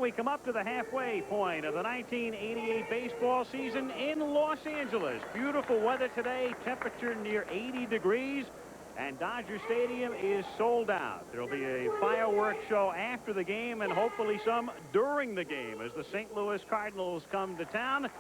we come up to the halfway point of the 1988 baseball season in Los Angeles. Beautiful weather today, temperature near 80 degrees, and Dodger Stadium is sold out. There'll be a fireworks show after the game and hopefully some during the game as the St. Louis Cardinals come to town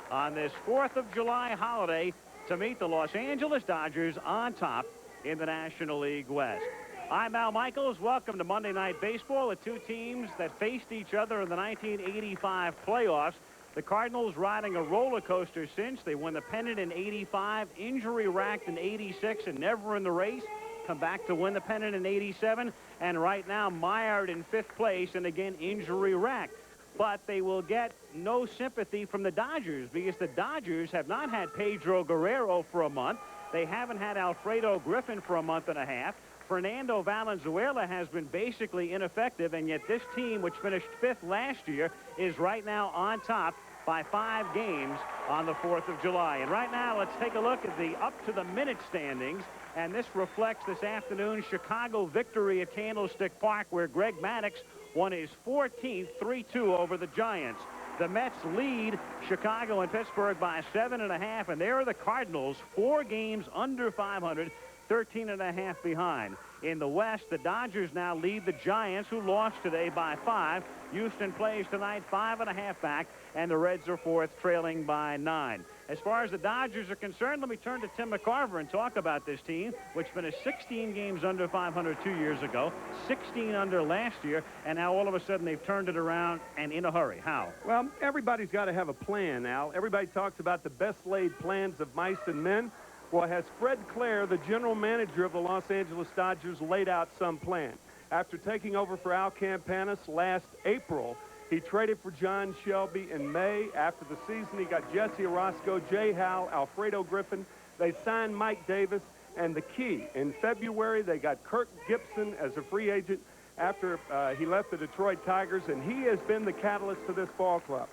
on this 4th of July holiday to meet the Los Angeles Dodgers on top in the National League West. I'm Al Michaels. Welcome to Monday Night Baseball. The two teams that faced each other in the 1985 playoffs. The Cardinals riding a roller coaster since. They won the pennant in 85, injury-racked in 86, and never in the race. Come back to win the pennant in 87, and right now mired in 5th place and again injury-racked. But they will get no sympathy from the Dodgers because the Dodgers have not had Pedro Guerrero for a month. They haven't had Alfredo Griffin for a month and a half. Fernando Valenzuela has been basically ineffective, and yet this team, which finished 5th last year, is right now on top by 5 games on the 4th of July. And right now, let's take a look at the up-to-the-minute standings, and this reflects this afternoon's Chicago victory at Candlestick Park, where Greg Maddux won his 14th 3-2 over the Giants. The Mets lead Chicago and Pittsburgh by 7.5, and there are the Cardinals, 4 games under 500, 13.5 behind. In the West, the Dodgers now lead the Giants, who lost today by 5. Houston plays tonight 5.5 back, and the Reds are 4th, trailing by 9. As far as the Dodgers are concerned, let me turn to Tim McCarver and talk about this team, which finished 16 games under 500 2 years ago, 16 under last year, and now all of a sudden they've turned it around and in a hurry. How? Well, everybody's got to have a plan, Al. Everybody talks about the best laid plans of mice and men. Well, has Fred Clare, the general manager of the Los Angeles Dodgers, laid out some plan? After taking over for Al Campanis last April, he traded for John Shelby in May. After the season, he got Jesse Orosco, Jay Howell, Alfredo Griffin. They signed Mike Davis, and the key, in February, they got Kirk Gibson as a free agent after he left the Detroit Tigers, and he has been the catalyst for this ball club.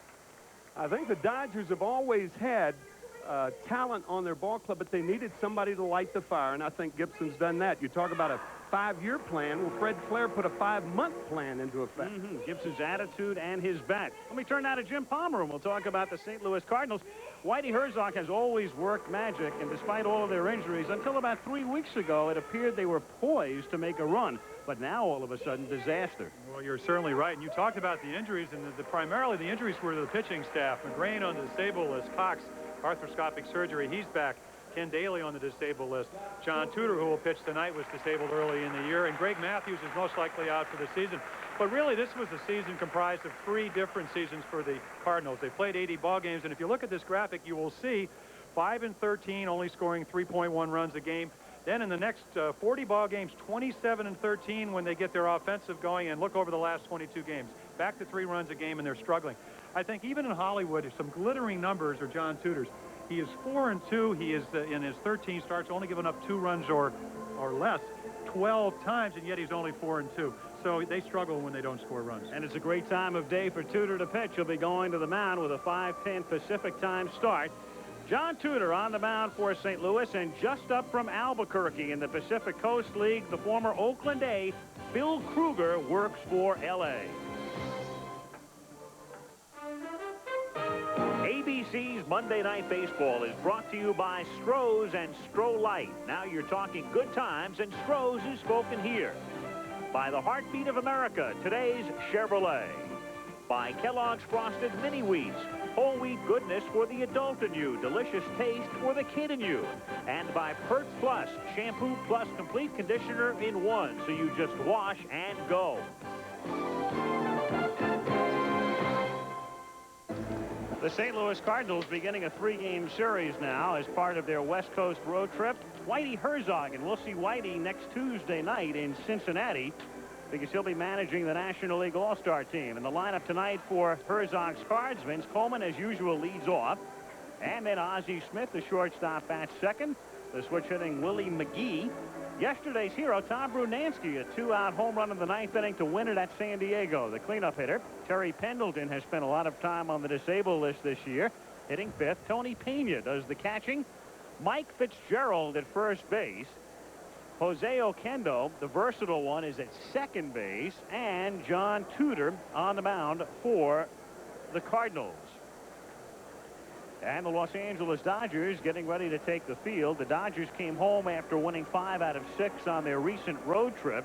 I think the Dodgers have always had talent on their ball club, but they needed somebody to light the fire, and I think Gibson's done that. You talk about a 5-year plan. Well, Fred Clare put a 5-month plan into effect. Gibson's attitude and his bat. Let me turn now to Jim Palmer, and we'll talk about the St. Louis Cardinals. Whitey Herzog has always worked magic, and despite all of their injuries, until about 3 weeks ago, it appeared they were poised to make a run. But now, all of a sudden, disaster. Well, you're certainly right. And you talked about the injuries, and primarily the injuries were to the pitching staff. McGrain on the disabled list. Cox, arthroscopic surgery. He's back. Ken Daly on the disabled list. John Tudor, who will pitch tonight, was disabled early in the year. And Greg Matthews is most likely out for the season. But really, this was a season comprised of 3 different seasons for the Cardinals. They played 80 ball games. And if you look at this graphic, you will see 5-13, only scoring 3.1 runs a game. Then in the next 40 ball games, 27-13 when they get their offensive going. And look over the last 22 games. Back to 3 runs a game, and they're struggling. I think even in Hollywood, some glittering numbers are John Tudor's. He is 4-2. He is in his 13 starts only given up 2 runs or less 12 times, and yet he's only 4-2. So they struggle when they don't score runs. And it's a great time of day for Tudor to pitch. He'll be going to the mound with a 5:10 Pacific time start. John Tudor on the mound for St. Louis, and just up from Albuquerque in the Pacific Coast League, the former Oakland A, Bill Kruger, works for L.A. ABC's Monday Night Baseball is brought to you by Stroh's and Stroh Light. Now you're talking good times, and Stroh's is spoken here. By the heartbeat of America, today's Chevrolet. By Kellogg's Frosted Mini Wheats. Whole wheat goodness for the adult in you, delicious taste for the kid in you. And by Pert Plus, shampoo plus complete conditioner in one, so you just wash and go. The St. Louis Cardinals beginning a 3-game series now as part of their West Coast road trip. Whitey Herzog, and we'll see Whitey next Tuesday night in Cincinnati because he'll be managing the National League All-Star team. And the lineup tonight for Herzog's Cards, Vince Coleman, as usual, leads off. And then Ozzie Smith, the shortstop, bats second. The switch-hitting Willie McGee. Yesterday's hero, Tom Brunansky, a 2-out home run in the 9th inning to win it at San Diego. The cleanup hitter, Terry Pendleton, has spent a lot of time on the disabled list this year, hitting 5th. Tony Pena does the catching. Mike Fitzgerald at first base. Jose Oquendo, the versatile one, is at second base, and John Tudor on the mound for the Cardinals. And the Los Angeles Dodgers getting ready to take the field. The Dodgers came home after winning 5 out of 6 on their recent road trip,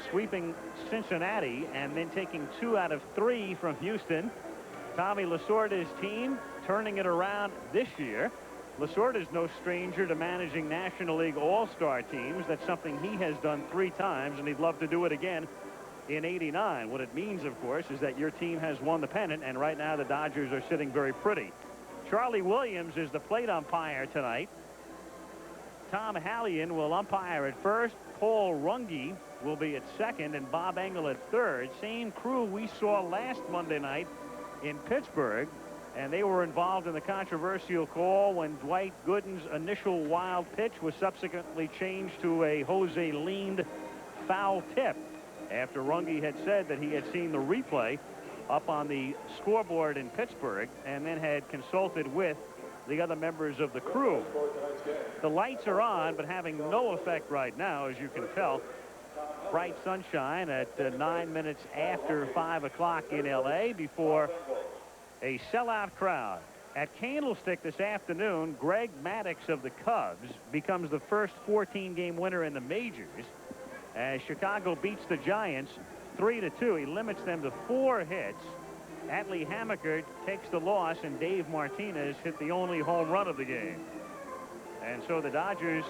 sweeping Cincinnati and then taking 2 out of 3 from Houston. Tommy Lasorda's team turning it around this year. Lasorda is no stranger to managing National League All-Star teams. That's something he has done 3 times, and he'd love to do it again in '89. What it means, of course, is that your team has won the pennant, and right now the Dodgers are sitting very pretty. Charlie Williams is the plate umpire tonight. Tom Hallion will umpire at first. Paul Runge will be at second, and Bob Engel at third. Same crew we saw last Monday night in Pittsburgh, and they were involved in the controversial call when Dwight Gooden's initial wild pitch was subsequently changed to a Jose leaned foul tip after Runge had said that he had seen the replay up on the scoreboard in Pittsburgh and then had consulted with the other members of the crew. The lights are on, but having no effect right now, as you can tell. Bright sunshine at 9 minutes after 5 o'clock in L.A. before a sellout crowd. At Candlestick this afternoon, Greg Maddux of the Cubs becomes the first 14-game winner in the majors as Chicago beats the Giants 3-2. He limits them to 4 hits. Atlee Hammaker takes the loss, and Dave Martinez hit the only home run of the game. And so the Dodgers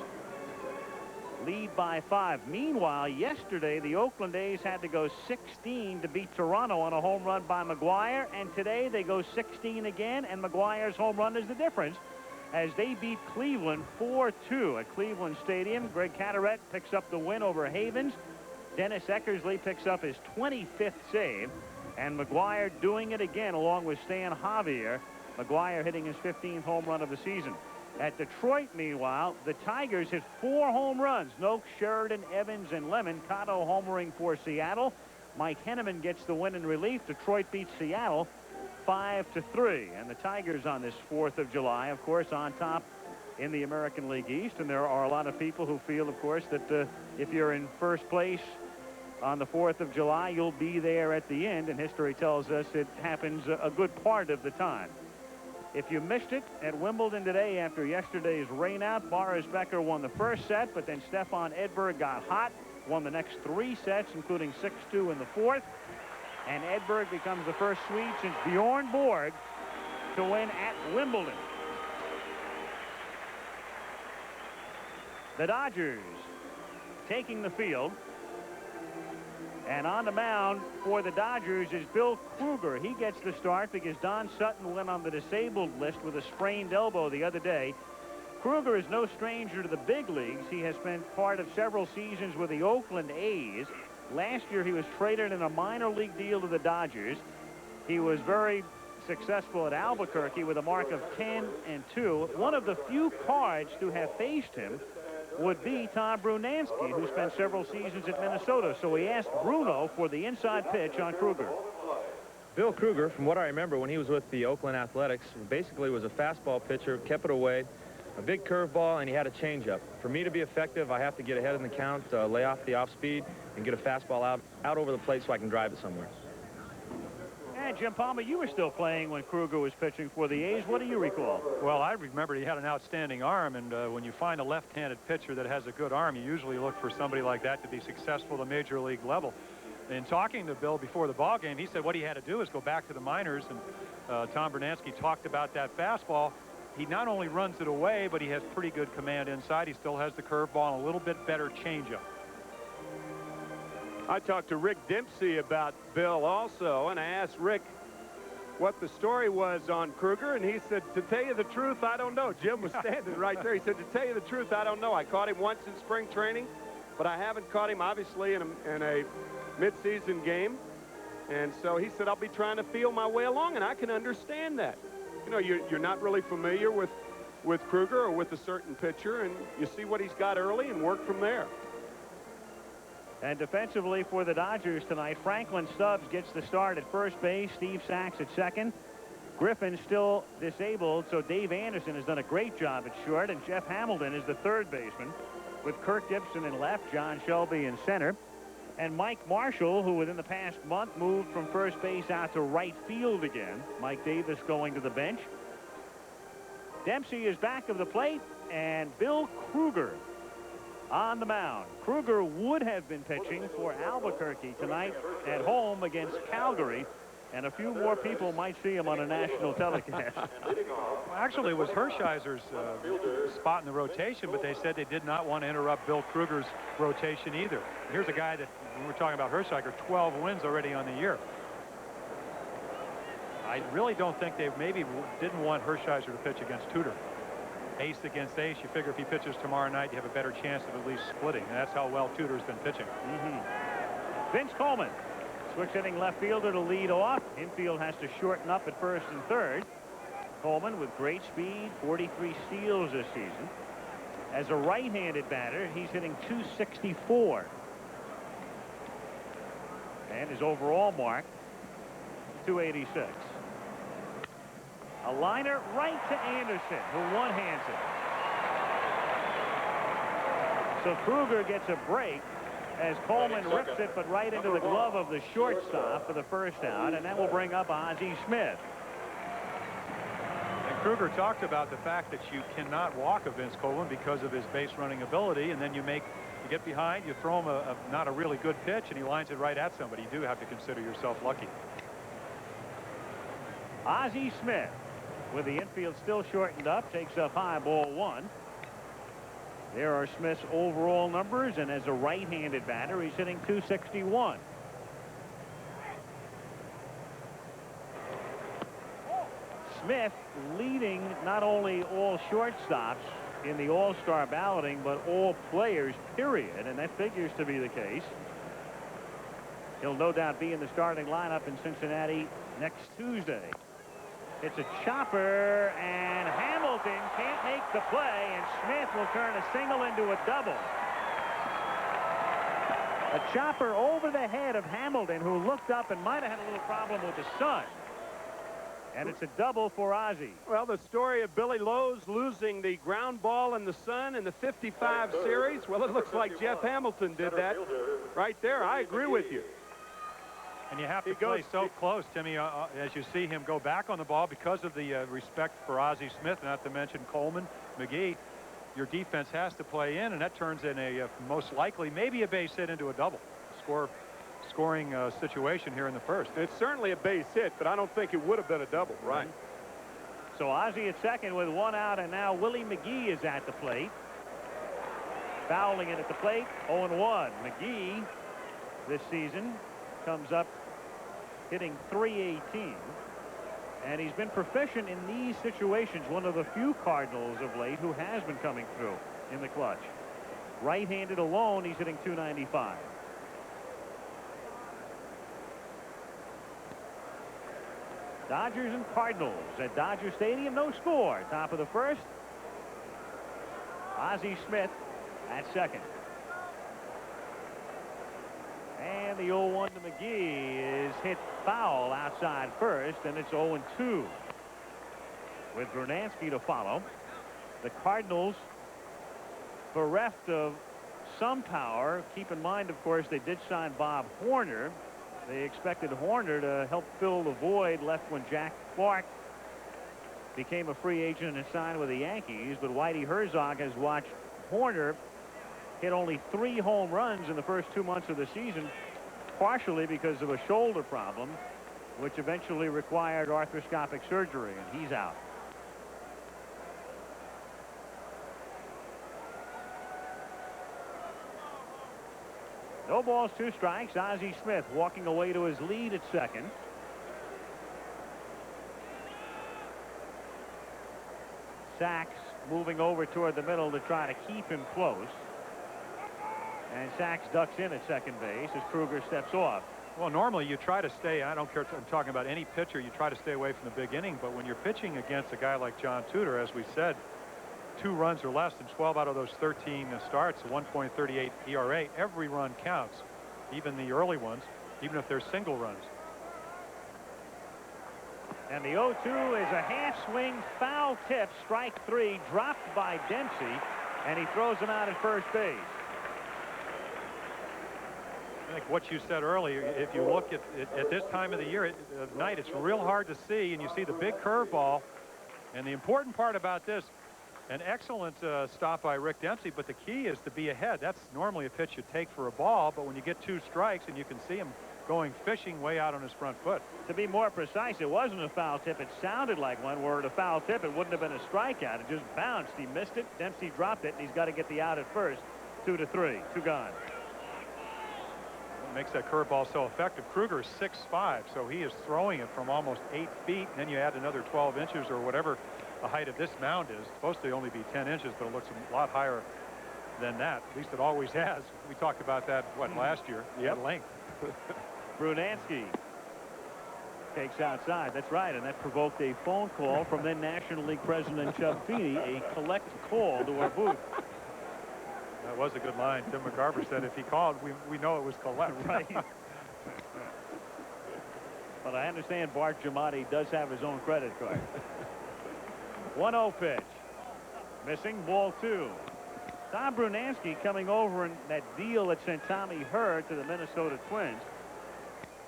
lead by 5. Meanwhile, yesterday, the Oakland A's had to go 16 to beat Toronto on a home run by McGuire, and today they go 16 again, and McGuire's home run is the difference as they beat Cleveland 4-2 at Cleveland Stadium. Greg Caderet picks up the win over Havens. Dennis Eckersley picks up his 25th save, and McGuire doing it again along with Stan Javier. McGuire hitting his 15th home run of the season. At Detroit, meanwhile, the Tigers hit 4 home runs. Noakes, Sheridan, Evans, and Lemon. Cotto homering for Seattle. Mike Henneman gets the win in relief. Detroit beats Seattle 5-3. And the Tigers on this 4th of July, of course, on top in the American League East. And there are a lot of people who feel, of course, that if you're in first place on the 4th of July, you'll be there at the end. And history tells us it happens a good part of the time. If you missed it at Wimbledon today after yesterday's rainout, Boris Becker won the first set, but then Stefan Edberg got hot, won the next 3 sets, including 6-2 in the 4th. And Edberg becomes the first Swede since Bjorn Borg to win at Wimbledon. The Dodgers taking the field. And on the mound for the Dodgers is Bill Kruger. He gets the start because Don Sutton went on the disabled list with a sprained elbow the other day. Kruger is no stranger to the big leagues. He has spent part of several seasons with the Oakland A's. Last year he was traded in a minor league deal to the Dodgers. He was very successful at Albuquerque with a mark of 10-2. One of the few Cards to have faced him would be Tom Brunansky, who spent several seasons at Minnesota. So he asked Bruno for the inside pitch on Kruger. Bill Kruger, from what I remember when he was with the Oakland Athletics, basically was a fastball pitcher, kept it away, a big curveball, and he had a changeup. For me to be effective, I have to get ahead in the count, lay off the off speed, and get a fastball out over the plate so I can drive it somewhere. And Jim Palmer, you were still playing when Kruger was pitching for the A's. What do you recall? Well, I remember he had an outstanding arm, and when you find a left-handed pitcher that has a good arm, you usually look for somebody like that to be successful at the major league level. In talking to Bill before the ball game, he said what he had to do is go back to the minors, and Tom Brunansky talked about that fastball. He not only runs it away, but he has pretty good command inside. He still has the curveball and a little bit better changeup. I talked to Rick Dempsey about Bill also, and I asked Rick what the story was on Kruger, and he said, to tell you the truth, I don't know. Jim was standing right there. He said, to tell you the truth, I don't know. I caught him once in spring training, but I haven't caught him, obviously, in a mid-season game. And so he said, I'll be trying to feel my way along, and I can understand that. You know, you're not really familiar with Kruger or with a certain pitcher, and you see what he's got early and work from there. And defensively for the Dodgers tonight, Franklin Stubbs gets the start at first base. Steve Sachs at second. Griffin still disabled, so Dave Anderson has done a great job at short, and Jeff Hamilton is the third baseman, with Kirk Gibson in left, John Shelby in center, and Mike Marshall, who within the past month moved from first base out to right field again. Mike Davis going to the bench. Dempsey is back of the plate, and Bill Kruger on the mound. Kruger would have been pitching for Albuquerque tonight at home against Calgary, and a few more people might see him on a national telecast. Well, actually, it was Hershiser's spot in the rotation, but they said they did not want to interrupt Bill Kruger's rotation either. Here's a guy that, when we're talking about Hershiser, 12 wins already on the year. I really don't think they maybe didn't want Hershiser to pitch against Tudor. Ace against ace, you figure if he pitches tomorrow night, you have a better chance of at least splitting. And that's how well Tudor's been pitching. Vince Coleman, switch hitting left fielder to lead off. Infield has to shorten up at first and third. Coleman with great speed, 43 steals this season. As a right-handed batter, he's hitting .264. And his overall mark, .286. A liner right to Anderson, who one-hands it. So Kruger gets a break as Coleman rips it, but right into the glove of the shortstop for the first out, and that will bring up Ozzie Smith. And Kruger talked about the fact that you cannot walk a Vince Coleman because of his base running ability, and then you get behind, you throw him not a really good pitch, and he lines it right at somebody. You do have to consider yourself lucky. Ozzie Smith, with the infield still shortened up, takes up high, ball one. There are Smith's overall numbers, and as a right-handed batter, he's hitting .261. Smith leading not only all shortstops in the all-star balloting, but all players, period, and that figures to be the case. He'll no doubt be in the starting lineup in Cincinnati next Tuesday. It's a chopper, and Hamilton can't make the play, and Smith will turn a single into a double. A chopper over the head of Hamilton, who looked up and might have had a little problem with the sun. And it's a double for Ozzie. Well, the story of Billy Lowe's losing the ground ball in the sun in the 55 series, well, it looks like Jeff Hamilton did that right there. I agree with you. And you have to play so close, Timmy, as you see him go back on the ball because of the respect for Ozzie Smith, not to mention Coleman, McGee. Your defense has to play in, and that turns in a most likely maybe a base hit into a double. Scoring situation here in the first. It's certainly a base hit, but I don't think it would have been a double. Right. So Ozzie at second with one out, and now Willie McGee is at the plate. Fouling it at the plate, 0-1. McGee this season comes up hitting .318, and he's been proficient in these situations. One of the few Cardinals of late who has been coming through in the clutch. Right-handed alone, he's hitting .295. Dodgers and Cardinals at Dodger Stadium. No score. Top of the first. Ozzie Smith at second. And the 0-1 to McGee is hit foul outside first, and it's 0-2 with Brunansky to follow. The Cardinals bereft of some power. Keep in mind, of course, they did sign Bob Horner. They expected Horner to help fill the void left when Jack Clark became a free agent and signed with the Yankees, but Whitey Herzog has watched Horner hit only 3 home runs in the first 2 months of the season, partially because of a shoulder problem, which eventually required arthroscopic surgery, and he's out. No balls, 2 strikes. Ozzie Smith walking away to his lead at second. Sachs moving over toward the middle to try to keep him close. And Sachs ducks in at second base as Kruger steps off. Well, normally you try to stay, I don't care if I'm talking about any pitcher, you try to stay away from the big inning, but when you're pitching against a guy like John Tudor, as we said, 2 runs or less in 12 out of those 13 starts, a 1.38 ERA, every run counts, even the early ones, even if they're single runs. And the 0-2 is a half swing foul tip, strike 3, dropped by Dempsey, and he throws him out at first base. I think what you said earlier, if you look at this time of the year, at night, it's real hard to see, and you see the big curveball. And the important part about this, an excellent stop by Rick Dempsey, but the key is to be ahead. That's normally a pitch you take for a ball, but when you get 2 strikes and you can see him going fishing way out on his front foot. To be more precise, it wasn't a foul tip. It sounded like one. Were it a foul tip, it wouldn't have been a strikeout. It just bounced. He missed it. Dempsey dropped it, and he's got to get the out at first. 2-3. 2 gone. What makes that curveball so effective? Kruger is 6'5", so he is throwing it from almost 8 feet. And then you add another 12 inches or whatever the height of this mound is. It's supposed to only be 10 inches, but it looks a lot higher than that. At least it always has. We talked about that, what, last year? At length. Brunansky takes outside. That's right, and that provoked a phone call from then National League President Chubb Feeney, a collect call to our booth. That was a good line. Tim McCarver said if he called, we know it was collect. Right. But I understand Bart Giamatti does have his own credit card. 1-0 pitch. Missing, ball 2. Tom Brunansky coming over in that deal that sent Tommy Hurd to the Minnesota Twins.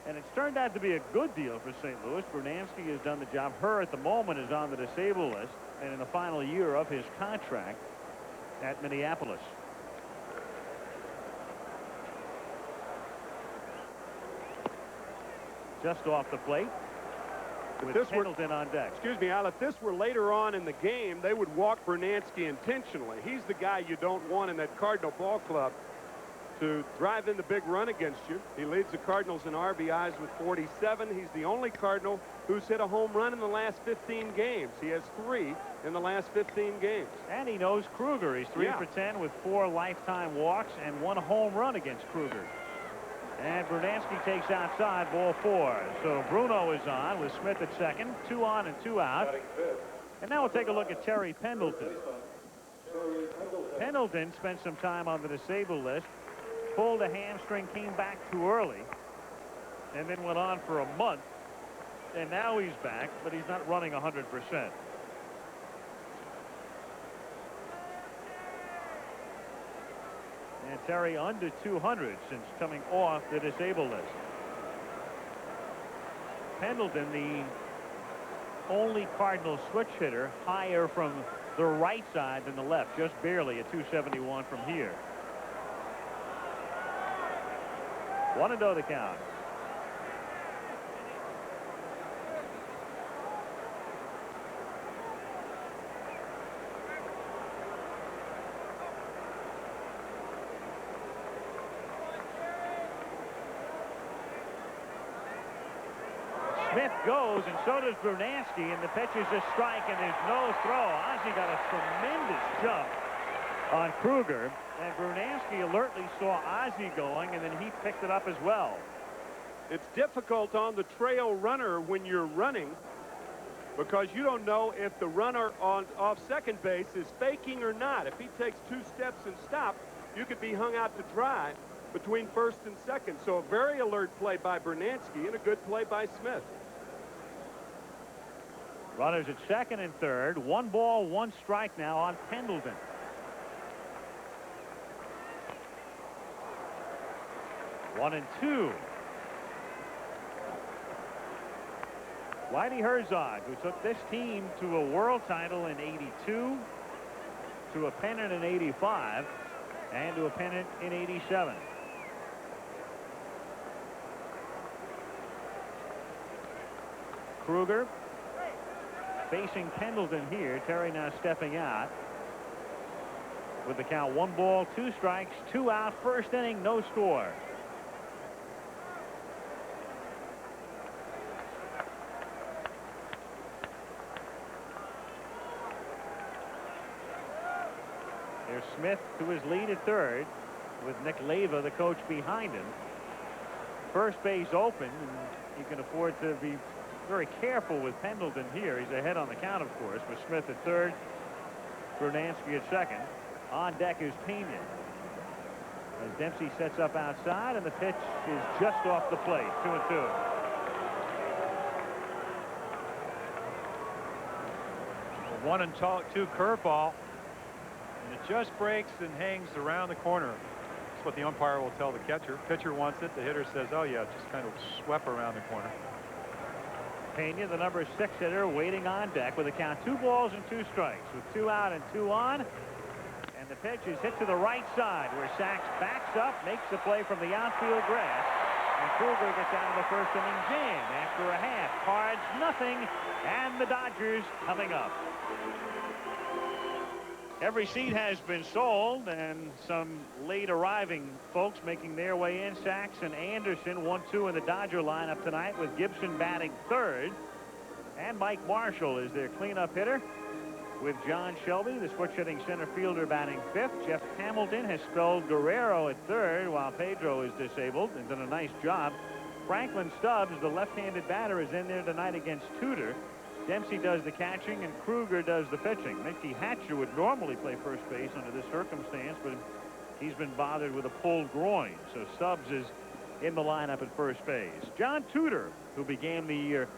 And it's turned out to be a good deal for St. Louis. Brunansky has done the job. Hurd at the moment is on the disabled list and in the final year of his contract at Minneapolis. Just off the plate with Pendleton on deck. Excuse me, Al, if this were later on in the game, they would walk Brunansky intentionally. He's the guy you don't want in that Cardinal ball club to drive in the big run against you. He leads the Cardinals in RBIs with 47. He's the only Cardinal who's hit a home run in the last 15 games. He has 3 in the last 15 games. And he knows Kruger. He's 3 for 10 with 4 lifetime walks and 1 home run against Kruger. And Brunansky takes outside, ball 4. So Bruno is on with Smith at second. 2 on and 2 out. And now we'll take a look at Terry Pendleton. Pendleton spent some time on the disabled list, pulled a hamstring, came back too early, and then went on for a month. And now he's back, but he's not running 100%. And Terry under 200 since coming off the disabled list. Pendleton, the only Cardinal switch hitter higher from the right side than the left, just barely at 271 from here. 1-0 the count. Smith goes, and so does Brunansky, and the pitch is a strike, and there's no throw. Ozzie got a tremendous jump on Kruger, and Brunansky alertly saw Ozzie going, and then he picked it up as well. It's difficult on the trail runner when you're running because you don't know if the runner off second base is faking or not. If he takes 2 steps and stops, you could be hung out to dry between first and second. So a very alert play by Brunansky and a good play by Smith. Runners at second and third. 1 ball, 1 strike now on Pendleton. One and 2. Whitey Herzog, who took this team to a world title in '82, to a pennant in '85, and to a pennant in '87. Kruger facing Pendleton here. Terry now stepping out with the count 1 ball, 2 strikes, 2 out. First inning, no score. There's Smith to his lead at third with Nick Leyva, the coach, behind him. First base open, and you can afford to be very careful with Pendleton here. He's ahead on the count, of course, with Smith at third, Brunansky at second. On deck is Pena. As Dempsey sets up outside, and the pitch is just off the plate. 2-2. 1 and 2 curveball, and it just breaks and hangs around the corner. That's what the umpire will tell the catcher. Pitcher wants it. The hitter says, oh yeah, just kind of swept around the corner. Pena, the number 6 hitter, waiting on deck with a count 2 balls and 2 strikes with 2 out and 2 on. And the pitch is hit to the right side where Sachs backs up, makes the play from the outfield grass. And Kruger gets out of the first inning jam after a half. Cards nothing, and the Dodgers coming up. Every seat has been sold, and some late arriving folks making their way in. Sachs and Anderson 1-2 in the Dodger lineup tonight, with Gibson batting third. And Mike Marshall is their cleanup hitter, with John Shelby, the switch-hitting center fielder, batting fifth. Jeff Hamilton has spelled Guerrero at third, while Pedro is disabled and done a nice job. Franklin Stubbs, the left-handed batter, is in there tonight against Tudor. Dempsey does the catching and Kruger does the pitching. Mickey Hatcher would normally play first base under this circumstance, but he's been bothered with a pulled groin. So Stubbs is in the lineup at first base. John Tudor, who began the year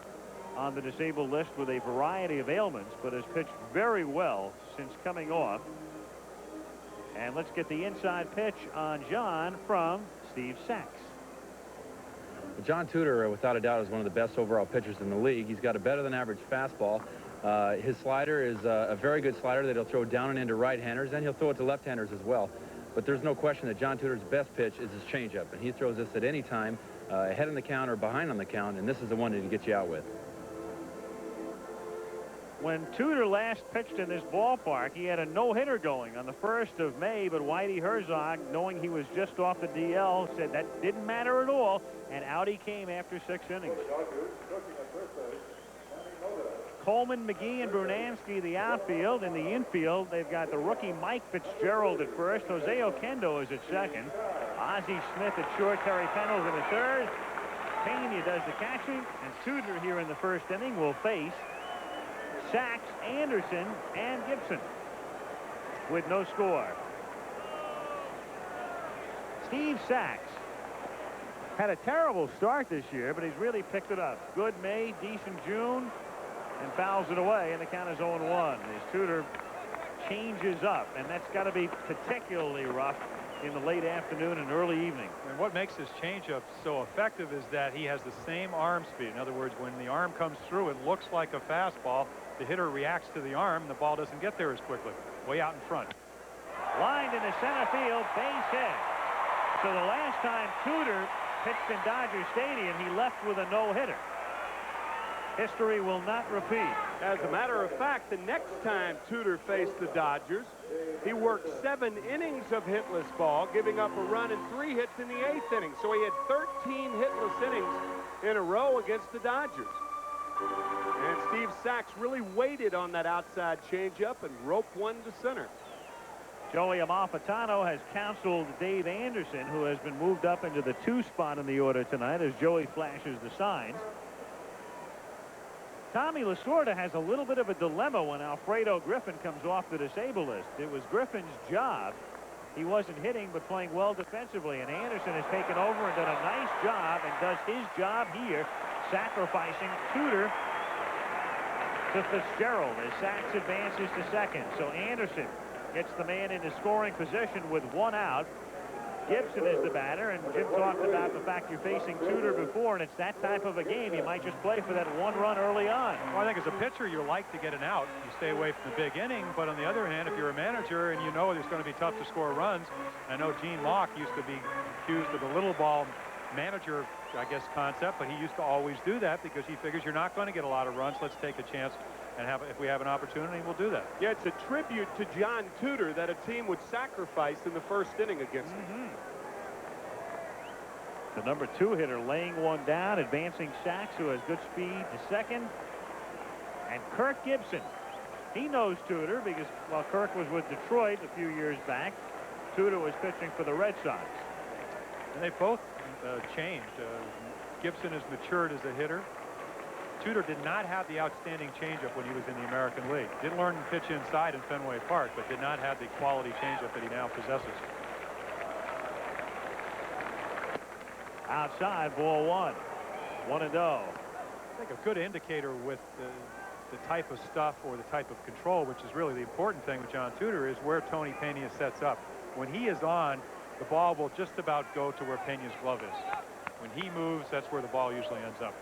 on the disabled list with a variety of ailments, but has pitched very well since coming off. And let's get the inside pitch on John from Steve Sachs. John Tudor, without a doubt, is one of the best overall pitchers in the league. He's got a better-than-average fastball. His slider is a very good slider that he'll throw down and into right-handers, and he'll throw it to left-handers as well. But there's no question that John Tudor's best pitch is his changeup, and he throws this at any time, ahead in the count or behind on the count, and this is the one that he gets you out with. When Tudor last pitched in this ballpark, he had a no-hitter going on the 1st of May, but Whitey Herzog, knowing he was just off the DL, said that didn't matter at all, and out he came after 6 innings. Coleman, McGee, and Brunansky, the outfield. In the infield, they've got the rookie Mike Fitzgerald at first. Jose Oquendo is at second. Ozzie Smith at short. Terry Pendleton at third. Pena does the catching, and Tudor here in the first inning will face Sachs, Anderson, and Gibson with no score. Steve Sachs had a terrible start this year, but he's really picked it up. Good May, decent June, and fouls it away, and the count is 0-1. As Tudor changes up, and that's got to be particularly rough in the late afternoon and early evening. And what makes his changeup so effective is that he has the same arm speed. In other words, when the arm comes through, it looks like a fastball. The hitter reacts to the arm, and the ball doesn't get there as quickly. Way out in front. Lined into center field, base hit. So the last time Tudor pitched in Dodger Stadium, he left with a no-hitter. History will not repeat. As a matter of fact, the next time Tudor faced the Dodgers, he worked 7 innings of hitless ball, giving up a run and 3 hits in the 8th inning. So he had 13 hitless innings in a row against the Dodgers. And Steve Sachs really waited on that outside changeup and roped one to center. Joey Amalfitano has counseled Dave Anderson, who has been moved up into the 2 spot in the order tonight as Joey flashes the signs. Tommy Lasorda has a little bit of a dilemma when Alfredo Griffin comes off the disabled list. It was Griffin's job. He wasn't hitting but playing well defensively, and Anderson has taken over and done a nice job and does his job here, sacrificing Tudor to Fitzgerald as Sachs advances to second. So Anderson gets the man into scoring position with 1 out. Gibson is the batter, and Jim talked about the fact you're facing Tudor before, and it's that type of a game. You might just play for that 1 run early on. Well, I think as a pitcher, you like to get an out. You stay away from the big inning, but on the other hand, if you're a manager and you know it's going to be tough to score runs, I know Gene Locke used to be accused of the little ball manager, I guess, concept, but he used to always do that because he figures you're not going to get a lot of runs. Let's take a chance, and if we have an opportunity, we'll do that. Yeah, it's a tribute to John Tudor that a team would sacrifice in the first inning against him. The number 2 hitter laying one down, advancing Sachs, who has good speed, to second. And Kirk Gibson, he knows Tudor because while Kirk was with Detroit a few years back, Tudor was pitching for the Red Sox. And they both changed. Gibson has matured as a hitter. Tudor did not have the outstanding changeup when he was in the American League. Did learn to pitch inside in Fenway Park, but did not have the quality changeup that he now possesses. Outside, ball 1. 1-0. I think a good indicator with the type of stuff or the type of control, which is really the important thing with John Tudor, is where Tony Pena sets up. When he is on, the ball will just about go to where Pena's glove is. When he moves, that's where the ball usually ends up.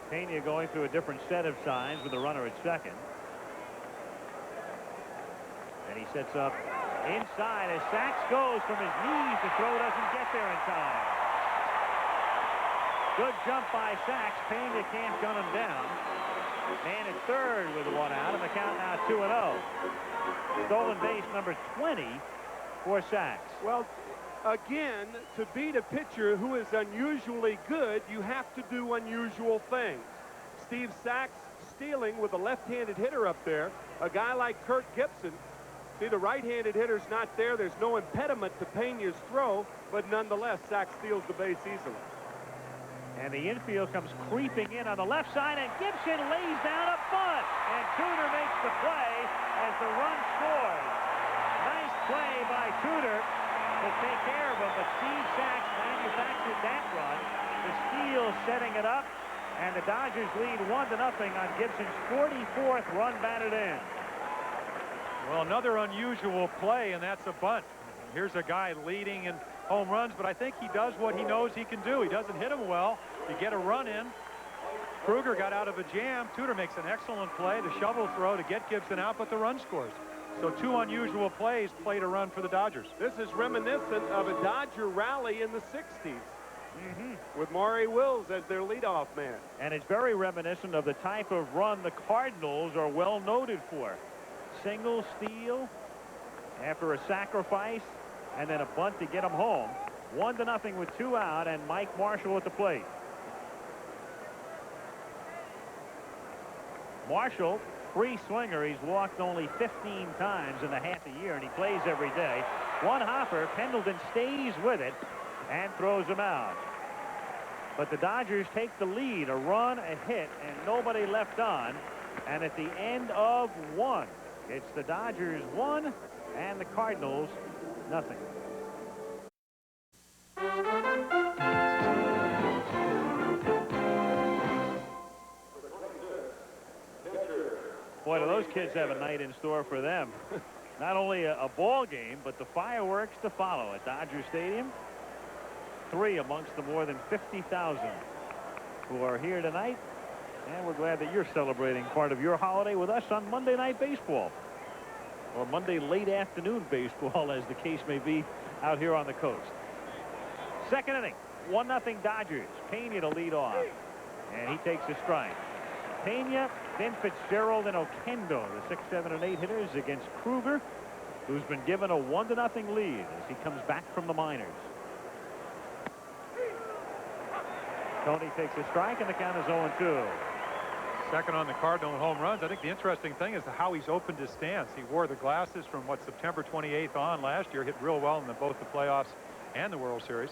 Pena going through a different set of signs with the runner at second. And he sets up inside as Sachs goes from his knees. The throw doesn't get there in time. Good jump by Sachs. Pena can't gun him down. Man at third with one out, and the count now 2-0. Stolen base number 20 for Sachs. Well, again, to beat a pitcher who is unusually good, you have to do unusual things. Steve Sachs stealing with a left-handed hitter up there. A guy like Kirk Gibson. See, the right-handed hitter's not there. There's no impediment to Pena's throw, but nonetheless, Sachs steals the base easily. And the infield comes creeping in on the left side, and Gibson lays down a bunt. And Tudor makes the play as the run scores. Nice play by Tudor to take care of him, but Steve Sachs manufactured that run. The steal setting it up, and the Dodgers lead 1-0 on Gibson's 44th run batted in. Well, another unusual play, and that's a bunt. Here's a guy leading in home runs, but I think he does what he knows he can do. He doesn't hit him well. You get a run in. Kruger got out of a jam. Tudor makes an excellent play, the shovel throw to get Gibson out, but the run scores. So two unusual plays played a run for the Dodgers. This is reminiscent of a Dodger rally in the 60s. With Maury Wills as their leadoff man. And it's very reminiscent of the type of run the Cardinals are well noted for. Single steal after a sacrifice, and then a bunt to get them home. 1-0 with 2 out, and Mike Marshall at the plate. Marshall, free swinger. He's walked only 15 times in a half a year, and he plays every day. One hopper. Pendleton stays with it and throws him out. But the Dodgers take the lead, a run, a hit, and nobody left on. And at the end of 1, it's the Dodgers 1 and the Cardinals nothing. Boy, do those kids have a night in store for them. Not only a ball game, but the fireworks to follow at Dodger Stadium. 3 amongst the more than 50,000 who are here tonight. And we're glad that you're celebrating part of your holiday with us on Monday Night Baseball. Or Monday late afternoon baseball, as the case may be out here on the coast. Second inning, 1-0 Dodgers. Pena to lead off. And he takes a strike. Pena, then Fitzgerald, and Oquendo, the 6, 7, and 8 hitters against Kruger, who's been given a 1-0 lead as he comes back from the minors. Tony takes a strike, and the count is 0-2. Second on the Cardinal in home runs. I think the interesting thing is how he's opened his stance. He wore the glasses from September 28th on last year. Hit real well in both the playoffs and the World Series.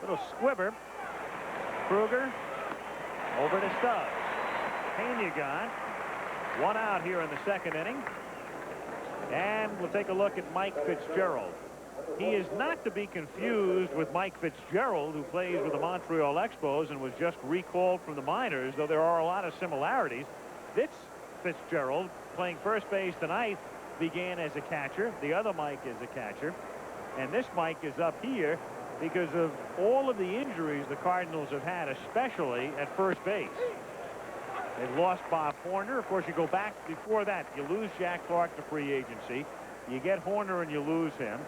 Little squibber. Kruger over to Stubbs. Pena gone. 1 out here in the second inning. And we'll take a look at Mike Fitzgerald. He is not to be confused with Mike Fitzgerald, who plays with the Montreal Expos and was just recalled from the minors, though there are a lot of similarities. This Fitzgerald, playing first base tonight, began as a catcher. The other Mike is a catcher. And this Mike is up here because of all of the injuries the Cardinals have had, especially at first base. They've lost Bob Horner. Of course, you go back before that. You lose Jack Clark to free agency. You get Horner and you lose him.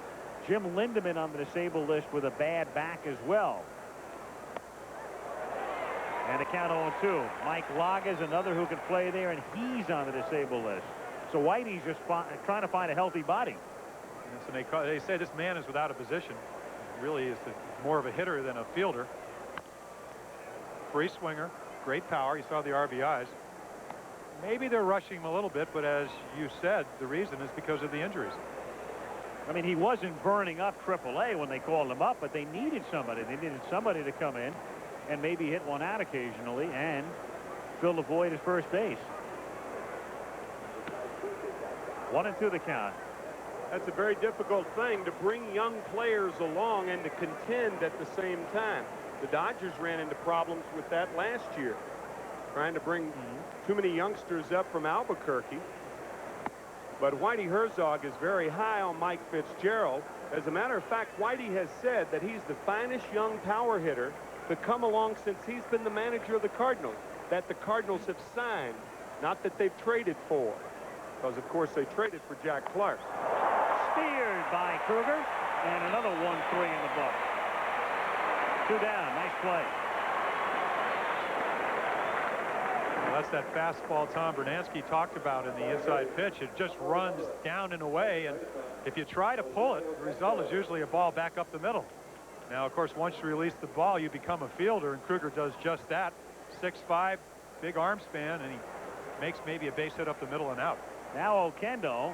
Jim Lindemann on the disabled list with a bad back as well. And a count 0-2. Mike Laga's another who can play there, and he's on the disabled list. So Whitey's just trying to find a healthy body. Yes, and they say this man is without a position. He really is more of a hitter than a fielder. Free swinger, great power. You saw the RBIs. Maybe they're rushing him a little bit, but as you said, the reason is because of the injuries. I mean, he wasn't burning up AAA when they called him up, but they needed somebody. They needed somebody to come in and maybe hit one out occasionally and fill the void at first base. 1-2 the count. That's a very difficult thing, to bring young players along and to contend at the same time. The Dodgers ran into problems with that last year, trying to bring too many youngsters up from Albuquerque. But Whitey Herzog is very high on Mike Fitzgerald. As a matter of fact, Whitey has said that he's the finest young power hitter to come along since he's been the manager of the Cardinals, that the Cardinals have signed, not that they've traded for. Because, of course, they traded for Jack Clark. Steered by Kruger, and another 1-3 in the book. 2 down. Nice play. Well, that's that fastball Tom Bernansky talked about in the inside pitch. It just runs down and away, and if you try to pull it, the result is usually a ball back up the middle. Now, of course, once you release the ball, you become a fielder, and Kruger does just that. 6'5", big arm span, and he makes maybe a base hit up the middle and out. Now Oquendo,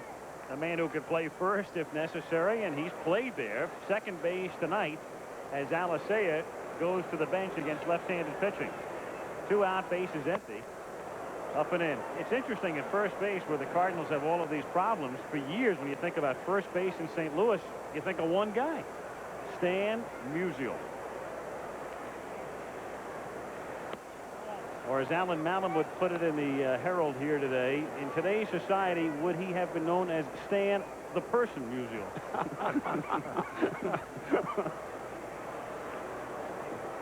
a man who could play first if necessary, and he's played there. Second base tonight as Alicea goes to the bench against left-handed pitching. 2 out, bases empty. Up and in. It's interesting at first base where the Cardinals have all of these problems. For years, when you think about first base in St. Louis, you think of one guy, Stan Musial. Or as Alan Malin would put it in the Herald here today, in today's society, would he have been known as Stan the Person Musial?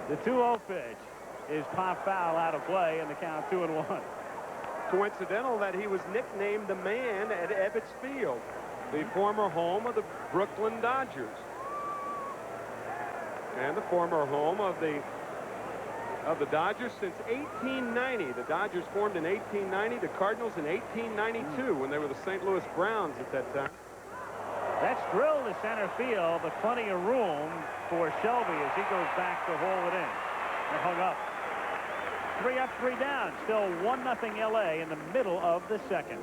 The 2-0 pitch is pop foul out of play, and the count 2-1. Coincidental that he was nicknamed the Man at Ebbets Field, the former home of the Brooklyn Dodgers, and the former home of the Dodgers since 1890. The Dodgers formed in 1890, the Cardinals in 1892, when they were the St. Louis Browns at that time. That's drilled to center field, but plenty of room for Shelby as he goes back to haul it in. They're hung up. 3 up, 3 down. Still 1-0 LA in the middle of the second.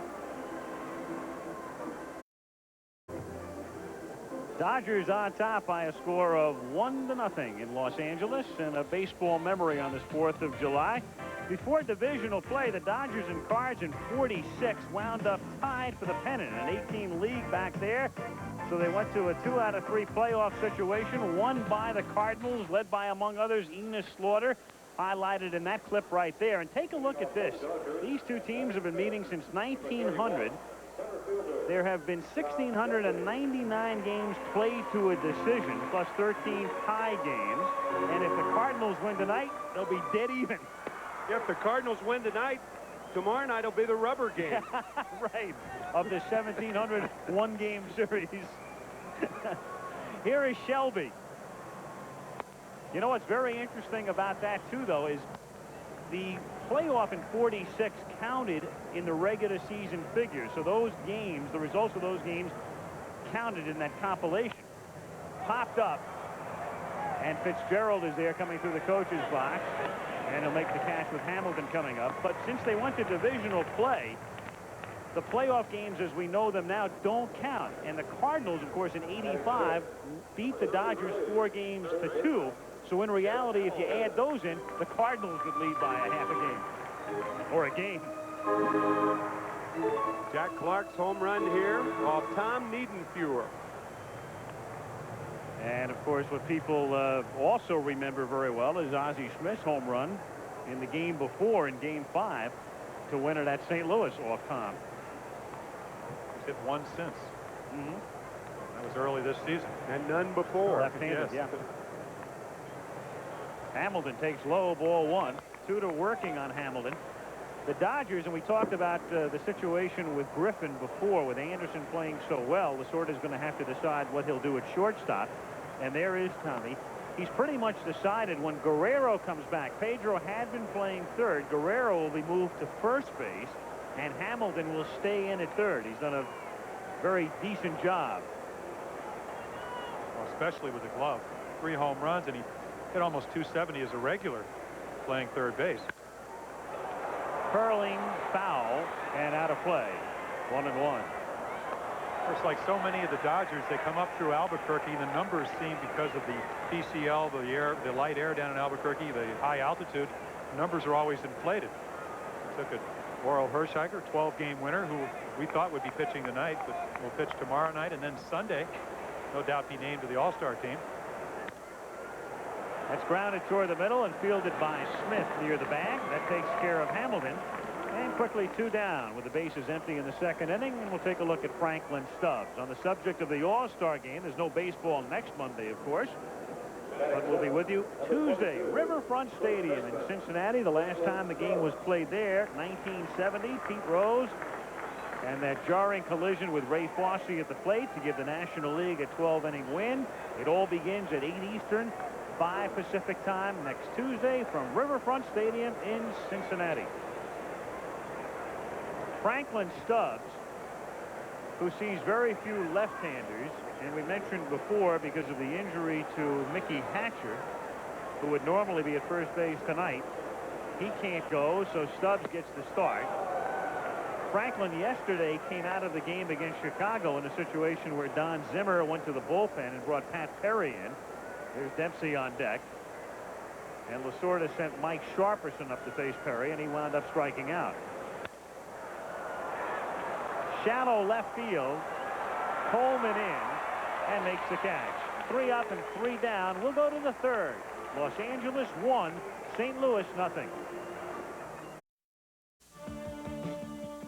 Dodgers on top by a score of 1-0 in Los Angeles, and a baseball memory on this 4th of July. Before divisional play, the Dodgers and Cards in 46 wound up tied for the pennant, an 18 league back there. So they went to a 2 out of 3 playoff situation, won by the Cardinals, led by, among others, Enos Slaughter, highlighted in that clip right there. And take a look at this. These two teams have been meeting since 1900. There have been 1,699 games played to a decision, plus 13 tie games. And if the Cardinals win tonight, they'll be dead even. If the Cardinals win tonight, tomorrow night will be the rubber game. Right, of the 1,700 one-game series. Here is Shelby. You know what's very interesting about that, too, though, is the playoff in 46 counted in the regular season figures. So those games, the results of those games, counted in that compilation. Popped up, and Fitzgerald is there coming through the coach's box, and he'll make the catch with Hamilton coming up. But since they went to divisional play, the playoff games as we know them now don't count. And the Cardinals, of course, in '85 beat the Dodgers 4-2. So in reality, if you add those in, the Cardinals would lead by a half a game or a game. Jack Clark's home run here off Tom Niedenfuhr. And of course, what people also remember very well is Ozzie Smith's home run in the game before, in Game 5, to win it at St. Louis off Tom. He's hit one since. That was early this season. And none before. Left-handed, yeah. Hamilton takes low, ball 1. Tudor working on Hamilton. The Dodgers, and we talked about the situation with Griffin before, with Anderson playing so well, Lasorda's going to have to decide what he'll do at shortstop. And there is Tommy. He's pretty much decided when Guerrero comes back. Pedro had been playing third. Guerrero will be moved to first base, and Hamilton will stay in at third. He's done a very decent job. Well, especially with the glove. 3 home runs, and he hit almost 270 as a regular playing third base. Curling foul and out of play. 1-1. Of course, like so many of the Dodgers, they come up through Albuquerque. The numbers seem, because of the PCL, the light air down in Albuquerque, the high altitude, the numbers are always inflated. We took a Orel Hershiser, 12-game winner, who we thought would be pitching tonight, but will pitch tomorrow night, and then Sunday, no doubt, be named to the All-Star team. That's grounded toward the middle and fielded by Smith near the bag. That takes care of Hamilton. And quickly 2 down with the bases empty in the second inning. And we'll take a look at Franklin Stubbs. On the subject of the All-Star game, there's no baseball next Monday, of course. But we'll be with you Tuesday. Riverfront Stadium in Cincinnati. The last time the game was played there, 1970. Pete Rose and that jarring collision with Ray Fosse at the plate to give the National League a 12-inning win. It all begins at 8 Eastern, 5 Pacific time next Tuesday from Riverfront Stadium in Cincinnati. Franklin Stubbs, who sees very few left-handers, and we mentioned before because of the injury to Mickey Hatcher, who would normally be at first base tonight, he can't go, so Stubbs gets the start. Franklin yesterday came out of the game against Chicago in a situation where Don Zimmer went to the bullpen and brought Pat Perry in. There's Dempsey on deck. And Lasorda sent Mike Sharperson up to face Perry, and he wound up striking out. Shallow left field. Coleman in and makes the catch. 3 up and 3 down. We'll go to the third. Los Angeles 1, St. Louis nothing.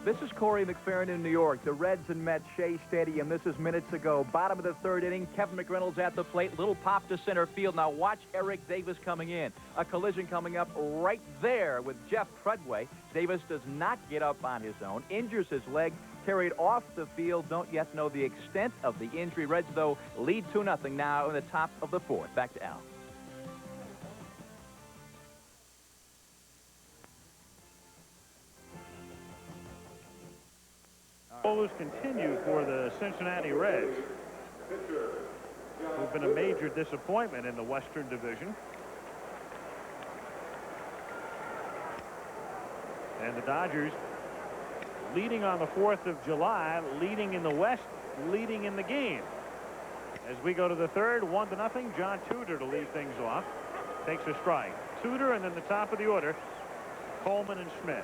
This is Corey McFerrin in New York. The Reds and Mets, Shea Stadium. This is minutes ago. Bottom of the third inning. Kevin McReynolds at the plate. Little pop to center field. Now watch Eric Davis coming in. A collision coming up right there with Jeff Treadway. Davis does not get up on his own. Injures his leg. Carried off the field. Don't yet know the extent of the injury. Reds, though, lead 2-0 now in the top of the fourth. Back to Al. Woes continue for the Cincinnati Reds, who've been a major disappointment in the Western Division. And the Dodgers leading on the 4th of July, leading in the West, leading in the game. As we go to the third, 1-0, John Tudor to lead things off. Takes a strike. Tudor, and then the top of the order, Coleman and Smith.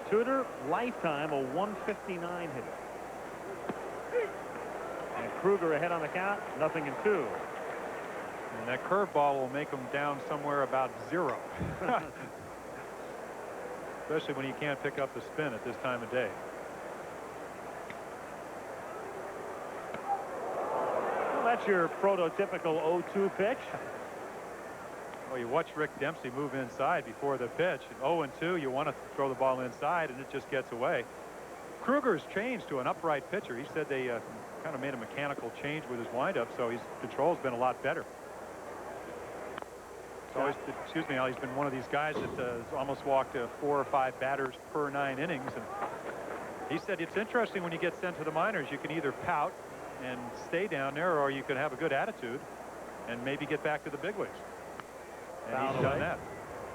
Tudor, lifetime, a 159 hitter. And Kruger ahead on the count, 0-2. And that curveball will make him down somewhere about 0. Especially when you can't pick up the spin at this time of day. Well, that's your prototypical 0-2 pitch. Well, you watch Rick Dempsey move inside before the pitch. 0-2, you want to throw the ball inside, and it just gets away. Kruger's changed to an upright pitcher. He said they kind of made a mechanical change with his windup, so his control's been a lot better. So excuse me, Al, he's been one of these guys that has almost walked 4 or 5 batters per 9 innings. And he said it's interesting when you get sent to the minors, you can either pout and stay down there, or you can have a good attitude and maybe get back to the big leagues. And he's done that.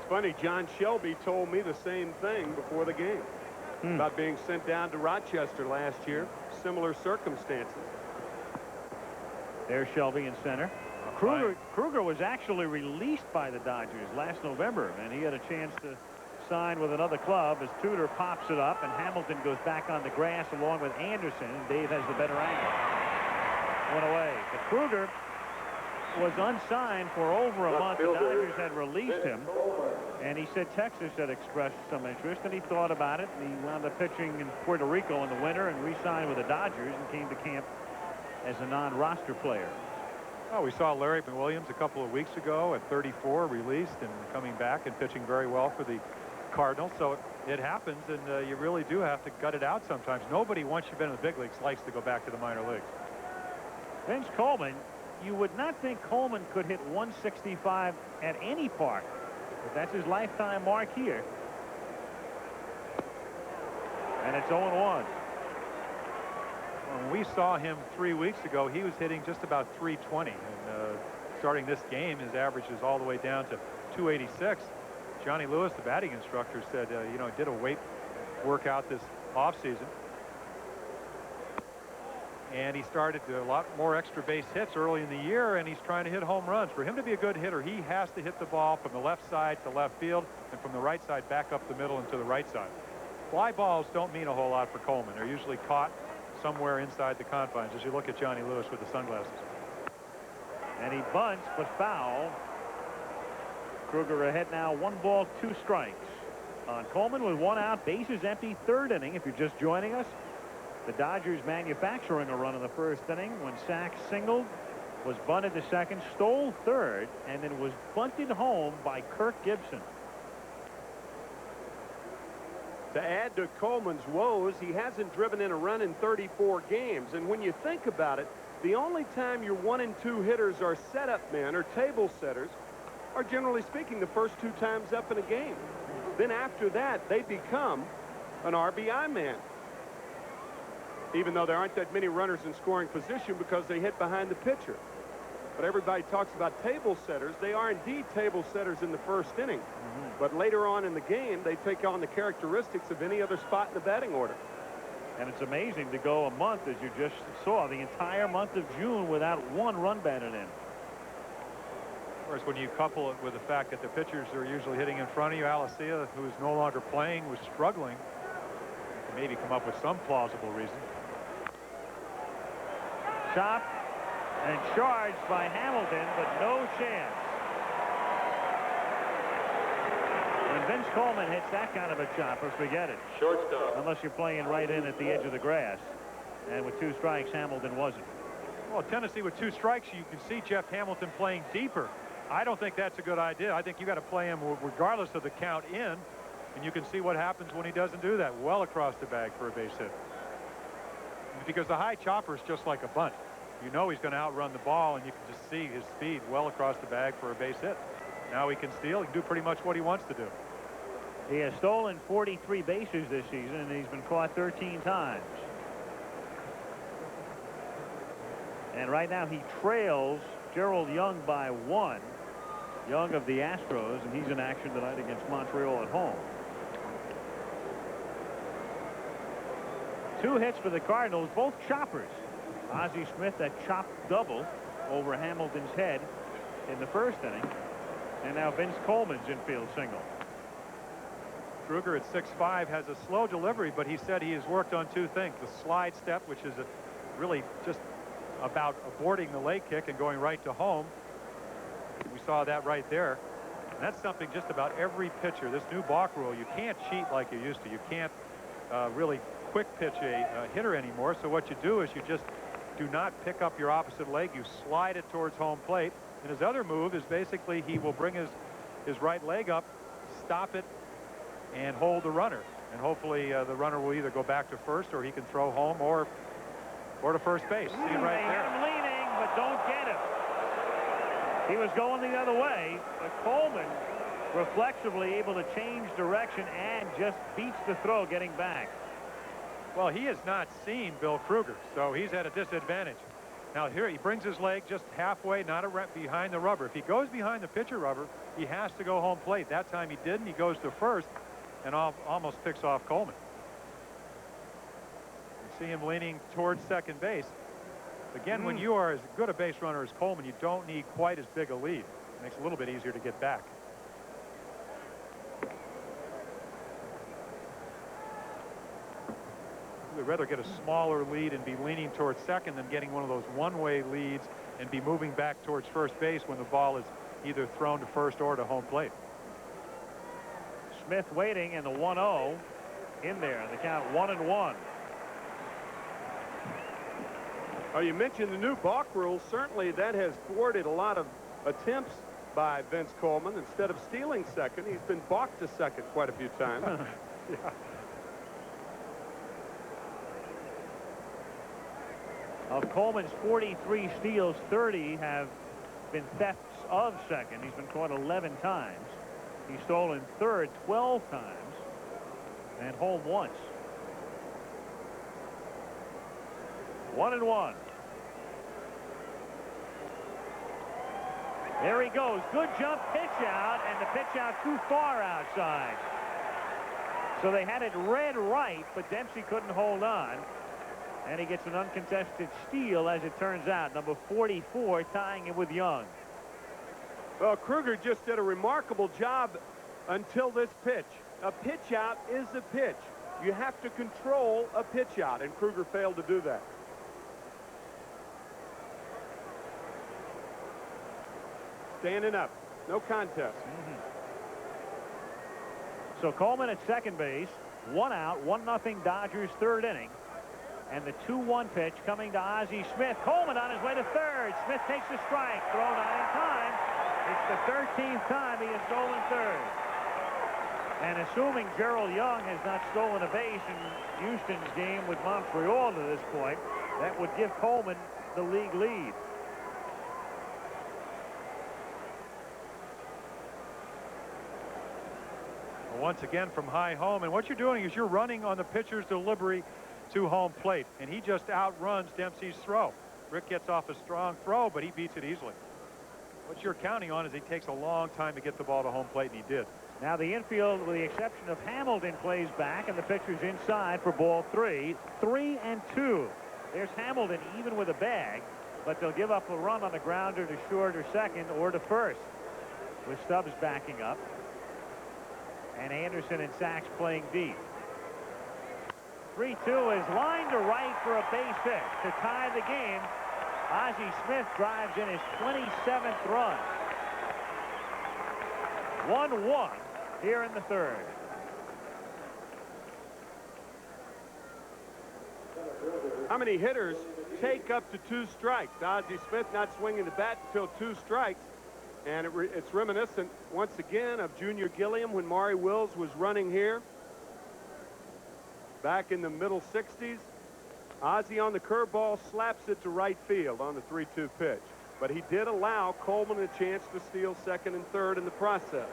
It's funny, John Shelby told me the same thing before the game about being sent down to Rochester last year. Similar circumstances. There's Shelby in center. Kruger was actually released by the Dodgers last November, and he had a chance to sign with another club as Tudor pops it up, and Hamilton goes back on the grass along with Anderson, and Dave has the better angle. 1 away. But Kruger was unsigned for over a month. The Dodgers had released him, and he said Texas had expressed some interest, and he thought about it, and he wound up pitching in Puerto Rico in the winter and re-signed with the Dodgers and came to camp as a non-roster player. Oh, we saw Larry McWilliams a couple of weeks ago at 34, released and coming back and pitching very well for the Cardinals. So it happens, and you really do have to gut it out sometimes. Nobody, once you've been in the big leagues, likes to go back to the minor leagues. Vince Coleman, you would not think Coleman could hit 165 at any park, but that's his lifetime mark here. And it's 0-1. When we saw him 3 weeks ago, he was hitting just about 320. And starting this game, his average is all the way down to 286. Johnny Lewis, the batting instructor, said, you know, he did a weight workout this offseason. And he started a lot more extra base hits early in the year, and he's trying to hit home runs. For him to be a good hitter, he has to hit the ball from the left side to left field and from the right side back up the middle and to the right side. Fly balls don't mean a whole lot for Coleman. They're usually caught somewhere inside the confines as you look at Johnny Lewis with the sunglasses. And he bunts, but foul. Kruger ahead now, 1 ball, 2 strikes on Coleman with 1 out, bases empty, 3rd inning. If you're just joining us, the Dodgers manufacturing a run in the 1st inning when Sack singled, was bunted to 2nd, stole 3rd, and then was bunted home by Kirk Gibson. To add to Coleman's woes, he hasn't driven in a run in 34 games. And when you think about it, the only time your 1 and 2 hitters are setup men or table setters are, generally speaking, the first 2 times up in a game. Then after that, they become an RBI man. Even though there aren't that many runners in scoring position because they hit behind the pitcher. But everybody talks about table setters. They are indeed table setters in the 1st inning. But later on in the game, they take on the characteristics of any other spot in the batting order. And it's amazing to go a month, as you just saw, the entire month of June without 1 run batted in. Of course, when you couple it with the fact that the pitchers are usually hitting in front of you, Alessia, who is no longer playing, was struggling, you can maybe come up with some plausible reason. Chopped and charged by Hamilton, but no chance. When Vince Coleman hits that kind of a chopper, forget it. Shortstop. Unless you're playing right in at the edge of the grass. And with 2 strikes, Hamilton wasn't. Well, Tennessee with 2 strikes, you can see Jeff Hamilton playing deeper. I don't think that's a good idea. I think you got to play him regardless of the count in, and you can see what happens when he doesn't do that. Well across the bag for a base hit. Because the high chopper is just like a bunt. You know he's going to outrun the ball, and you can just see his speed well across the bag for a base hit. Now he can steal. He can do pretty much what he wants to do. He has stolen 43 bases this season, and he's been caught 13 times. And right now he trails Gerald Young by 1. Young of the Astros, and he's in action tonight against Montreal at home. 2 hits for the Cardinals, both choppers. Ozzie Smith, that chopped double over Hamilton's head in the 1st inning. And now Vince Coleman's infield single. Kruger at 6'5" has a slow delivery, but he said he has worked on 2 things. The slide step, which is really just about aborting the leg kick and going right to home. We saw that right there. And that's something just about every pitcher. This new balk rule, you can't cheat like you used to. You can't really quick pitch a hitter anymore. So what you do is you just do not pick up your opposite leg. You slide it towards home plate. And his other move is basically he will bring his right leg up, stop it, and hold the runner. And hopefully the runner will either go back to first, or he can throw home, or to first base. See it right there. Him leaning, but don't get him. He was going the other way, but Coleman reflexively able to change direction and just beats the throw getting back. Well, he has not seen Bill Kruger, so he's at a disadvantage. Now here he brings his leg just halfway, not behind the rubber. If he goes behind the pitcher rubber, he has to go home plate. That time he didn't. He goes to first and almost picks off Coleman. You see him leaning towards second base. Again, when you are as good a base runner as Coleman, you don't need quite as big a lead. It makes it a little bit easier to get back. We'd rather get a smaller lead and be leaning towards second than getting one of those one-way leads and be moving back towards first base when the ball is either thrown to first or to home plate. Smith waiting, and the 1-0 in there. The count 1-1. Oh, you mentioned the new balk rule. Certainly that has thwarted a lot of attempts by Vince Coleman. Instead of stealing second, he's been balked to second quite a few times. Yeah. Of Coleman's 43 steals, 30 have been thefts of second. He's been caught 11 times. He's stolen third 12 times and home once. 1-1. There he goes. Good jump pitch out, and the pitch out too far outside. So they had it read right, but Dempsey couldn't hold on. And he gets an uncontested steal, as it turns out. Number 44 tying him with Young. Well, Kruger just did a remarkable job until this pitch. A pitch out is a pitch. You have to control a pitch out, and Kruger failed to do that. standing up. No contest. So Coleman at second base. 1 out, 1-0 Dodgers, third inning. And the 2-1 pitch coming to Ozzie Smith. Coleman on his way to third. Smith takes a strike. Throw not in time. It's the 13th time he has stolen third. And assuming Gerald Young has not stolen a base in Houston's game with Montreal to this point, that would give Coleman the league lead. Once again from high home, and what you're doing is you're running on the pitcher's delivery to home plate, and he just outruns Dempsey's throw. Rick gets off a strong throw, but he beats it easily. What you're counting on is he takes a long time to get the ball to home plate, and he did. Now the infield, with the exception of Hamilton, plays back, and the pitcher's inside for ball 3. 3-2. There's Hamilton even with a bag, but they'll give up a run on the grounder to short or second or to first, with Stubbs backing up. And Anderson and Sachs playing deep. 3-2 is lined to right for a base hit to tie the game. Ozzie Smith drives in his 27th run. 1-1 here in the third. How many hitters take up to 2 strikes? Ozzie Smith not swinging the bat until 2 strikes. And it's reminiscent, once again, of Junior Gilliam when Maury Wills was running here back in the middle 60s. Ozzie on the curveball slaps it to right field on the 3-2 pitch. But he did allow Coleman a chance to steal second and third in the process.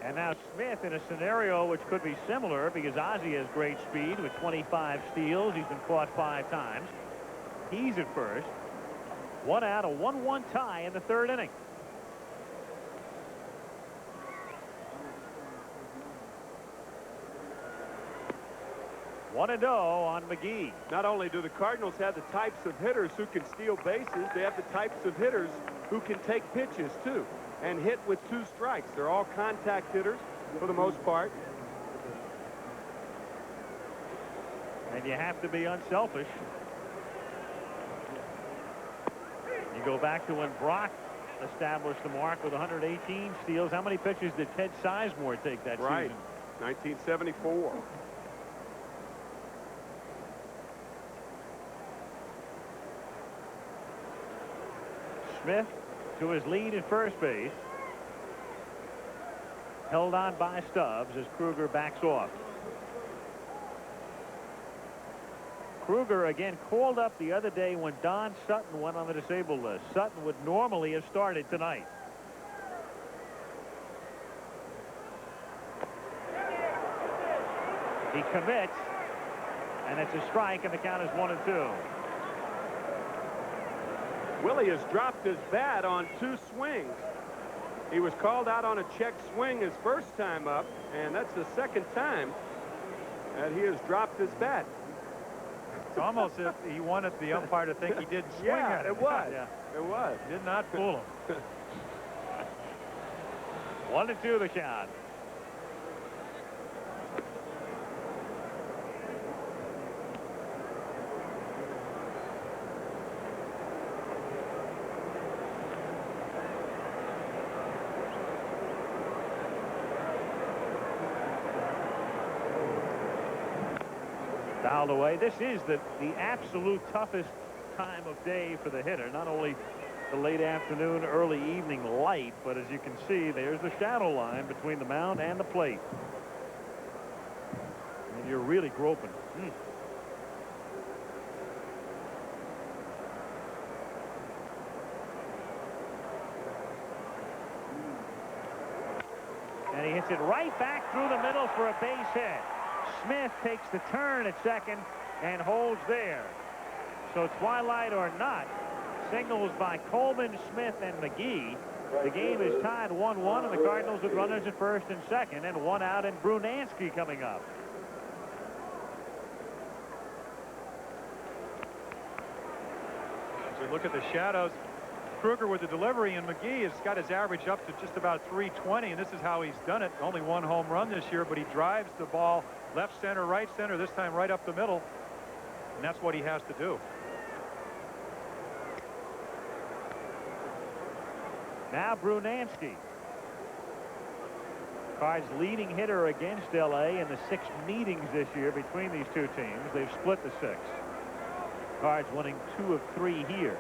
And now Smith in a scenario which could be similar because Ozzie has great speed with 25 steals. He's been caught 5 times. He's at first. 1 out, a 1-1 tie in the third inning. 1-0 on McGee. Not only do the Cardinals have the types of hitters who can steal bases, they have the types of hitters who can take pitches, too, and hit with 2 strikes. They're all contact hitters for the most part. And you have to be unselfish. You go back to when Brock established the mark with 118 steals. How many pitches did Ted Sizemore take that season? 1974. Smith to his lead at first base. Held on by Stubbs as Kruger backs off. Kruger again called up the other day when Don Sutton went on the disabled list. Sutton would normally have started tonight. He commits, and it's a strike, and the count is 1-2. Willie has dropped his bat on 2 swings. He was called out on a check swing his first time up, and that's the second time that he has dropped his bat. It's almost if he wanted the umpire to think he didn't swing at it. It was. Yeah. It was. Did not fool him. 1-2 the count. Fouled away. This is the absolute toughest time of day for the hitter. Not only the late afternoon, early evening light, but as you can see, there's the shadow line between the mound and the plate. And you're really groping. And he hits it right back through the middle for a base hit. Smith takes the turn at second and holds there. So twilight or not, singles by Coleman, Smith, and McGee. The game is tied 1-1, and the Cardinals with runners at first and second, and 1 out, and Brunansky coming up. As we look at the shadows, Kruger with the delivery, and McGee has got his average up to just about 320, and this is how he's done it. Only 1 home run this year, but he drives the ball left center, right center, this time right up the middle, and that's what he has to do. Now Brunansky. Cards leading hitter against L.A. in the 6 meetings this year between these two teams. They've split the 6. Cards winning 2 of 3 here.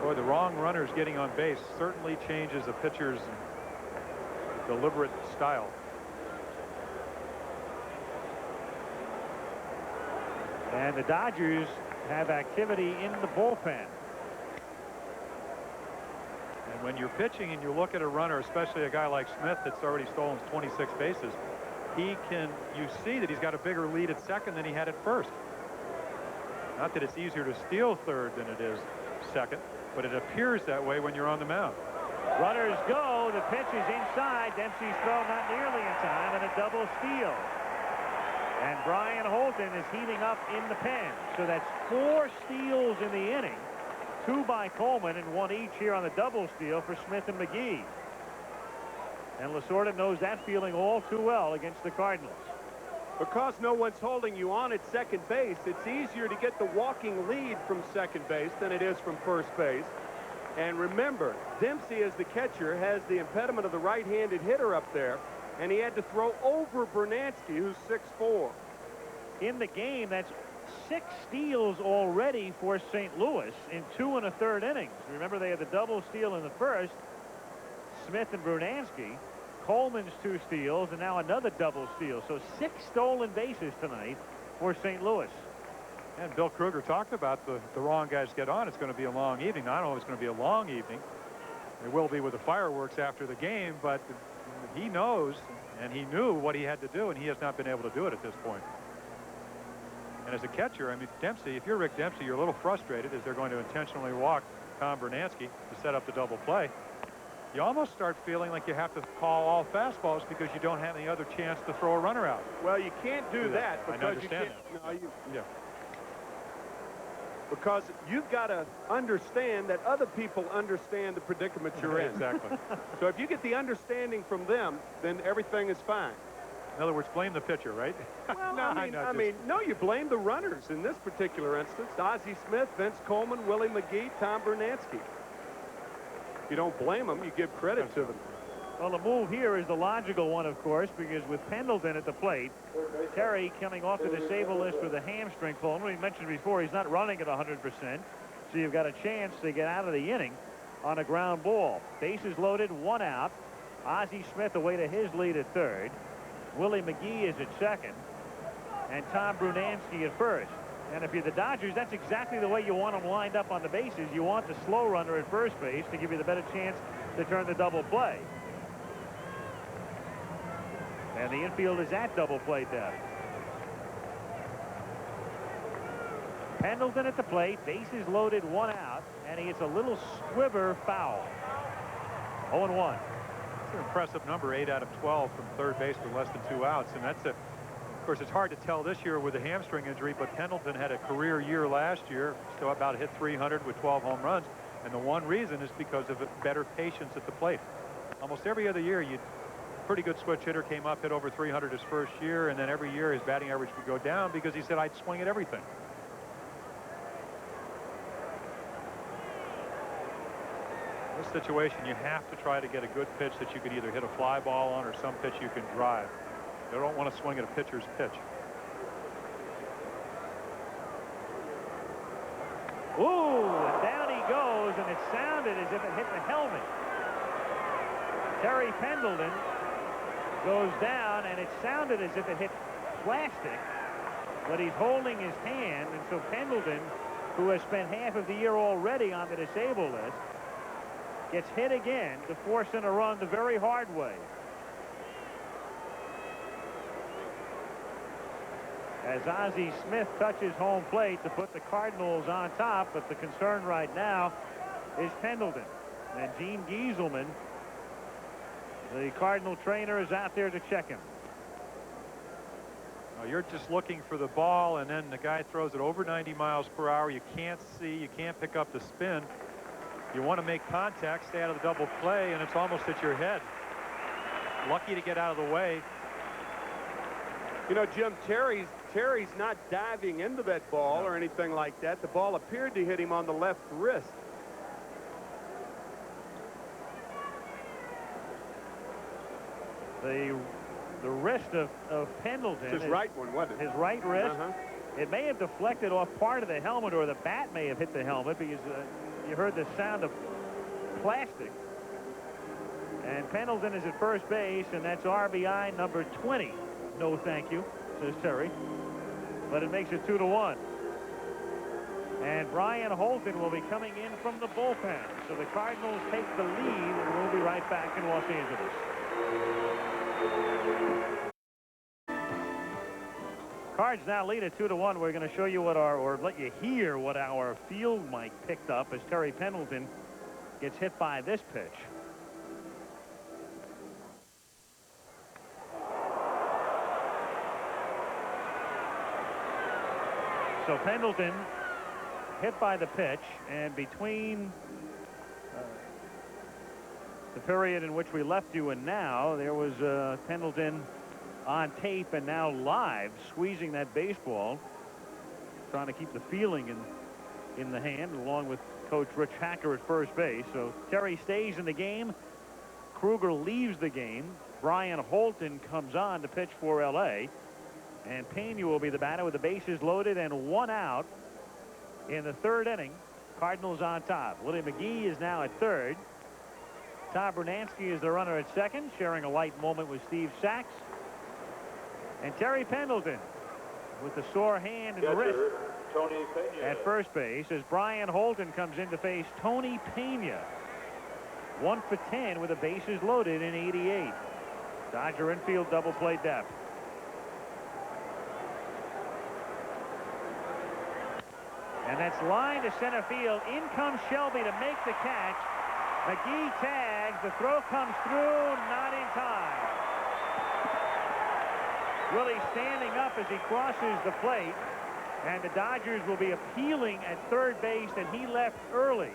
Boy, the wrong runners getting on base certainly changes a pitcher's deliberate style. And the Dodgers have activity in the bullpen. And when you're pitching and you look at a runner, especially a guy like Smith that's already stolen 26 bases, you see that he's got a bigger lead at second than he had at first. Not that it's easier to steal third than it is second, but it appears that way when you're on the mound. Runners go. The pitch is inside. Dempsey's throw not nearly in time, and a double steal. And Brian Holton is heating up in the pen. So that's 4 steals in the inning. 2 by Coleman and 1 each here on the double steal for Smith and McGee. And Lasorda knows that feeling all too well against the Cardinals. Because no one's holding you on at second base, it's easier to get the walking lead from second base than it is from first base. And remember, Dempsey, as the catcher, has the impediment of the right-handed hitter up there, and he had to throw over Brunansky, who's 6'4". In the game, that's 6 steals already for St. Louis in 2 1/3 innings. Remember, they had the double steal in the first. Smith and Brunansky. Coleman's 2 steals, and now another double steal. So 6 stolen bases tonight for St. Louis. And Bill Kruger talked about the wrong guys get on. It's going to be a long evening. Now, I don't know if it's going to be a long evening. It will be with the fireworks after the game, but he knows, and he knew what he had to do, and he has not been able to do it at this point. And as a catcher, I mean, Dempsey, if you're Rick Dempsey, you're a little frustrated as they're going to intentionally walk Tom Brunansky to set up the double play. You almost start feeling like you have to call all fastballs because you don't have any other chance to throw a runner out. Well, you can't do that because you can't. Yeah. Because you've got to understand that other people understand the predicament you're in. Exactly. So if you get the understanding from them, then everything is fine. In other words, blame the pitcher, right? Well, no, no, you blame the runners in this particular instance. Ozzie Smith, Vince Coleman, Willie McGee, Tom Brunansky. If you don't blame them, you give credit to them. Well, the move here is the logical one, of course, because with Pendleton at the plate, Terry coming off the disabled list with a hamstring pull. We mentioned before he's not running at 100%, so you've got a chance to get out of the inning on a ground ball. Bases loaded, 1 out. Ozzie Smith away to his lead at third. Willie McGee is at second, and Tom Brunansky at first. And if you're the Dodgers, that's exactly the way you want them lined up on the bases. You want the slow runner at first base to give you the better chance to turn the double play. And the infield is at double play depth. Pendleton at the plate, bases loaded, 1 out, and he gets a little squiver foul. 0-1. It's an impressive number, 8 out of 12 from third base with less than 2 outs, and that's of course, it's hard to tell this year with a hamstring injury, but Pendleton had a career year last year, still about hit 300 with 12 home runs, and the one reason is because of better patience at the plate. Almost every other year, pretty good switch hitter came up, hit over 300 his first year, and then every year his batting average would go down because he said, I'd swing at everything. In this situation, you have to try to get a good pitch that you could either hit a fly ball on or some pitch you can drive. You don't want to swing at a pitcher's pitch. Ooh, and down he goes, and it sounded as if it hit the helmet. Terry Pendleton goes down, and it sounded as if it hit plastic, but he's holding his hand, and so Pendleton, who has spent half of the year already on the disabled list, gets hit again to force in a run the very hard way. As Ozzie Smith touches home plate to put the Cardinals on top, but the concern right now is Pendleton. And Gene Gieselman, the Cardinal trainer, is out there to check him. You're just looking for the ball, and then the guy throws it over 90 miles per hour. You can't see, you can't pick up the spin. You want to make contact, stay out of the double play, and it's almost at your head. Lucky to get out of the way. You know, Jim, Terry's Terry's not diving into that ball or anything like that. The ball appeared to hit him on the left wrist. The wrist of Pendleton. His right one, wasn't it? His right wrist. It may have deflected off part of the helmet, or the bat may have hit the helmet, because you heard the sound of plastic. And Pendleton is at first base, and that's RBI number 20. No thank you, says Terry. But it makes it 2-1. And Brian Holton will be coming in from the bullpen. So the Cardinals take the lead, and we'll be right back in Los Angeles. Cards now lead at 2-1. We're going to show you what or let you hear what our field mic picked up as Terry Pendleton gets hit by this pitch. So Pendleton hit by the pitch, and between the period in which we left you and now, there was Pendleton on tape and now live squeezing that baseball, trying to keep the feeling in the hand, along with Coach Rich Hacker at first base. So Terry stays in the game. Kruger leaves the game. Brian Holton comes on to pitch for L.A. And Pena will be the batter with the bases loaded and 1 out in the 3rd inning. Cardinals on top. Willie McGee is now at 3rd. Tom Brunansky is the runner at 2nd, sharing a light moment with Steve Sachs. And Terry Pendleton with the sore hand and wrist at first base as Brian Holton comes in to face Tony Pena. 1 for 10 with the bases loaded in 88. Dodger infield double play depth. And that's line to center field. In comes Shelby to make the catch. McGee tags. The throw comes through, not in time. Willie standing up as he crosses the plate. And the Dodgers will be appealing at 3rd base, and he left early.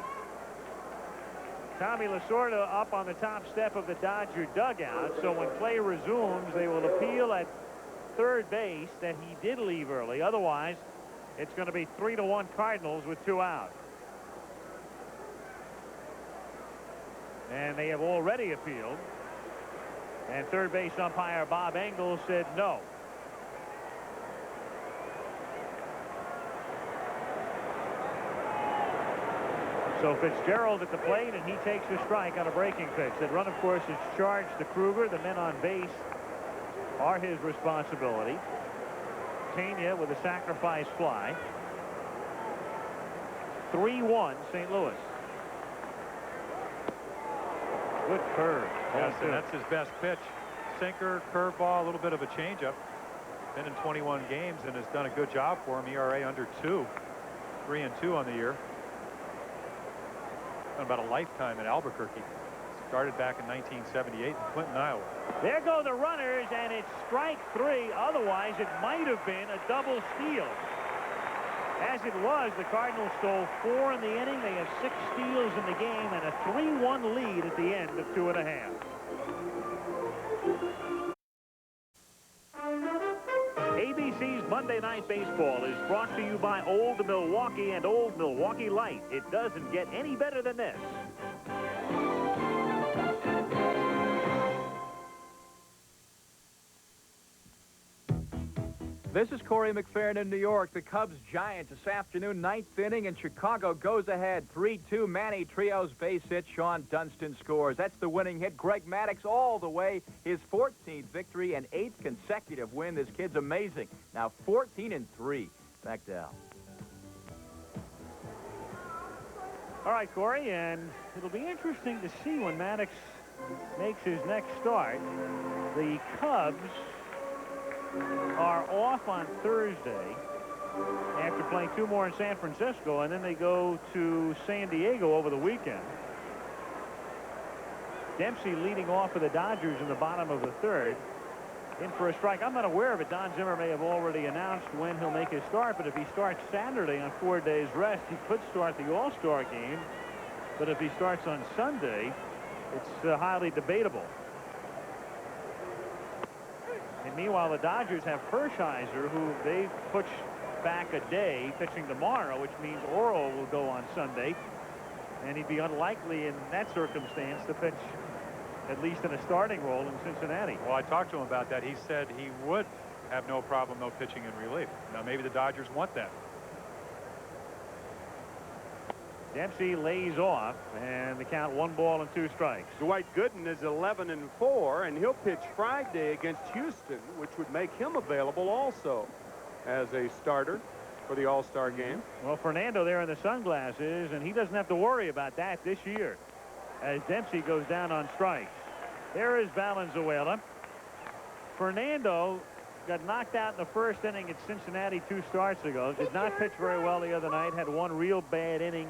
Tommy Lasorda up on the top step of the Dodger dugout. So when play resumes, they will appeal at 3rd base that he did leave early. Otherwise, it's going to be 3-1 Cardinals with 2 out. And they have already appealed. And 3rd base umpire Bob Engel said no. So Fitzgerald at the plate, and he takes a strike on a breaking pitch. That run, of course, is charged to Kruger. The men on base are his responsibility. Pena with a sacrifice fly. 3-1 St. Louis. Good curve. Yes, and that's his best pitch. Sinker, curveball, a little bit of a changeup. Been in 21 games and has done a good job for him. ERA under 2. 3-2 on the year. Done about a lifetime in Albuquerque. Started back in 1978 in Clinton, Iowa. There go the runners, and it's strike 3. Otherwise, it might have been a double steal. As it was, the Cardinals stole 4 in the inning. They have 6 steals in the game and a 3-1 lead at the end of 2.5. ABC's Monday Night Baseball is brought to you by Old Milwaukee and Old Milwaukee Light. It doesn't get any better than this. This is Corey McFerrin in New York. The Cubs-Giants this afternoon, 9th inning, and Chicago goes ahead 3-2. Manny Trios base hit. Sean Dunston scores. That's the winning hit. Greg Maddux all the way. His 14th victory and 8th consecutive win. This kid's amazing. Now 14-3. Back to Al. All right, Corey, and it'll be interesting to see when Maddux makes his next start. The Cubs are off on Thursday after playing 2 more in San Francisco, and then they go to San Diego over the weekend. Dempsey leading off for the Dodgers in the bottom of the 3rd. In for a strike. I'm not aware of it. Don Zimmer may have already announced when he'll make his start, but if he starts Saturday on 4 days rest, he could start the All-Star game. But if he starts on Sunday, it's highly debatable. And meanwhile, the Dodgers have Hershiser, who they pushed back a day, pitching tomorrow, which means Oro will go on Sunday. And he'd be unlikely in that circumstance to pitch at least in a starting role in Cincinnati. Well, I talked to him about that. He said he would have no problem no pitching in relief. Now, maybe the Dodgers want that. Dempsey lays off, and the count 1 ball and 2 strikes. Dwight Gooden is 11-4, and he'll pitch Friday against Houston, which would make him available also as a starter for the All-Star game. Well, Fernando there in the sunglasses, and he doesn't have to worry about that this year as Dempsey goes down on strikes. There is Valenzuela. Fernando got knocked out in the first inning at Cincinnati 2 starts ago. Did not pitch very well the other night. Had one real bad inning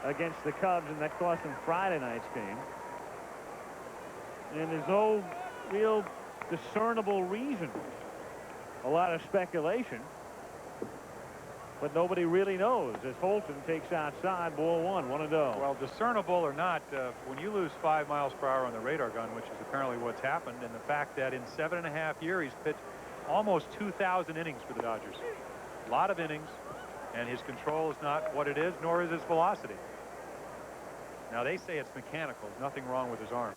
against the Cubs, and that cost him Friday night's game. And there's no real discernible reason. A lot of speculation, but nobody really knows as Holton takes outside, ball 1, 1-0. Well, discernible or not, when you lose 5 miles per hour on the radar gun, which is apparently what's happened, and the fact that in 7.5 years he's pitched almost 2,000 innings for the Dodgers. A lot of innings, and his control is not what it is, nor is his velocity. Now, they say it's mechanical. Nothing wrong with his arm.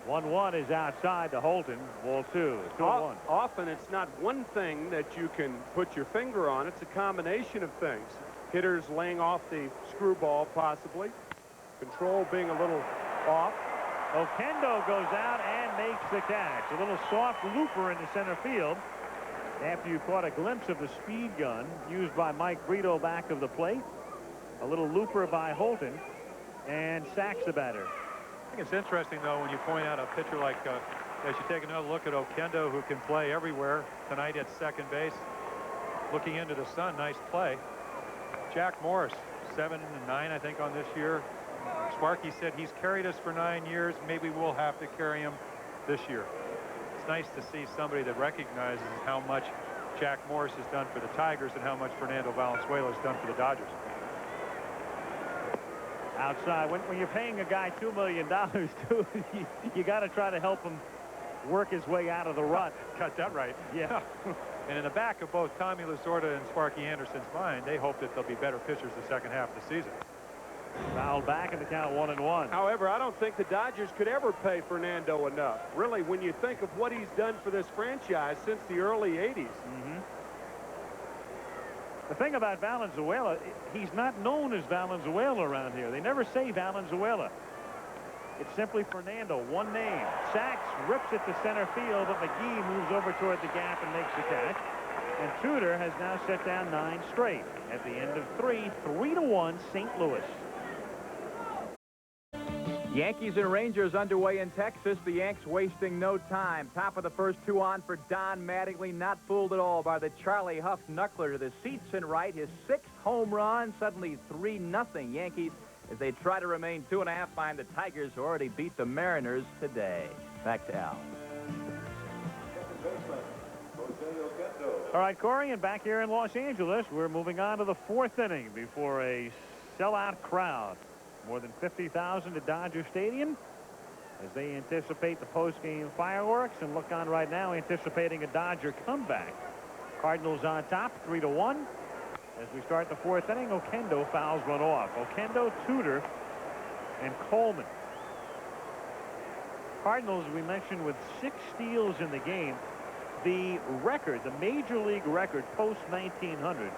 One is outside to Holton. Ball 2. 2-1. Often it's not one thing that you can put your finger on. It's a combination of things. Hitters laying off the screwball, possibly. Control being a little off. Oquendo goes out and makes the catch. A little soft looper into center field after you caught a glimpse of the speed gun used by Mike Brito back of the plate. A little looper by Holton, and sacks the batter. I think it's interesting, though, when you point out a pitcher like, as you take another look at Oquendo, who can play everywhere tonight at second base. Looking into the sun, nice play. Jack Morris, 7-9, I think, on this year. Sparky said he's carried us for 9 years. Maybe we'll have to carry him this year. It's nice to see somebody that recognizes how much Jack Morris has done for the Tigers and how much Fernando Valenzuela has done for the Dodgers. Outside, when you're paying a guy $2 million, too, you got to try to help him work his way out of the rut. Got that right. Yeah. And in the back of both Tommy Lasorda and Sparky Anderson's mind, they hope that they'll be better pitchers the second half of the season. Fouled back in the count 1-1. However, I don't think the Dodgers could ever pay Fernando enough. Really, when you think of what he's done for this franchise since the early 80s. The thing about Valenzuela, he's not known as Valenzuela around here. They never say Valenzuela. It's simply Fernando, one name. Sachs rips it to center field, but McGee moves over toward the gap and makes the catch. And Tudor has now set down 9 straight. At the end of 3, 3-1 St. Louis. Yankees and Rangers underway in Texas. The Yanks wasting no time. Top of the first 2 on for Don Mattingly. Not fooled at all by the Charlie Huff knuckler to the seats and right. His 6th home run. Suddenly 3-0 Yankees as they try to remain 2.5 behind the Tigers, who already beat the Mariners today. Back to Al. All right, Corey, and back here in Los Angeles, we're moving on to the 4th inning before a sellout crowd. More than 50,000 at Dodger Stadium as they anticipate the postgame fireworks and look on right now anticipating a Dodger comeback. Cardinals on top, 3-1. As we start the 4th inning, Oquendo fouls one off. Oquendo, Tudor, and Coleman. Cardinals, we mentioned, with 6 steals in the game. The record, the major league record post-1900,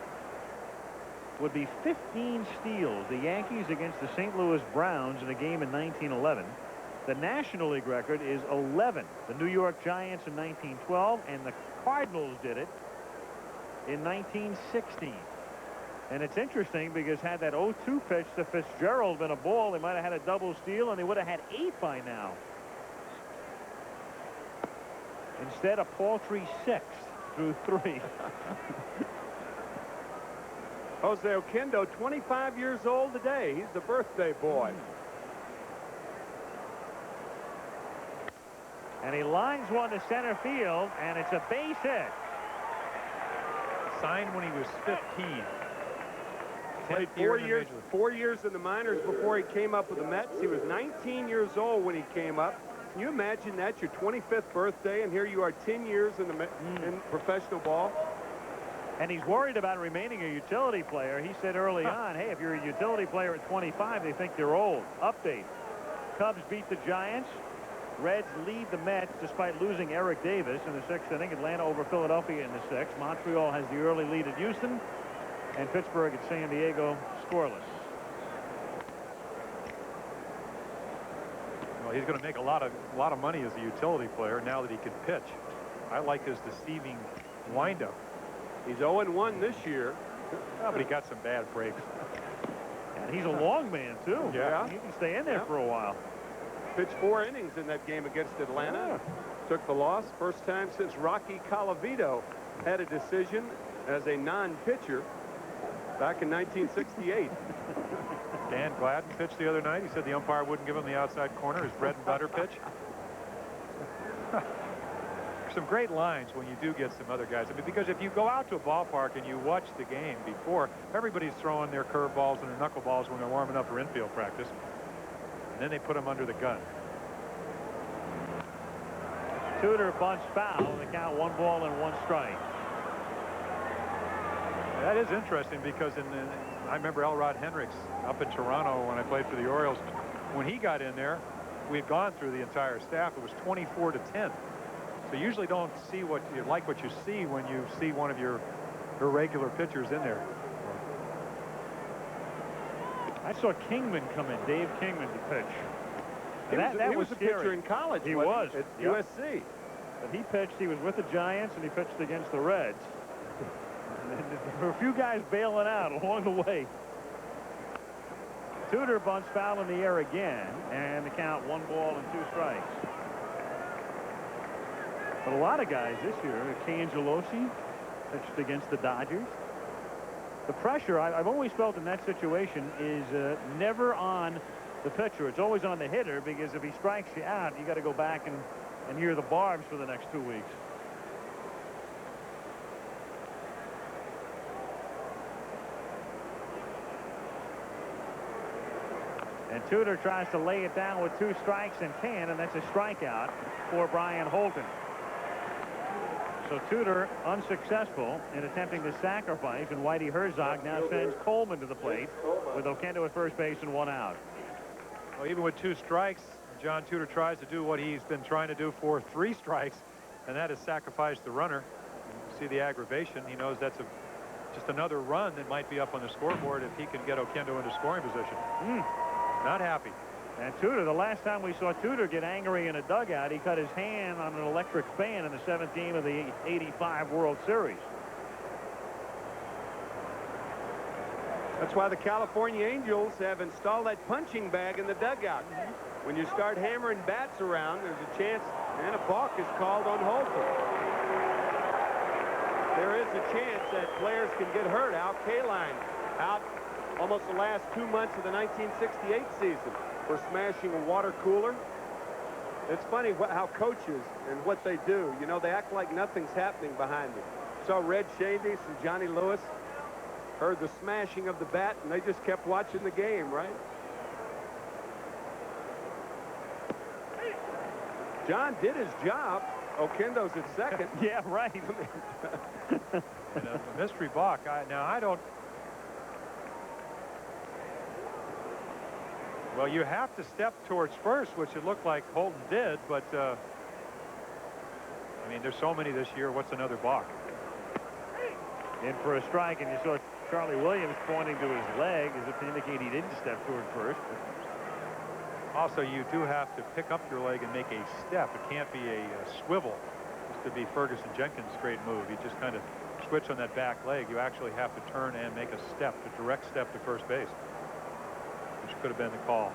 would be 15 steals. The Yankees against the St. Louis Browns in a game in 1911. The National League record is 11. The New York Giants in 1912, and the Cardinals did it in 1916. And it's interesting because had that 0-2 pitch to Fitzgerald been a ball, they might have had a double steal, and they would have had 8 by now. Instead, a paltry 6 through 3. Jose Oquendo, 25 years old today. He's the birthday boy. And he lines one to center field, and it's a base hit. Signed when he was 15. Played 4 years in the minors before he came up with the Mets. He was 19 years old when he came up. Can you imagine that? Your 25th birthday, and here you are 10 years in in professional ball. And he's worried about remaining a utility player. He said early on, hey, if you're a utility player at 25, they think you're old. Update. Cubs beat the Giants. Reds lead the Mets despite losing Eric Davis in the 6th inning. Atlanta over Philadelphia in the 6th. Montreal has the early lead at Houston. And Pittsburgh at San Diego scoreless. Well, he's going to make a lot of money as a utility player now that he can pitch. I like his deceiving windup. He's 0-1 this year. Oh, but he got some bad breaks. And he's a long man, too. Yeah. He can stay in there for a while. Pitched 4 innings in that game against Atlanta. Took the loss. First time since Rocky Colavito had a decision as a non-pitcher back in 1968. Dan Gladden pitched the other night. He said the umpire wouldn't give him the outside corner, his bread and butter pitch. Some great lines when you do get some other guys. I mean, because if you go out to a ballpark and you watch the game before, everybody's throwing their curveballs and their knuckleballs when they're warming up for infield practice. And then they put them under the gun. Tudor bunts foul. The count 1 ball and 1 strike. That is interesting because I remember Elrod Hendricks up in Toronto when I played for the Orioles. When he got in there, we had gone through the entire staff. It was 24-10. So you usually don't see what you see when you see one of your irregular pitchers in there. I saw Kingman come in, Dave Kingman, to pitch. He was a pitcher in college. He was at USC. But he pitched. He was with the Giants, and he pitched against the Reds. And there were a few guys bailing out along the way. Tudor bunts foul in the air again, and the count 1 ball and 2 strikes. But a lot of guys this year, Cangelosi pitched against the Dodgers. The pressure, I've always felt in that situation, is never on the pitcher. It's always on the hitter, because if he strikes you out, you got to go back and hear the barbs for the next 2 weeks. And Tudor tries to lay it down with 2 strikes and can, and that's a strikeout for Brian Holton. So Tudor unsuccessful in attempting to sacrifice, and Whitey Herzog now sends Coleman to the plate with Oquendo at first base and 1 out. Well, even with 2 strikes, John Tudor tries to do what he's been trying to do for 3 strikes, and that is sacrifice the runner. You see the aggravation. He knows that's just another run that might be up on the scoreboard if he can get Oquendo into scoring position. Not happy. And Tudor, the last time we saw Tudor get angry in a dugout, he cut his hand on an electric fan in the 7th game of the '85 World Series. That's why the California Angels have installed that punching bag in the dugout. When you start hammering bats around, there's a chance, and a balk is called on Holton. There is a chance that players can get hurt. Al Kaline out almost the last 2 months of the 1968 season for smashing a water cooler. It's funny how coaches and what they do. You know, they act like nothing's happening behind them. So Red Chavis and Johnny Lewis heard the smashing of the bat, and they just kept watching the game, right? John did his job. Oquendo's at second. Yeah, right. And a mystery balk. Now, I don't... Well, you have to step towards first, which it looked like Holton did, but, I mean, there's so many this year. What's another balk? In for a strike, and you saw Charlie Williams pointing to his leg as if to indicate he didn't step toward first. Also, you do have to pick up your leg and make a step. It can't be a swivel. Used to be Ferguson Jenkins' great move. You just kind of switch on that back leg. You actually have to turn and make a step, a direct step to first base, which could have been the call.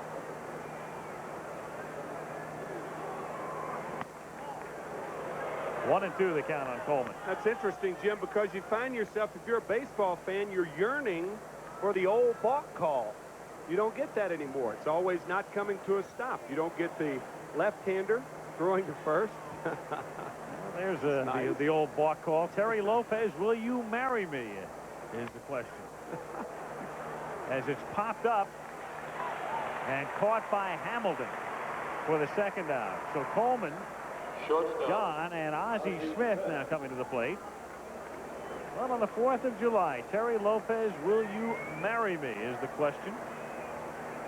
One and 2 the count on Coleman. That's interesting, Jim, because you find yourself, if you're a baseball fan, you're yearning for the old balk call. You don't get that anymore. It's always not coming to a stop. You don't get the left-hander throwing to first. Well, there's nice. the old balk call. Terry Lopez, will you marry me? Is the question. as it's popped up and caught by Hamilton for the second out. So Coleman, John, and Ozzie Smith now coming to the plate. Well, on the 4th of July, Terry Lopez, will you marry me, is the question.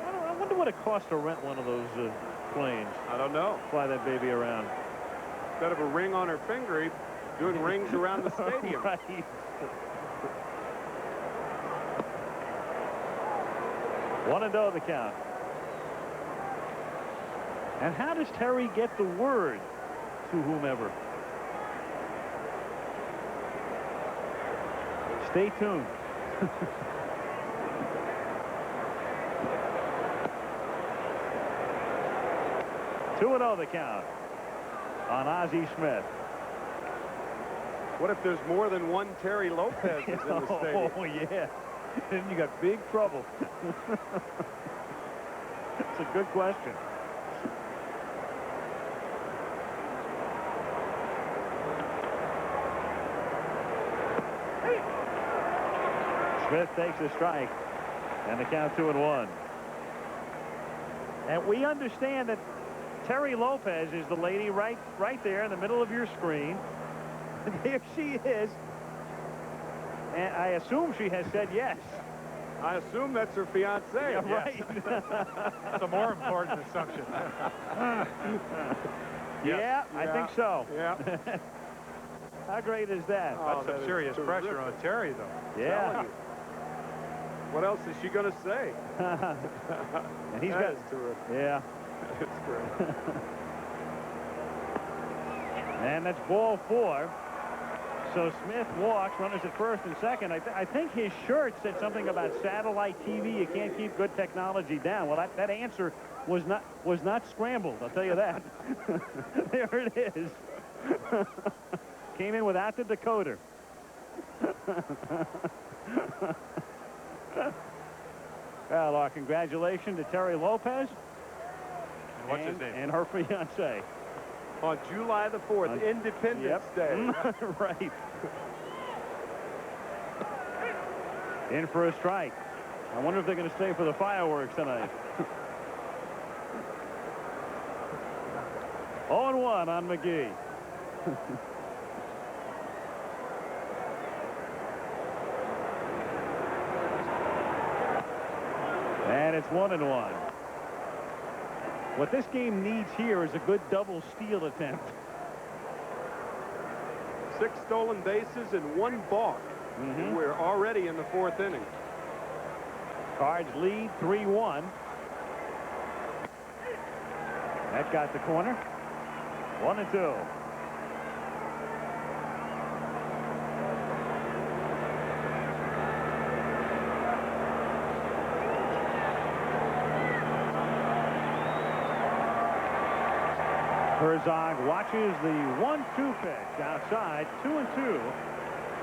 I wonder what it costs to rent one of those planes. I don't know. Fly that baby around. Instead of a ring on her finger, he's doing rings around the stadium. Right. 1-0 the count. And how does Terry get the word to whomever? Stay tuned. 2-0 the count on Ozzie Smith. What if there's more than one Terry Lopez in the stadium? Oh, yeah. Then you got big trouble. That's a good question. Smith takes a strike, and the count 2-1. And we understand that Terry Lopez is the lady right there in the middle of your screen. There she is. And I assume she has said yes. I assume that's her fiance. Yeah, right. That's a more important assumption. Yeah, I think so. Yeah. How great is that? Oh, That's that some is serious terrific. pressure on Terry, though. Yeah. What else is she going to say? And he's That got is terrific. Yeah. It's great. And that's ball 4. So Smith walks, runners at first and second. I think his shirt said something about satellite TV. You can't keep good technology down. Well, that answer was not scrambled, I'll tell you that. There it is. Came in without the decoder. Well, our congratulations to Terry Lopez. And what's his name? And her fiance. On July the 4th, Independence Day. Right. In for a strike. I wonder if they're going to stay for the fireworks tonight. 0-1 on McGee. And it's 1-1. What this game needs here is a good double steal attempt. 6 stolen bases and 1 balk. We're already in the 4th inning. Cards lead 3-1. That got the corner. 1-2. Herzog watches the 1-2 pitch outside. 2-2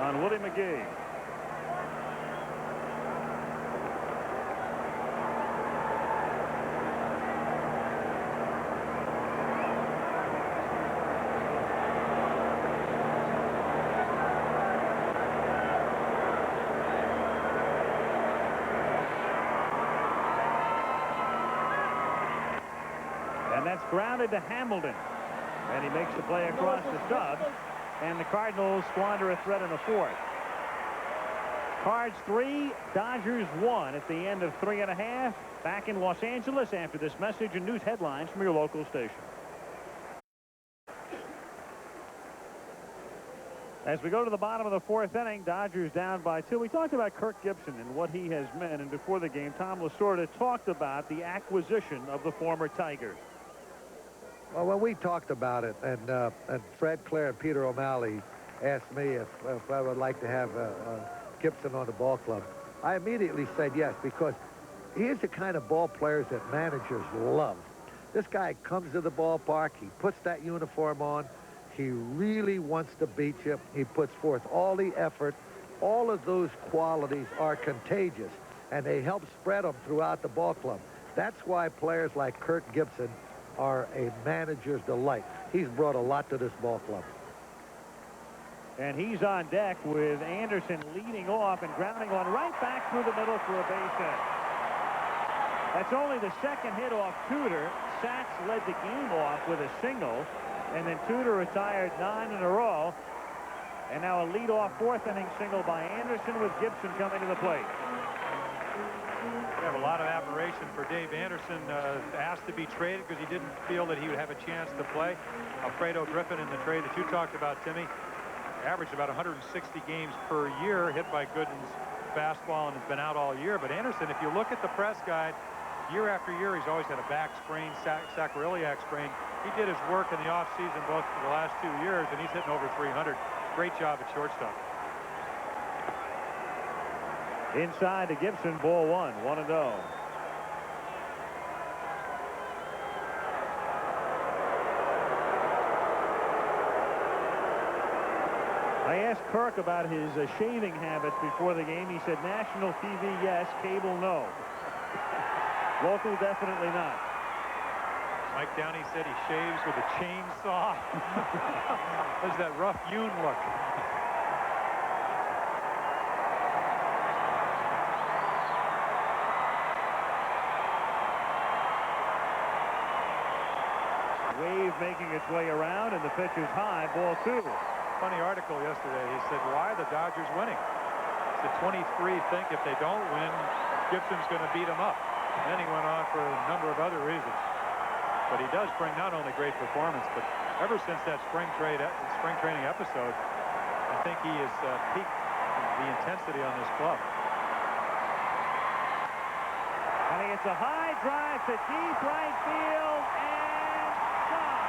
on Willie McGee. And that's grounded to Hamilton. And he makes the play across the stub. And the Cardinals squander a threat in the 4th. Cards 3, Dodgers 1 at the end of 3.5. Back in Los Angeles after this message and news headlines from your local station. As we go to the bottom of the 4th inning, Dodgers down by 2. We talked about Kirk Gibson and what he has meant. And before the game, Tom Lasorda talked about the acquisition of the former Tiger. Well, when we talked about it, and Fred Clare and Peter O'Malley asked me if I would like to have Gibson on the ball club, I immediately said yes, because he is the kind of ball players that managers love. This guy comes to the ballpark, he puts that uniform on, he really wants to beat you, he puts forth all the effort. All of those qualities are contagious, and they help spread them throughout the ball club. That's why players like Kirk Gibson are a manager's delight. He's brought a lot to this ball club. And he's on deck with Anderson leading off and grounding on right back through the middle for a base hit. That's only the second hit off Tudor. Sachs led the game off with a single, and then Tudor retired 9 in a row. And now a leadoff fourth-inning single by Anderson with Gibson coming to the plate. We have a lot of admiration for Dave Anderson. Asked to be traded because he didn't feel that he would have a chance to play. Alfredo Griffin in the trade that you talked about, Timmy, averaged about 160 games per year, hit by Gooden's fastball, and has been out all year. But Anderson, if you look at the press guide, year after year, he's always had a back sprain, sacroiliac sprain. He did his work in the offseason both for the last 2 years, and he's hitting over 300. Great job at shortstop. Inside to Gibson, ball 1, 1-0. I asked Kirk about his shaving habits before the game. He said national TV, yes, cable, no. Local, definitely not. Mike Downey said he shaves with a chainsaw. There's that rough hewn look. Wave making its way around, and the pitch is high, ball 2. Funny article yesterday. He said, why are the Dodgers winning? The 23 think if they don't win, Gibson's going to beat them up. And then he went on for a number of other reasons. But he does bring not only great performance, but ever since that spring training episode, I think he has peaked the intensity on this club. And he gets a high drive to deep right field, and gone.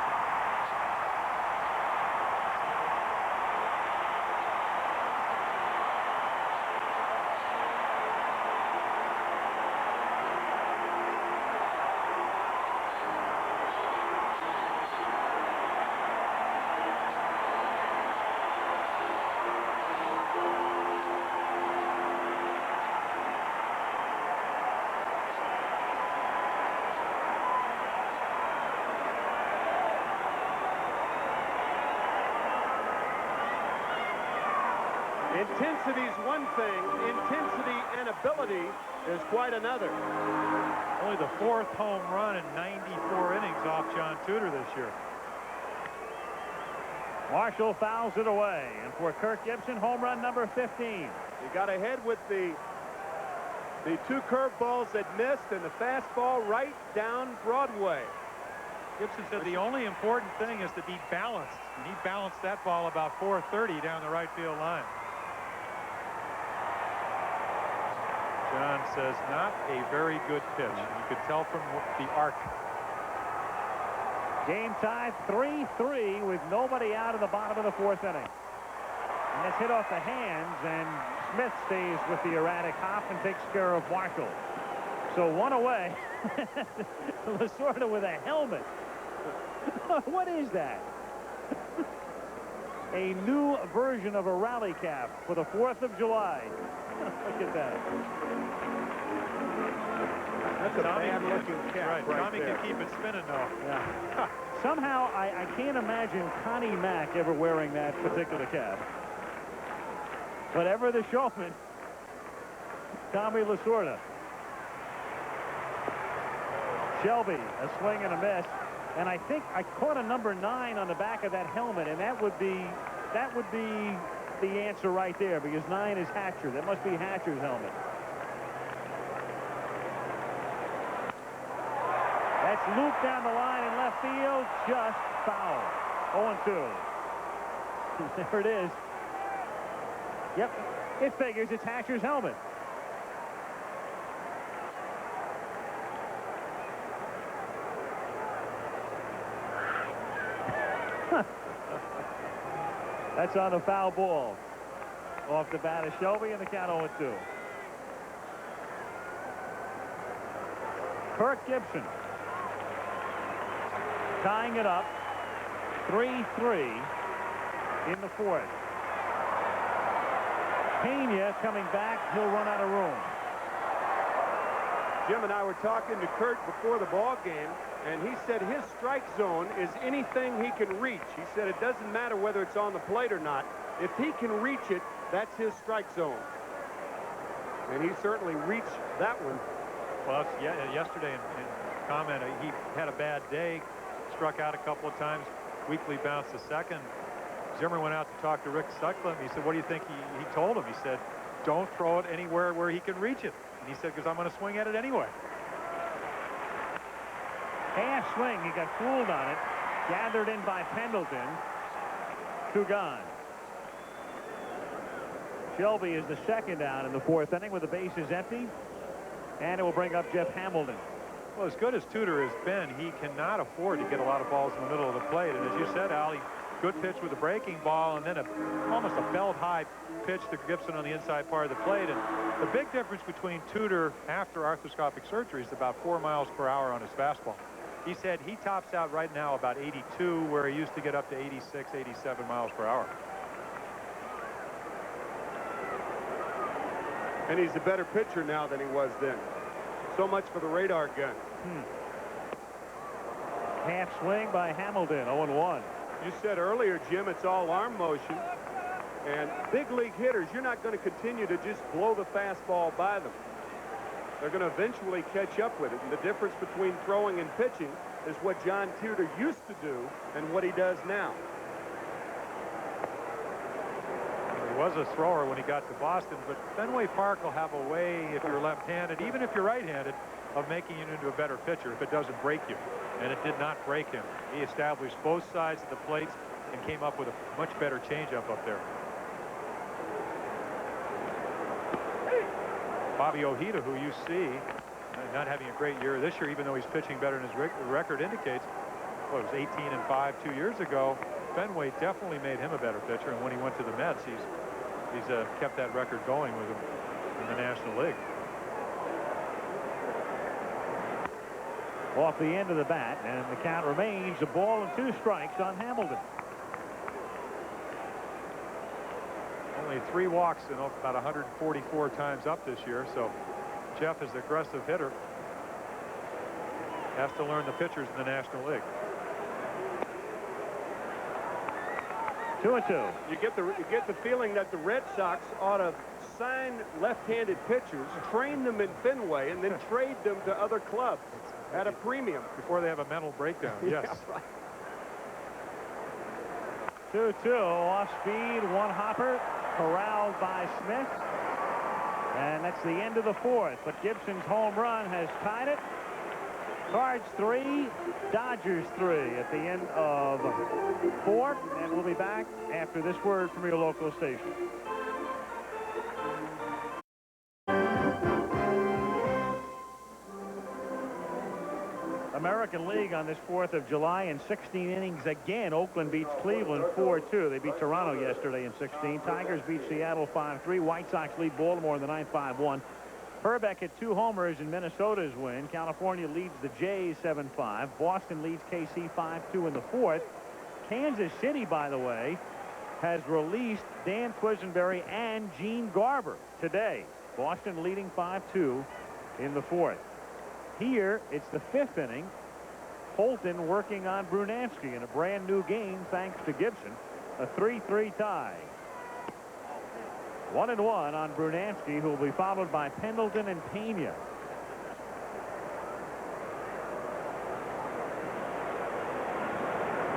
Intensity's one thing. Intensity and ability is quite another. Only the 4th home run in 94 innings off John Tudor this year. Marshall fouls it away, and for Kirk Gibson, home run number 15. He got ahead with the 2 curveballs that missed and the fastball right down Broadway. Gibson said the only important thing is to be balanced, and he balanced that ball about 430 down the right field line. John says not a very good pitch. You could tell from the arc. Game tied 3-3 with nobody out of the bottom of the 4th inning. And it's hit off the hands, and Smith stays with the erratic hop and takes care of Marshall. So 1 away. Lasorda with a helmet. What is that? A new version of a rally cap for the 4th of July. Look at that. That's a bad-looking cap right Tommy there. can keep it spinning, though. Yeah. Somehow, I can't imagine Connie Mack ever wearing that particular cap. Whatever the showman, Tommy Lasorda. Shelby, a swing and a miss. And I think I caught a number 9 on the back of that helmet, and that would be the answer right there, because 9 is Hatcher. That must be Hatcher's helmet. That's looped down the line in left field, just foul. 0-2. There it is. Yep, it figures it's Hatcher's helmet. That's on the foul ball. Off the bat of Shelby, and the count 0-2. Kirk Gibson tying it up 3-3 in the 4th. Pena coming back. He'll run out of room. Jim and I were talking to Kurt before the ball game, and he said his strike zone is anything he can reach. He said it doesn't matter whether it's on the plate or not. If he can reach it, that's his strike zone. And he certainly reached that one. Well, yesterday in comment, he had a bad day, struck out a couple of times, weakly bounced a second. Zimmer went out to talk to Rick Sutcliffe. He said, what do you think he told him? He said, don't throw it anywhere where he can reach it. And he said, because I'm going to swing at it anyway. Half swing. He got fooled on it. Gathered in by Pendleton. 2 gone. Shelby is the second down in the 4th inning with the bases empty. And it will bring up Jeff Hamilton. Well, as good as Tudor has been, he cannot afford to get a lot of balls in the middle of the plate. And as you said, Al, good pitch with a breaking ball, and then almost a belt-high pitch to Gibson on the inside part of the plate. And the big difference between Tudor after arthroscopic surgery is about 4 miles per hour on his fastball. He said he tops out right now about 82, where he used to get up to 86, 87 miles per hour. And he's a better pitcher now than he was then. So much for the radar gun. Half swing by Hamilton, 0-1. You said earlier, Jim, it's all arm motion. And big league hitters, you're not going to continue to just blow the fastball by them. They're going to eventually catch up with it. And the difference between throwing and pitching is what John Tudor used to do and what he does now. He was a thrower when he got to Boston, but Fenway Park will have a way, if you're left-handed, even if you're right-handed, of making you into a better pitcher if it doesn't break you. And it did not break him. He established both sides of the plates and came up with a much better changeup up there. Bobby Ojeda, who you see not having a great year this year, even though he's pitching better than his record indicates. Well, it was 18-5 2 years ago. Fenway definitely made him a better pitcher, and when he went to the Mets, he's kept that record going with him in the National League. Off the end of the bat, and the count remains a ball and 2 strikes on Hamilton. Only 3 walks and about 144 times up this year, so Jeff is an aggressive hitter. Has to learn the pitchers in the National League. 2-2. You get the feeling that the Red Sox ought to sign left-handed pitchers, train them in Fenway, and then trade them to other clubs at a premium. Before they have a mental breakdown, yes. Yeah, right. 2-2, off speed, 1 hopper, corralled by Smith. And that's the end of the 4th, but Gibson's home run has tied it. Cards 3, Dodgers 3 at the end of 4, and we'll be back after this word from your local station. American League on this 4th of July in 16 innings again. Oakland beats Cleveland 4-2. They beat Toronto yesterday in 16. Tigers beat Seattle 5-3. White Sox lead Baltimore in the 9th 5-1. Herbeck hit 2 homers in Minnesota's win. California leads the Jays 7-5. Boston leads KC 5-2 in the 4th. Kansas City, by the way, has released Dan Quisenberry and Gene Garber today. Boston leading 5-2 in the 4th. Here, it's the 5th inning. Holton working on Brunansky in a brand new game thanks to Gibson. A 3-3 tie. 1-1 on Brunansky, who will be followed by Pendleton and Pena.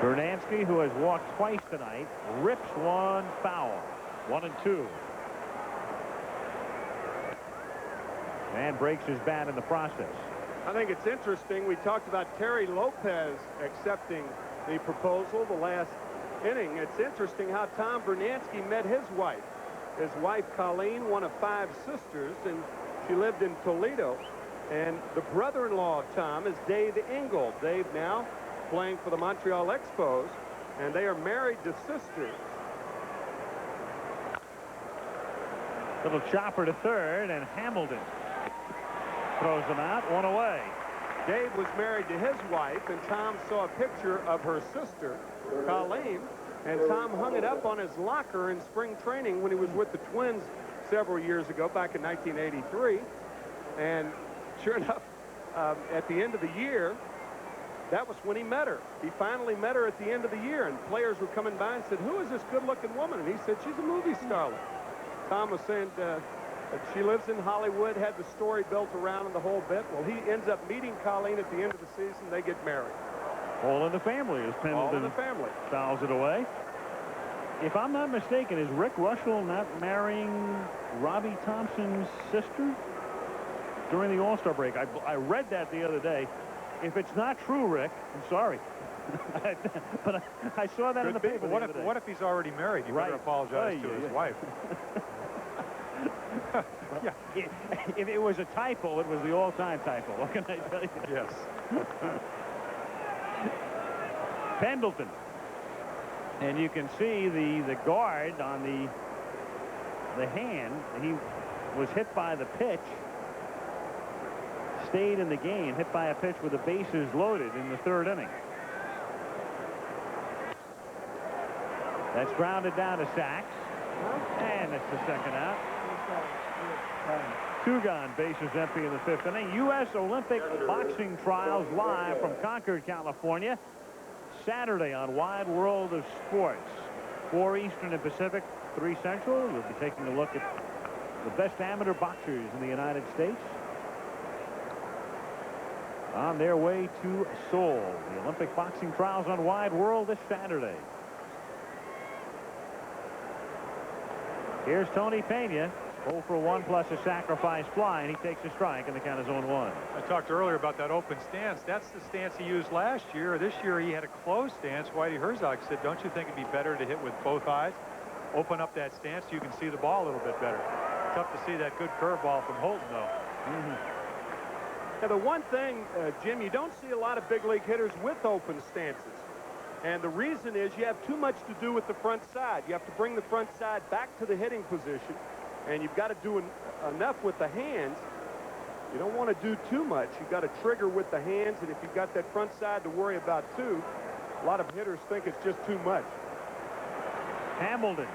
Brunansky, who has walked twice tonight, rips 1 foul. 1-2. And breaks his bat in the process. I think it's interesting. We talked about Terry Lopez accepting the proposal the last inning. It's interesting how Tom Brunansky met his wife. His wife, Colleen, one of 5 sisters, and she lived in Toledo. And the brother-in-law of Tom is Dave Engel. Dave now playing for the Montreal Expos, and they are married to sisters. Little chopper to third, and Hamilton throws them out, 1 away. Dave was married to his wife, and Tom saw a picture of her sister, Colleen, and Tom hung it up on his locker in spring training when he was with the Twins several years ago, back in 1983. And sure enough, at the end of the year, that was when he met her. He finally met her at the end of the year, and players were coming by and said, "Who is this good-looking woman?" And he said, "She's a movie starlet." Tom was saying that she lives in Hollywood, had the story built around and the whole bit. Well, he ends up meeting Colleen at the end of the season. They get married. All in the family, as All in Pendleton the family. fouls it away. If I'm not mistaken, is Rick Russell not marrying Robbie Thompson's sister during the All-Star break? I read that the other day. If it's not true, Rick, I'm sorry. But I saw that in the paper. What if he's already married? You better apologize to his wife. Yeah. If it was a typo, it was the all-time typo. What can I tell you? Yes. Pendleton. And you can see the guard on the hand. He was hit by the pitch. Stayed in the game. Hit by a pitch with the bases loaded in the third inning. That's grounded down to Sachs. And it's the second out. Two gone, bases empty in the fifth inning. U.S. Olympic boxing trials live from Concord, California. Saturday on Wide World of Sports. 4 Eastern and Pacific, 3 Central. We'll be taking a look at the best amateur boxers in the United States on their way to Seoul. The Olympic boxing trials on Wide World this Saturday. Here's Tony Pena. 0 for 1 plus a sacrifice fly, and he takes a strike, and the count is 0-1. I talked earlier about that open stance. That's the stance he used last year. This year he had a closed stance. Whitey Herzog said, "Don't you think it'd be better to hit with both eyes? Open up that stance so you can see the ball a little bit better." Tough to see that good curveball from Holton, though. Now, the one thing, Jim, you don't see a lot of big league hitters with open stances. And the reason is you have too much to do with the front side. You have to bring the front side back to the hitting position. And you've got to do enough with the hands. You don't want to do too much. You've got to trigger with the hands, and if you've got that front side to worry about too, a lot of hitters think it's just too much. Hambledon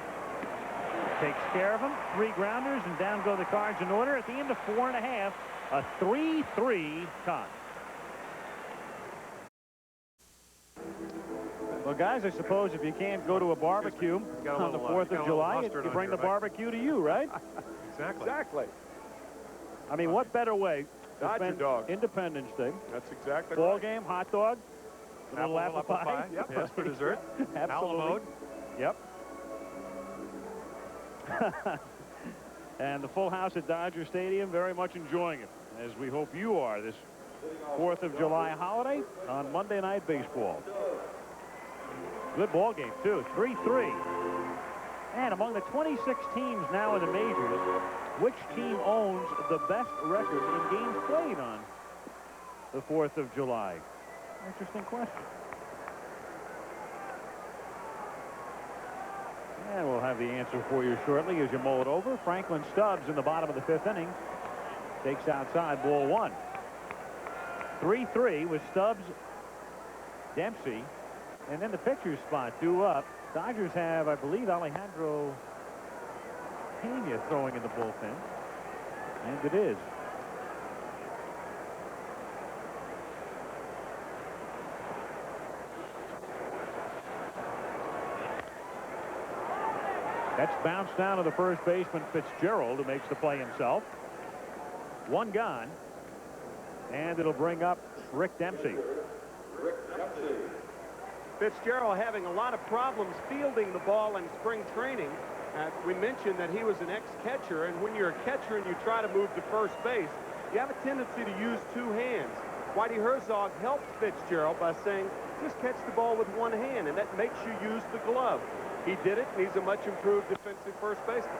takes care of him. 3 grounders, and down go the Cards in order. At the end of 4 1/2, a 3-3 tie. Well, guys, I suppose if you can't go to a barbecue on the 4th of July, you bring the barbecue to you, right? Exactly. I mean, what better way to Dodger spend dog. Independence Day? That's exactly Ball right. game, hot dog, a little apple pie. Yep. Yes, for dessert. Absolutely. Yep. And the full house at Dodger Stadium, very much enjoying it, as we hope you are this 4th of July holiday on Monday Night Baseball. Good ball game, too. 3-3. And among the 26 teams now in the majors, which team owns the best record in games played on the 4th of July? Interesting question. And we'll have the answer for you shortly as you mull it over. Franklin Stubbs in the bottom of the 5th inning takes outside, ball 1. 3-3 with Stubbs, Dempsey, and then the pitcher's spot due up. Dodgers have, I believe, Alejandro Pena throwing in the bullpen. And it is. That's bounced down to the first baseman, Fitzgerald, who makes the play himself. 1 gone. And it'll bring up Rick Dempsey. Fitzgerald having a lot of problems fielding the ball in spring training. We mentioned that he was an ex-catcher, and when you're a catcher and you try to move to first base, you have a tendency to use 2 hands. Whitey Herzog helped Fitzgerald by saying, just catch the ball with 1 hand, and that makes you use the glove. He did it, and he's a much improved defensive first baseman.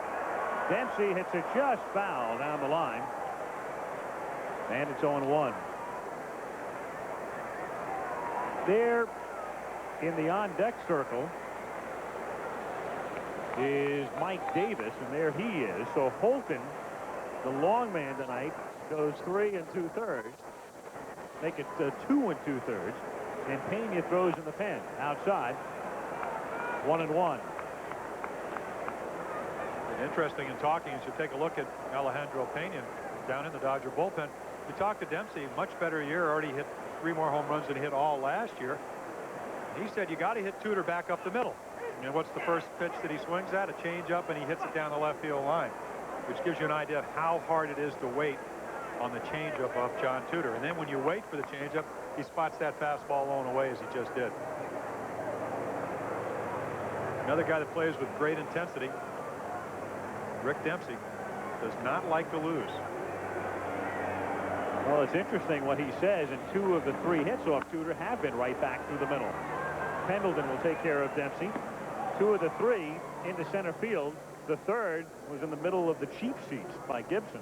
Dempsey hits it just foul down the line. And it's 0-1. There in the on-deck circle is Mike Davis, and there he is. So Holton, the long man tonight, goes 3 2/3. Make it 2 2/3. And Pena throws in the pen outside. 1-1. And interesting in talking, you should take a look at Alejandro Pena down in the Dodger bullpen. You talk to Dempsey, much better year, already hit 3 more home runs than he hit all last year. He said you got to hit Tudor back up the middle. And what's the first pitch that he swings at? A changeup, and he hits it down the left field line, which gives you an idea of how hard it is to wait on the changeup of John Tudor. And then when you wait for the changeup, he spots that fastball blown away as he just did. Another guy that plays with great intensity, Rick Dempsey, does not like to lose. Well, it's interesting what he says, and 2 of the 3 hits off Tudor have been right back through the middle. Pendleton will take care of Dempsey. 2 of the 3 into center field. The 3rd was in the middle of the cheap seats by Gibson.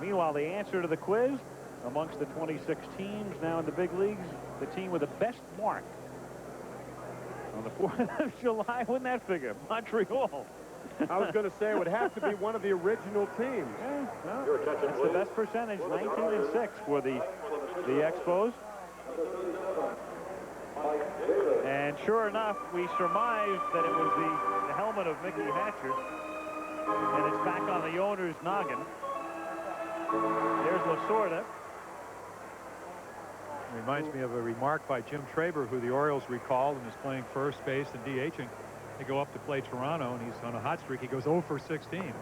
Meanwhile, the answer to the quiz, amongst the 26 teams now in the big leagues, the team with the best mark on the 4th of July, wouldn't that figure? Montreal. I was going to say it would have to be one of the original teams. Yeah, no, that's the best percentage, 19-6 for the Expos. And sure enough, we surmised that it was the helmet of Mickey Hatcher, and it's back on the owner's noggin. There's Lasorda. Reminds me of a remark by Jim Traber, who the Orioles recalled and is playing first base and DHing. They go up to play Toronto, and he's on a hot streak. He goes 0 for 16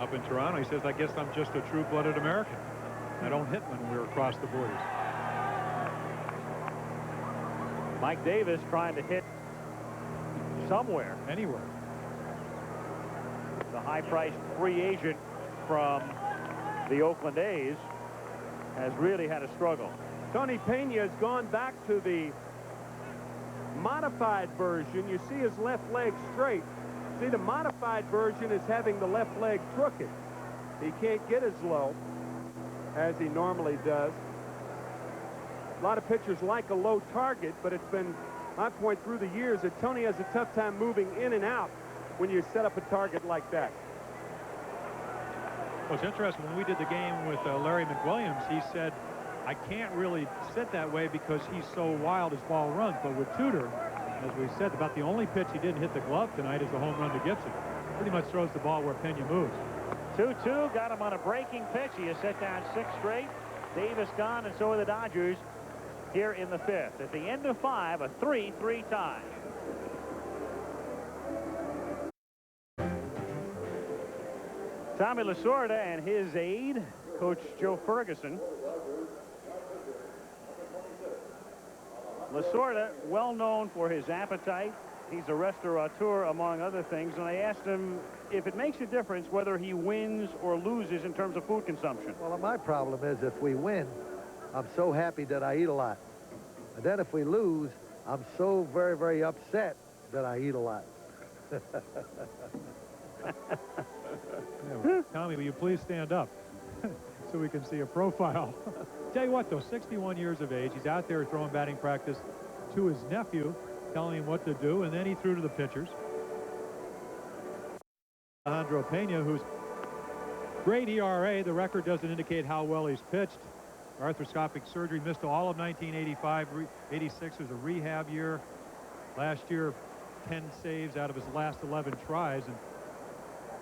up in Toronto. He says, I guess I'm just a true-blooded American. I don't hit when we're across the borders. Mike Davis trying to hit somewhere. Anywhere. The high-priced free agent from the Oakland A's has really had a struggle. Tony Pena has gone back to the modified version. You see his left leg straight. See, the modified version is having the left leg crooked. He can't get as low as he normally does. A lot of pitchers like a low target, but it's been my point through the years that Tony has a tough time moving in and out when you set up a target like that. Well, it's interesting. When we did the game with Larry McWilliams, he said, I can't really sit that way because he's so wild as ball runs. But with Tudor, as we said, about the only pitch he didn't hit the glove tonight is the home run to Gibson. Pretty much throws the ball where Pena moves. 2-2, got him on a breaking pitch. He has set down 6 straight. Davis gone, and so are the Dodgers here in the 5th. At the end of 5, a 3-3 tie. Tommy Lasorda and his aide, Coach Joe Ferguson. Lasorda, well known for his appetite. He's a restaurateur, among other things, and I asked him if it makes a difference whether he wins or loses in terms of food consumption. Well, my problem is if we win, I'm so happy that I eat a lot. And then if we lose, I'm so very, very upset that I eat a lot. Yeah, Tommy, will you please stand up so we can see a profile? Tell you what, though, 61 years of age. He's out there throwing batting practice to his nephew, telling him what to do, and then he threw to the pitchers. Alejandro Pena, who's great ERA. The record doesn't indicate how well he's pitched. Arthroscopic surgery, missed all of 1985. 86 was a rehab year. Last year, 10 saves out of his last 11 tries. And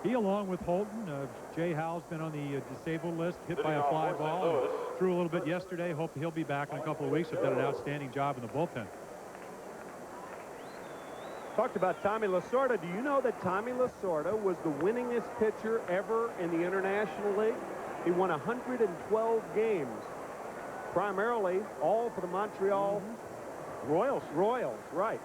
he, along with Holton, Jay Howell's been on the disabled list, hit by a fly ball, threw a little bit yesterday. Hope he'll be back in a couple of weeks. Have done an outstanding job in the bullpen. Talked about Tommy Lasorda. Do you know that Tommy Lasorda was the winningest pitcher ever in the International League? He won 112 games, primarily all for the Montreal Royals. Right.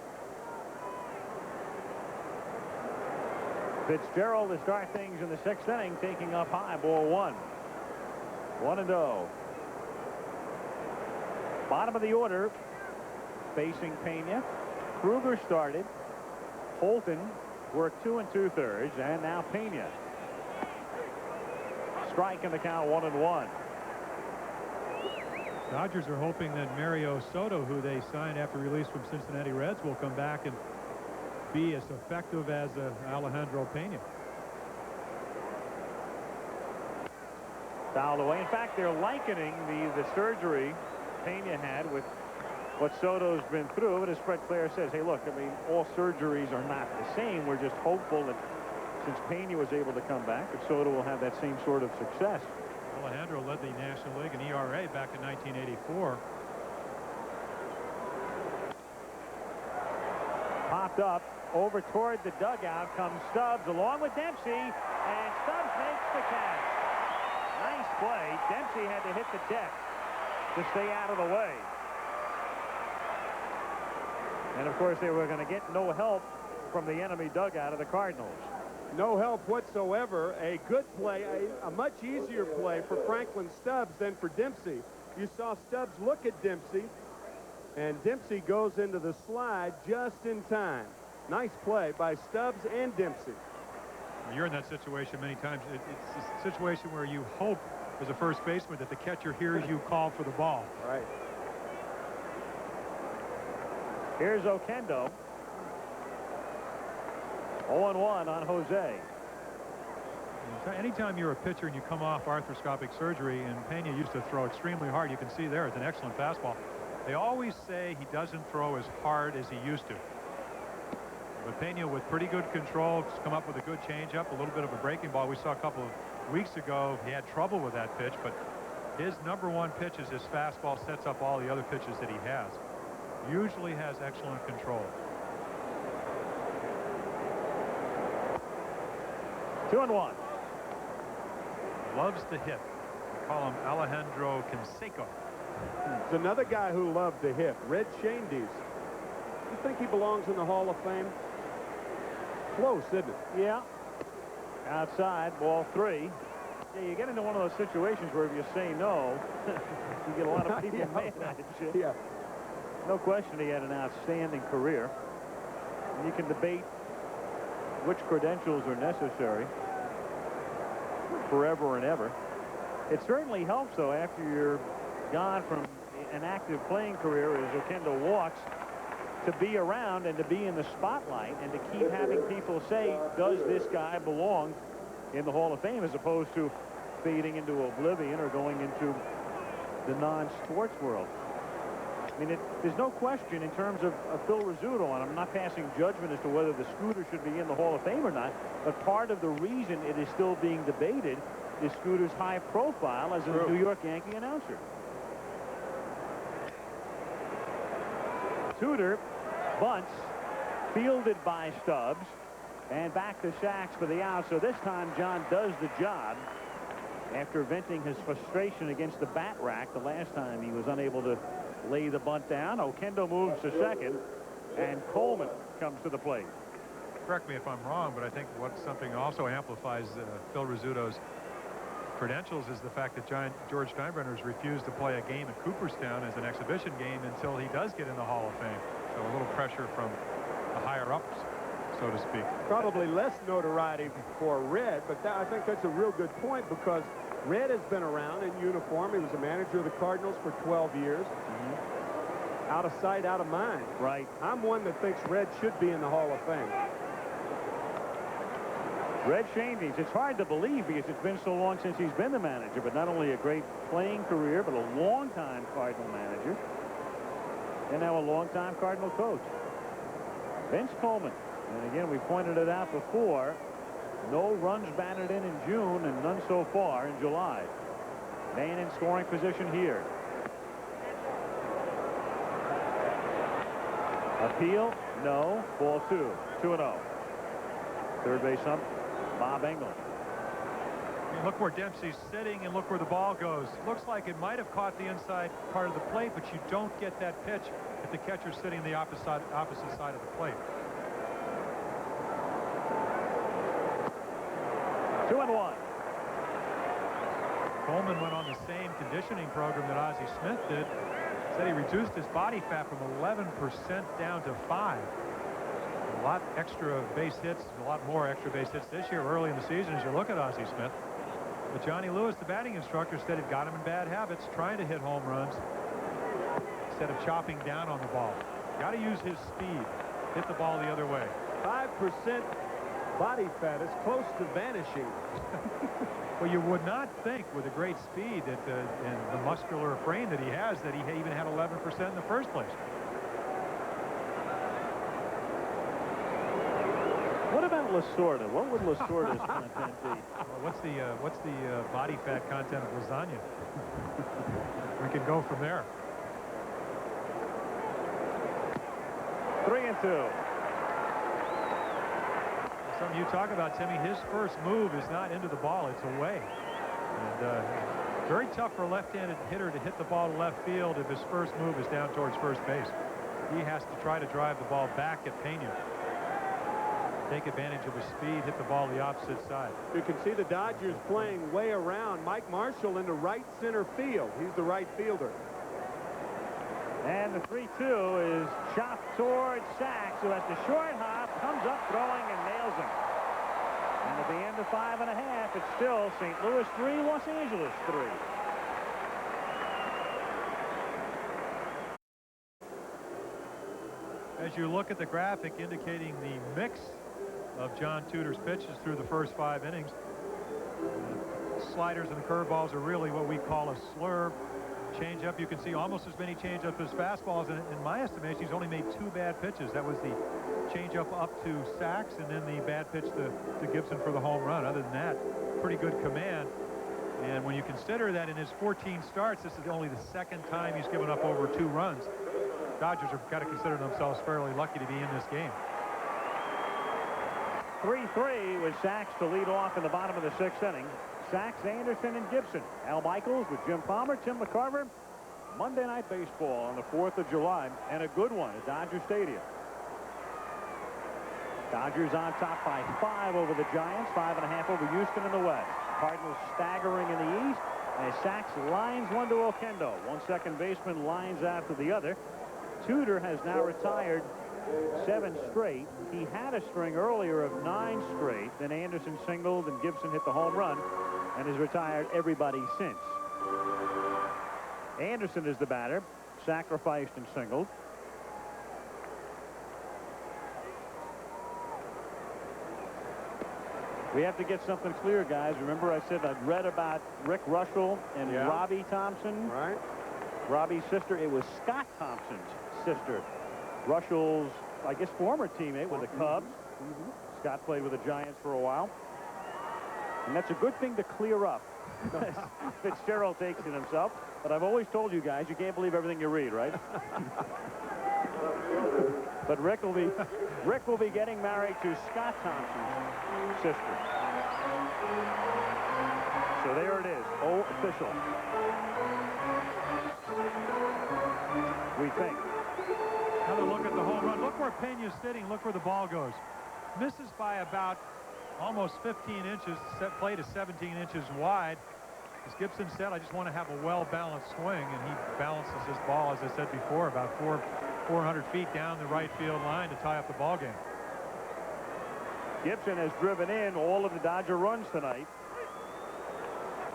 Fitzgerald to start things in the 6th inning, taking up high, ball 1. 1-0. Bottom of the order, facing Pena. Kruger started. Holton worked 2 2/3, and now Pena. Strike in the count, 1-1. Dodgers are hoping that Mario Soto, who they signed after release from Cincinnati Reds, will come back and be as effective as Alejandro Pena. Fouled away. In fact, they're likening the surgery Pena had with what Soto's been through. But as Fred Claire says, hey, look, I mean, all surgeries are not the same. We're just hopeful that since Pena was able to come back, that Soto will have that same sort of success. Alejandro led the National League in ERA back in 1984. popped up. Over toward the dugout comes Stubbs along with Dempsey, and Stubbs makes the catch. Nice play. Dempsey had to hit the deck to stay out of the way. And of course they were going to get no help from the enemy dugout of the Cardinals. No help whatsoever. A good play, a much easier play for Franklin Stubbs than for Dempsey. You saw Stubbs look at Dempsey, and Dempsey goes into the slide just in time. Nice play by Stubbs and Dempsey. You're in that situation many times. It's a situation where you hope as a first baseman that the catcher hears you call for the ball. Right. Here's Oquendo. 0-1 on Jose. Anytime you're a pitcher and you come off arthroscopic surgery, and Pena used to throw extremely hard, you can see there it's an excellent fastball. They always say he doesn't throw as hard as he used to. But Pena, with pretty good control, has come up with a good changeup, a little bit of a breaking ball. We saw a couple of weeks ago he had trouble with that pitch, but his #1 pitch is his fastball, sets up all the other pitches that he has. Usually has excellent control. 2-1. Loves to hit. We call him Alejandro Canseco. It's another guy who loved to hit. Red Shandies. You think he belongs in the Hall of Fame? Close, isn't it? Yeah. Outside, ball 3. Yeah, you get into one of those situations where if you say no, you get a lot of people mad at you. Yeah. No question he had an outstanding career. And you can debate which credentials are necessary forever and ever. It certainly helps, though, after you're gone from an active playing career as Oquendo walks, to be around and to be in the spotlight and to keep having people say, does this guy belong in the Hall of Fame, as opposed to fading into oblivion or going into the non-sports world. I mean, there's no question in terms of Phil Rizzuto, and I'm not passing judgment as to whether the Scooter should be in the Hall of Fame or not, but part of the reason it is still being debated is Scooter's high profile as a New York Yankee announcer. Tudor bunts, fielded by Stubbs, and back to Sachs for the out. So this time John does the job after venting his frustration against the bat rack the last time he was unable to lay the bunt down. Oquendo moves to second, and Coleman comes to the plate. Correct me if I'm wrong, but I think what something also amplifies Phil Rizzuto's credentials is the fact that George Steinbrenner has refused to play a game at Cooperstown as an exhibition game until he does get in the Hall of Fame. So a little pressure from the higher-ups, so to speak. Probably less notoriety for Red, but I think that's a real good point, because Red has been around in uniform. He was a manager of the Cardinals for 12 years. Out of sight, out of mind. Right. I'm one that thinks Red should be in the Hall of Fame. Red Shandies, it's hard to believe because it's been so long since he's been the manager, but not only a great playing career, but a long-time Cardinal manager, and now a long-time Cardinal coach. Vince Coleman. And again, we pointed it out before, no runs batted in June and none so far in July. Man in scoring position here. Appeal? No. Ball 2. 2-0. Third base ump, Bob Engel. Look where Dempsey's sitting and look where the ball goes. Looks like it might have caught the inside part of the plate, but you don't get that pitch if the catcher's sitting on the opposite side of the plate. 2-1. Coleman went on the same conditioning program that Ozzie Smith did. Said he reduced his body fat from 11% down to 5%. A lot extra base hits, a lot more extra base hits this year early in the season as you look at Ozzie Smith. But Johnny Lewis, the batting instructor, said it got him in bad habits, trying to hit home runs instead of chopping down on the ball. Got to use his speed. Hit the ball the other way. 5% body fat is close to vanishing. Well, you would not think with the great speed that and the muscular frame that he has that he even had 11% in the first place. What about Lasorda? What would Lasorda's content be? Well, what's the body fat content of lasagna? We can go from there. 3-2. Something you talk about, Timmy, his first move is not into the ball, it's away. And very tough for a left-handed hitter to hit the ball to left field if his first move is down towards first base. He has to try to drive the ball back at Pena. Take advantage of his speed, hit the ball the opposite side. You can see the Dodgers playing way around. Mike Marshall in the right center field. He's the right fielder. And the 3-2 is chopped towards Sachs, who at the short hop comes up throwing and nails him. And at the end of 5.5, it's still St. Louis 3, Los Angeles 3. As you look at the graphic indicating the mix of John Tudor's pitches through the first 5 innings, sliders and the curveballs are really what we call a slurve. Changeup, you can see almost as many changeups as fastballs. And in my estimation, he's only made 2 bad pitches. That was the changeup up to Sachs and then the bad pitch to Gibson for the home run. Other than that, pretty good command. And when you consider that in his 14 starts, this is only the 2nd time he's given up over 2 runs. Dodgers have got to consider themselves fairly lucky to be in this game. 3-3 with Sachs to lead off in the bottom of the 6th inning. Sachs, Anderson, and Gibson. Al Michaels with Jim Palmer, Tim McCarver. Monday Night Baseball on the 4th of July, and a good one at Dodger Stadium. Dodgers on top by 5 over the Giants, 5.5 over Houston in the West. Cardinals staggering in the East as Sachs lines one to Oquendo. One second baseman lines after the other. Tudor has now retired 7 straight. He had a string earlier of 9 straight. Then Anderson singled and Gibson hit the home run and has retired everybody since. Anderson is the batter, sacrificed and singled. We have to get something clear, guys. Remember I said I'd read about Rick Russell and Robbie Thompson? Right. Robbie's sister. It was Scott Thompson's sister. Russell's, I guess, former teammate with the Cubs. Scott played with the Giants for a while. And that's a good thing to clear up. Fitzgerald takes it himself. But I've always told you guys, you can't believe everything you read, right? But Rick will be getting married to Scott Thompson's sister. So there it is. Official. We think. Another look at the home run. Look where Pena's sitting. Look where the ball goes. Misses by about almost 15 inches. Plate is 17 inches wide. As Gibson said, I just want to have a well-balanced swing, and he balances his ball, as I said before, about 400 feet down the right field line to tie up the ball game. Gibson has driven in all of the Dodger runs tonight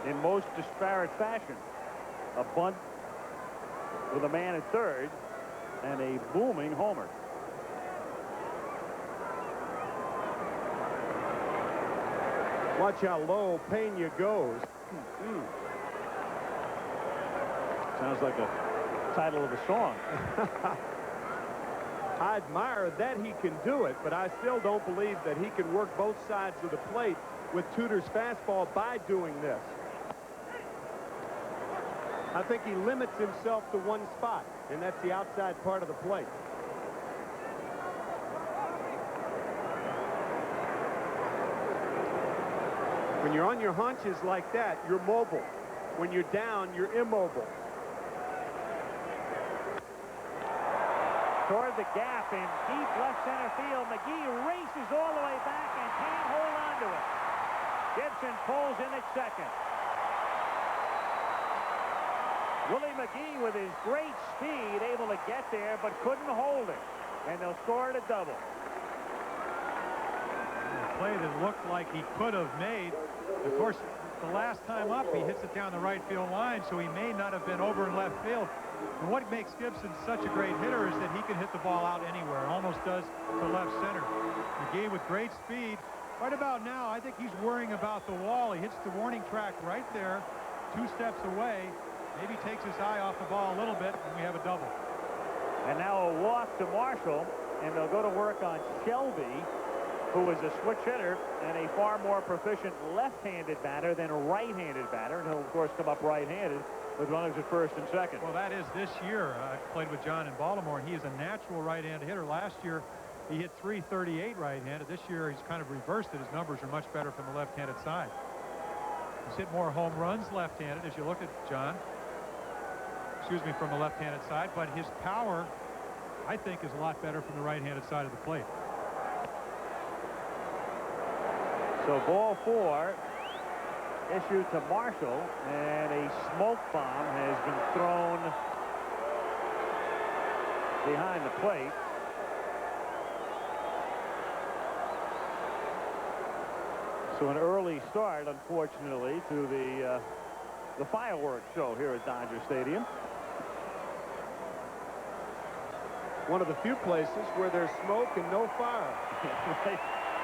in most disparate fashion. A bunt with a man at third and a booming homer. Watch how low Pena goes. Sounds like a title of a song. I admire that he can do it, but I still don't believe that he can work both sides of the plate with Tudor's fastball by doing this. I think he limits himself to one spot, and that's the outside part of the plate. When you're on your haunches like that, you're mobile. When you're down, you're immobile. Toward the gap in deep left center field. McGee races all the way back and can't hold on to it. Gibson pulls in at second. Willie McGee, with his great speed, able to get there, but couldn't hold it. And they'll score it a double. A play that looked like he could have made. Of course, the last time up, he hits it down the right field line, so he may not have been over in left field. And what makes Gibson such a great hitter is that he can hit the ball out anywhere. Almost does to left center. McGee with great speed. Right about now, I think he's worrying about the wall. He hits the warning track right there, 2 steps away. Maybe takes his eye off the ball a little bit, and we have a double. And now a walk to Marshall, and they'll go to work on Shelby, who is a switch hitter and a far more proficient left-handed batter than a right-handed batter. And he'll, of course, come up right-handed with runners at first and second. Well, that is this year. I played with John in Baltimore, and he is a natural right-handed hitter. Last year, He hit .338 right-handed. This year he's kind of reversed it. His numbers are much better from the left-handed side. He's hit more home runs left-handed as you look at John. Excuse me, from the left-handed side, but his power, I think, is a lot better from the right-handed side of the plate. So ball 4 issued to Marshall, and a smoke bomb has been thrown behind the plate. So an early start, unfortunately, to the fireworks show here at Dodger Stadium. One of the few places where there's smoke and no fire.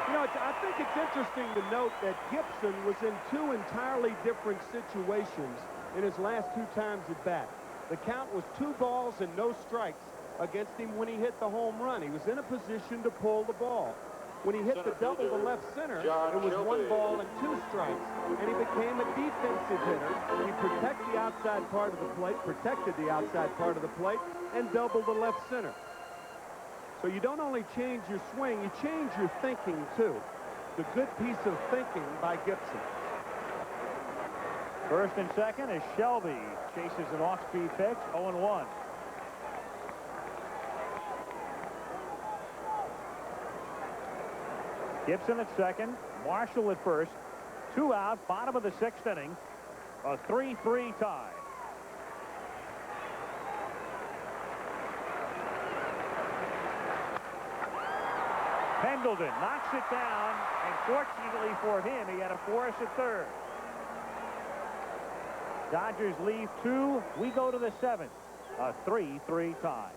You know, I think it's interesting to note that Gibson was in 2 entirely different situations in his last 2 times at bat. The count was 2 balls and no strikes against him when he hit the home run. He was in a position to pull the ball. When he hit the double to left center, it was 1 ball and 2 strikes, and he became a defensive hitter. He protected the outside part of the plate, and doubled the left center. So you don't only change your swing, you change your thinking, too. The good piece of thinking by Gibson. First and second as Shelby chases an off-speed pitch, 0-1. Gibson at second, Marshall at first. 2 out, bottom of the 6th inning. A 3-3 tie. Pendleton knocks it down, and fortunately for him, he had a force at third. Dodgers leave 2. We go to the 7th. A 3-3 tie.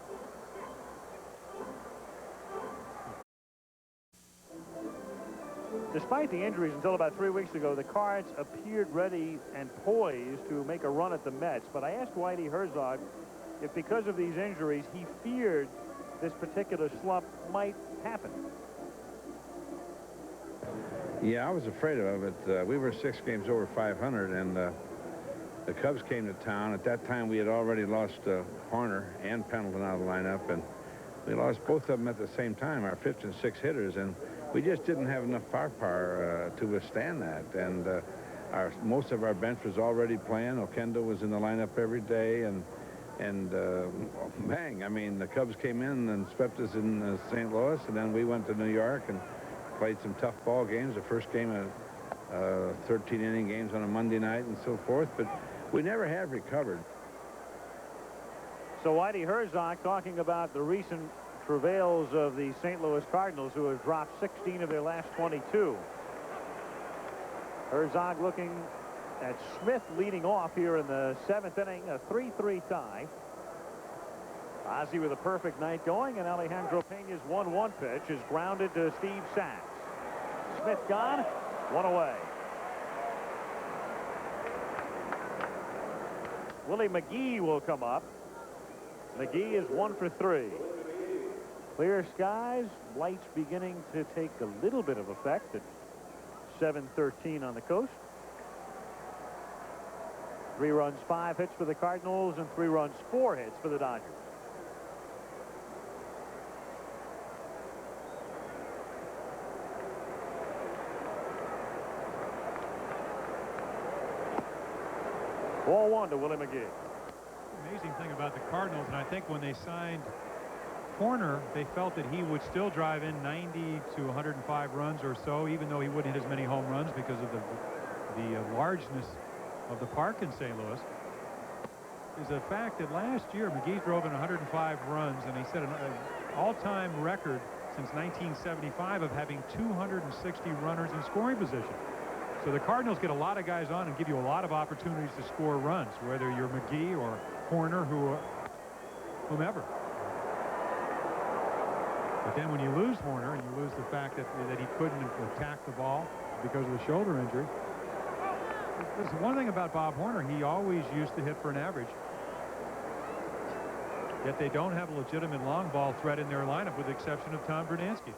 Despite the injuries until about 3 weeks ago, the Cards appeared ready and poised to make a run at the Mets. But I asked Whitey Herzog if because of these injuries, he feared this particular slump might happen. Yeah, I was afraid of it. We were 6 games over 500, and the Cubs came to town. At that time, we had already lost Horner and Pendleton out of the lineup, and we lost both of them at the same time, our 5th and 6th hitters, and we just didn't have enough firepower to withstand that. And most of our bench was already playing. Okendo was in the lineup every day, and bang, I mean, the Cubs came in and swept us in St. Louis, and then we went to New York and played some tough ball games. The first game of 13-inning games on a Monday night and so forth, but we never have recovered. So Whitey Herzog talking about the recent travails of the St. Louis Cardinals, who have dropped 16 of their last 22. Herzog looking at Smith leading off here in the 7th inning, a 3-3 tie. Ozzie with a perfect night going, and Alejandro Pena's 1-1 pitch is grounded to Steve Sachs. Smith gone, 1 away. Willie McGee will come up. McGee is 1 for 3. Clear skies, lights beginning to take a little bit of effect at 7:13 on the coast. 3 runs, 5 hits for the Cardinals, and 3 runs, 4 hits for the Dodgers. Ball 1 to Willie McGee. Amazing thing about the Cardinals, and I think when they signed Horner, they felt that he would still drive in 90 to 105 runs or so, even though he wouldn't hit as many home runs because of the largeness of the park in St. Louis. Is the fact that last year McGee drove in 105 runs, and he set an all-time record since 1975 of having 260 runners in scoring position. So the Cardinals get a lot of guys on and give you a lot of opportunities to score runs, whether you're McGee or Horner, whomever. But then when you lose Horner and you lose the fact that he couldn't attack the ball because of the shoulder injury. There's one thing about Bob Horner, he always used to hit for an average. Yet they don't have a legitimate long ball threat in their lineup with the exception of Tom Verdansky.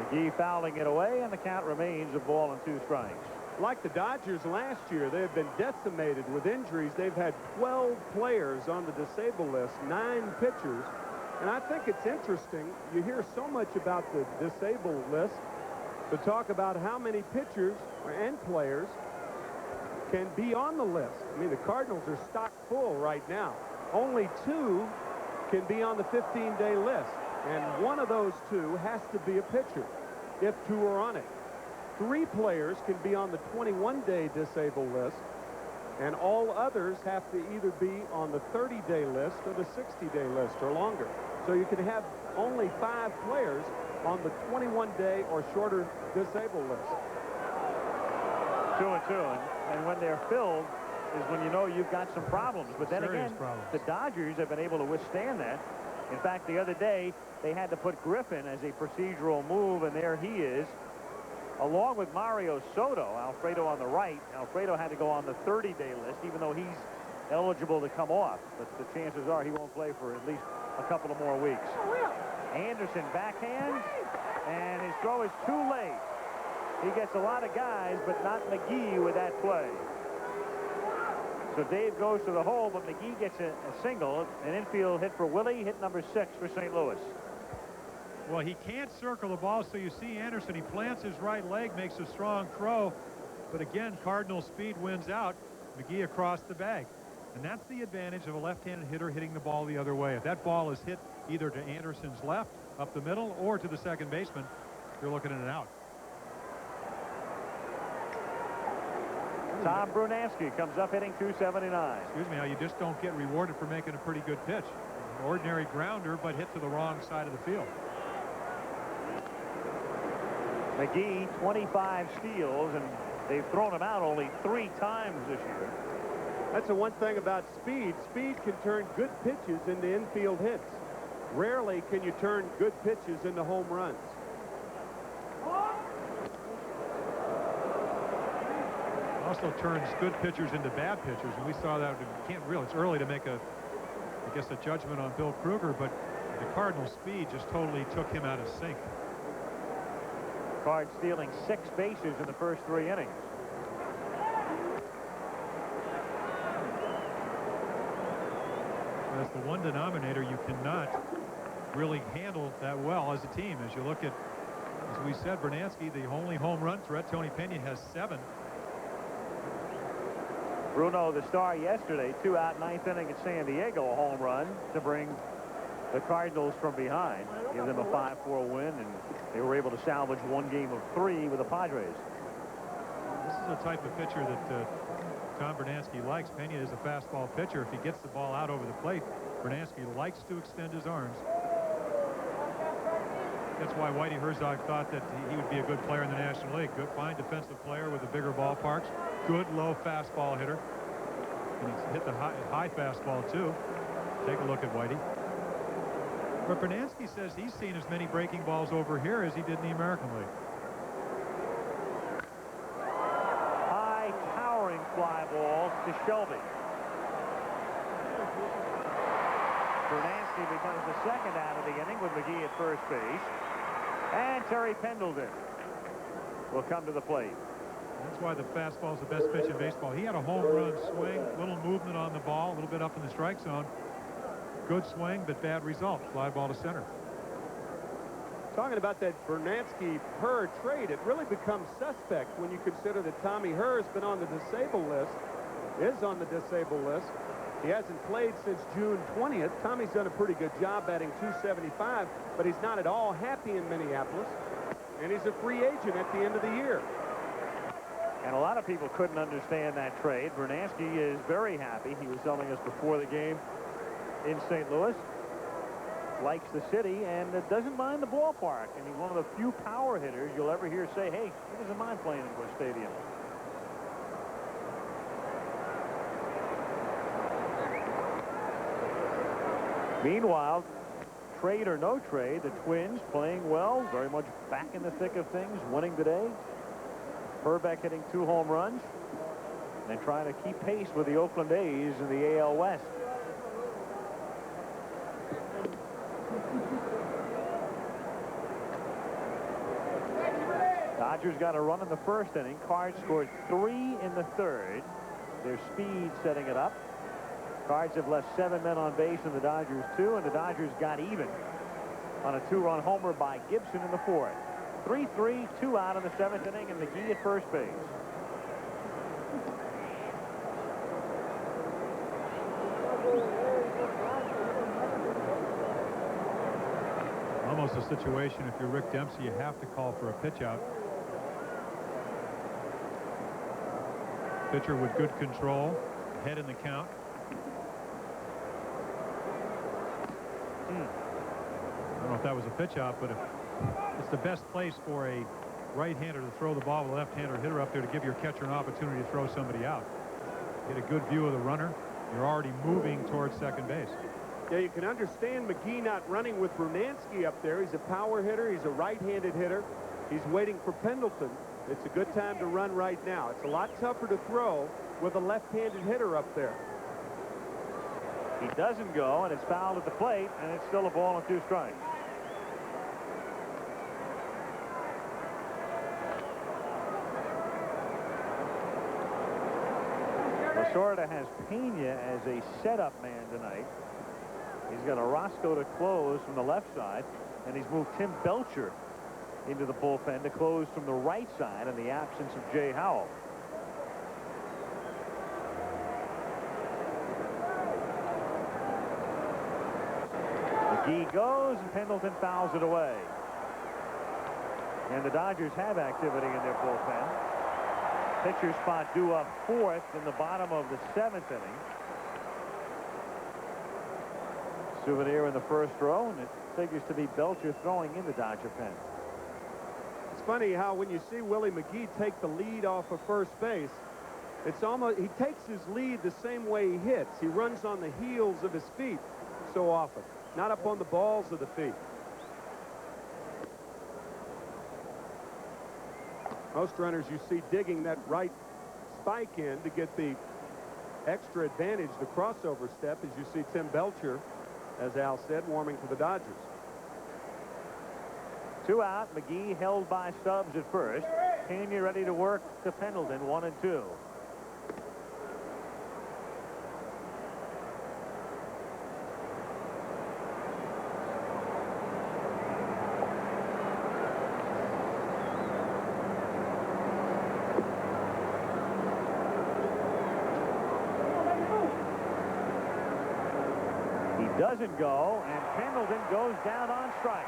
McGee fouling it away, and the count remains a ball and 2 strikes. Like the Dodgers last year, they've been decimated with injuries. They've had 12 players on the disabled list, 9 pitchers, And I think it's interesting. You hear so much about the disabled list to talk about how many pitchers and players can be on the list. I mean, the Cardinals are stock full right now. Only 2 can be on the 15-day list. And one of those 2 has to be a pitcher if 2 are on it. 3 players can be on the 21-day disabled list. And all others have to either be on the 30-day list or the 60-day list or longer. So you can have only 5 players on the 21-day or shorter disabled list. 2 and 2, and when they're filled is when you know you've got some problems. But then Serious again, problems. the Dodgers have been able to withstand that. In fact, the other day, they had to put Griffin as a procedural move, and there he is, along with Mario Soto. Alfredo on the right. Alfredo had to go on the 30-day list, even though he's eligible to come off. But the chances are he won't play for at least a couple of more weeks. Anderson backhands, and his throw is too late. He gets a lot of guys, but not McGee with that play. So Dave goes to the hole, but McGee gets a single. An infield hit for Willie, hit number 6 for St. Louis. Well, he can't circle the ball, so you see Anderson. He plants his right leg, makes a strong throw. But again, Cardinal speed wins out. McGee across the bag. And that's the advantage of a left-handed hitter hitting the ball the other way. If that ball is hit either to Anderson's left, up the middle, or to the second baseman, you're looking at an out. Tom Brunansky comes up hitting .279. Excuse me, now you just don't get rewarded for making a pretty good pitch. An ordinary grounder, but hit to the wrong side of the field. McGee, 25 steals, and they've thrown him out only 3 times this year. That's the one thing about speed. Speed can turn good pitches into infield hits. Rarely can you turn good pitches into home runs. Also turns good pitchers into bad pitchers, and we saw that. You can't really, it's early to make a, I guess, a judgment on Bill Kruger, but the Cardinal speed just totally took him out of sync. Card stealing 6 bases in the first 3 innings. That's the one denominator you cannot really handle that well as a team. As you look at, as we said, Brunansky, the only home run threat. Tony Pena has 7. Bruno, the star yesterday, 2 out, 9th inning at San Diego, a home run to bring the Cardinals from behind, give them a 5-4 win, and they were able to salvage 1 game of 3 with the Padres. This is the type of pitcher that Tom Brunansky likes. Pena is a fastball pitcher. If he gets the ball out over the plate, Brunansky likes to extend his arms. That's why Whitey Herzog thought that he would be a good player in the National League. Good, fine defensive player with the bigger ballparks. Good low fastball hitter. And he's hit the high fastball, too. Take a look at Whitey. But Brunansky says he's seen as many breaking balls over here as he did in the American League. High, towering fly ball to Shelby. Brunansky becomes the second out of the inning with McGee at first base. And Terry Pendleton will come to the plate. That's why the fastball is the best pitch in baseball. He had a home run swing, little movement on the ball, a little bit up in the strike zone. Good swing, but bad result. Fly ball to center. Talking about that Brunansky-Herr trade, it really becomes suspect when you consider that Tommy Herr has been on the disabled list, is on the disabled list. He hasn't played since June 20th. Tommy's done a pretty good job batting .275, but he's not at all happy in Minneapolis, and he's a free agent at the end of the year. And a lot of people couldn't understand that trade. Brunansky is very happy. He was telling us before the game in St. Louis. Likes the city and doesn't mind the ballpark. And he's one of the few power hitters you'll ever hear say, hey, he doesn't mind playing in Busch Stadium. Meanwhile, trade or no trade, the Twins playing well, very much back in the thick of things, winning today. Herbeck hitting 2 home runs and trying to keep pace with the Oakland A's in the AL West. Dodgers got a run in the first inning. Cards scored 3 in the third. Their speed setting it up. Cards have left 7 men on base and the Dodgers 2, and the Dodgers got even on a 2-run homer by Gibson in the 4th. 3-3, 2 out in the 7th inning, and McGee at first base. Almost a situation, if you're Rick Dempsey, you have to call for a pitch out. Pitcher with good control, head in the count. I don't know if that was a pitch out, but if it's the best place for a right-hander to throw the ball with a left-hander hitter up there to give your catcher an opportunity to throw somebody out. Get a good view of the runner. You're already moving towards second base. Yeah, you can understand McGee not running with Brunansky up there. He's a power hitter. He's a right-handed hitter. He's waiting for Pendleton. It's a good time to run right now. It's a lot tougher to throw with a left-handed hitter up there. He doesn't go, and it's fouled at the plate, and it's still a ball and 2 strikes. Lasorda has Pena as a setup man tonight. He's got Orozco to close from the left side, and he's moved Tim Belcher into the bullpen to close from the right side in the absence of Jay Howell. McGee goes, and Pendleton fouls it away. And the Dodgers have activity in their bullpen. Pitcher spot due up 4th in the bottom of the 7th inning. Souvenir in the first row, and it figures to be Belcher throwing in the Dodger pen. It's funny how when you see Willie McGee take the lead off of first base, it's almost, he takes his lead the same way he hits. He runs on the heels of his feet so often, not up on the balls of the feet. Most runners you see digging that right spike in to get the extra advantage, the crossover step, as you see Tim Belcher, as Al said, warming for the Dodgers. 2 out. McGee held by Stubbs at first. Pena ready to work to Pendleton, 1 and 2. Doesn't go, and Pendleton goes down on strikes.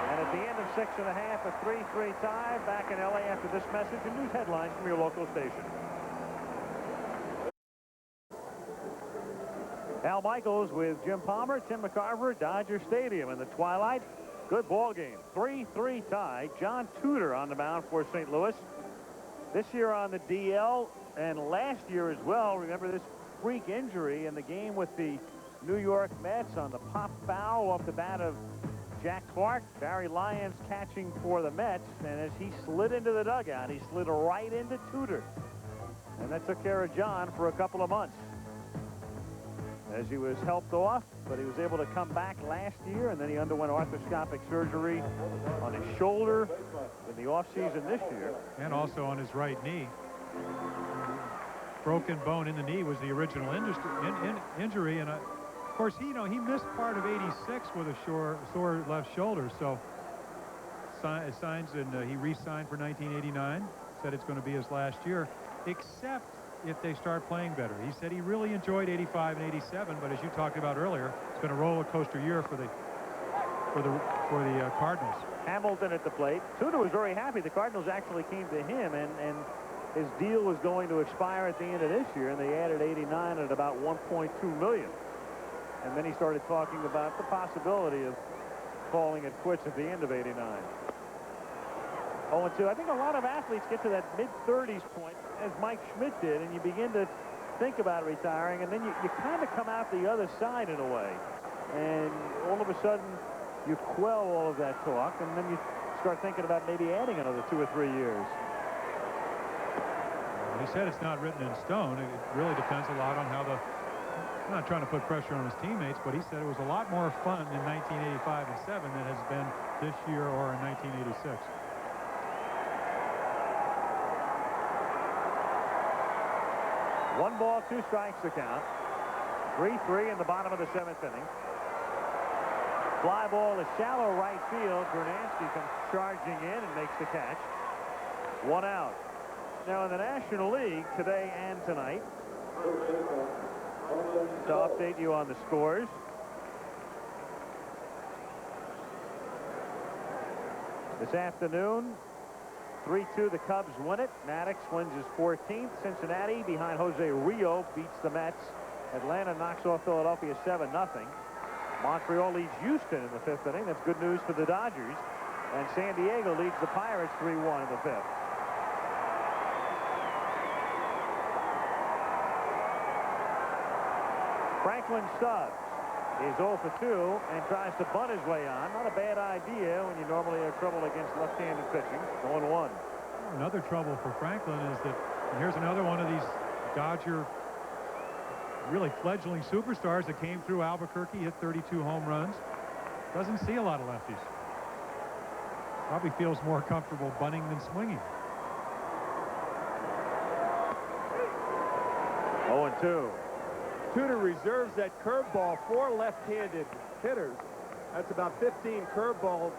And at the end of 6.5, a 3-3 tie. Back in LA after this message and news headlines from your local station. Al Michaels with Jim Palmer, Tim McCarver, Dodger Stadium in the twilight. Good ball game. 3-3 tie. John Tudor on the mound for St. Louis. This year on the DL, and last year as well. Remember this freak injury in the game with the New York Mets on the pop foul off the bat of Jack Clark. Barry Lyons catching for the Mets, and as he slid into the dugout, he slid right into Tudor. And that took care of John for a couple of months as he was helped off, but he was able to come back last year, and then he underwent arthroscopic surgery on his shoulder in the offseason this year. And also on his right knee. Broken bone in the knee was the original injury, and of course he missed part of '86 with a sore left shoulder. So signs, and he re-signed for 1989. Said it's going to be his last year, except if they start playing better. He said he really enjoyed '85 and '87, but as you talked about earlier, it's been a roller coaster year for the Cardinals. Hamilton at the plate. Tudor was very happy. The Cardinals actually came to him, and his deal was going to expire at the end of this year, and they added 89 at about $1.2 million. And then he started talking about the possibility of calling it quits at the end of '89. 0-2. I think a lot of athletes get to that mid-30s point, as Mike Schmidt did, and you begin to think about retiring, and then you kind of come out the other side in a way. And all of a sudden, you quell all of that talk, and then you start thinking about maybe adding another 2 or 3 years. He said it's not written in stone. It really depends a lot on how I'm not trying to put pressure on his teammates, but he said it was a lot more fun in 1985 and '7 than has been this year or in 1986. 1 ball, 2 strikes the count. 3-3 in the bottom of the 7th inning. Fly ball is shallow right field. Bernansky comes charging in and makes the catch. 1 out. Now in the National League today and tonight, to update you on the scores, this afternoon, 3-2 the Cubs win it. Maddox wins his 14th. Cincinnati behind Jose Rio beats the Mets. Atlanta knocks off Philadelphia 7-0. Montreal leads Houston in the 5th inning. That's good news for the Dodgers. And San Diego leads the Pirates 3-1 in the 5th. Franklin Stubbs is 0 for 2 and tries to bunt his way on. Not a bad idea when you normally have trouble against left-handed pitching. 0-1. Another trouble for Franklin is that, and here's another one of these Dodger really fledgling superstars that came through Albuquerque, hit 32 home runs. Doesn't see a lot of lefties. Probably feels more comfortable bunting than swinging. 0-2. Tudor reserves that curveball for left-handed hitters. That's about 15 curveballs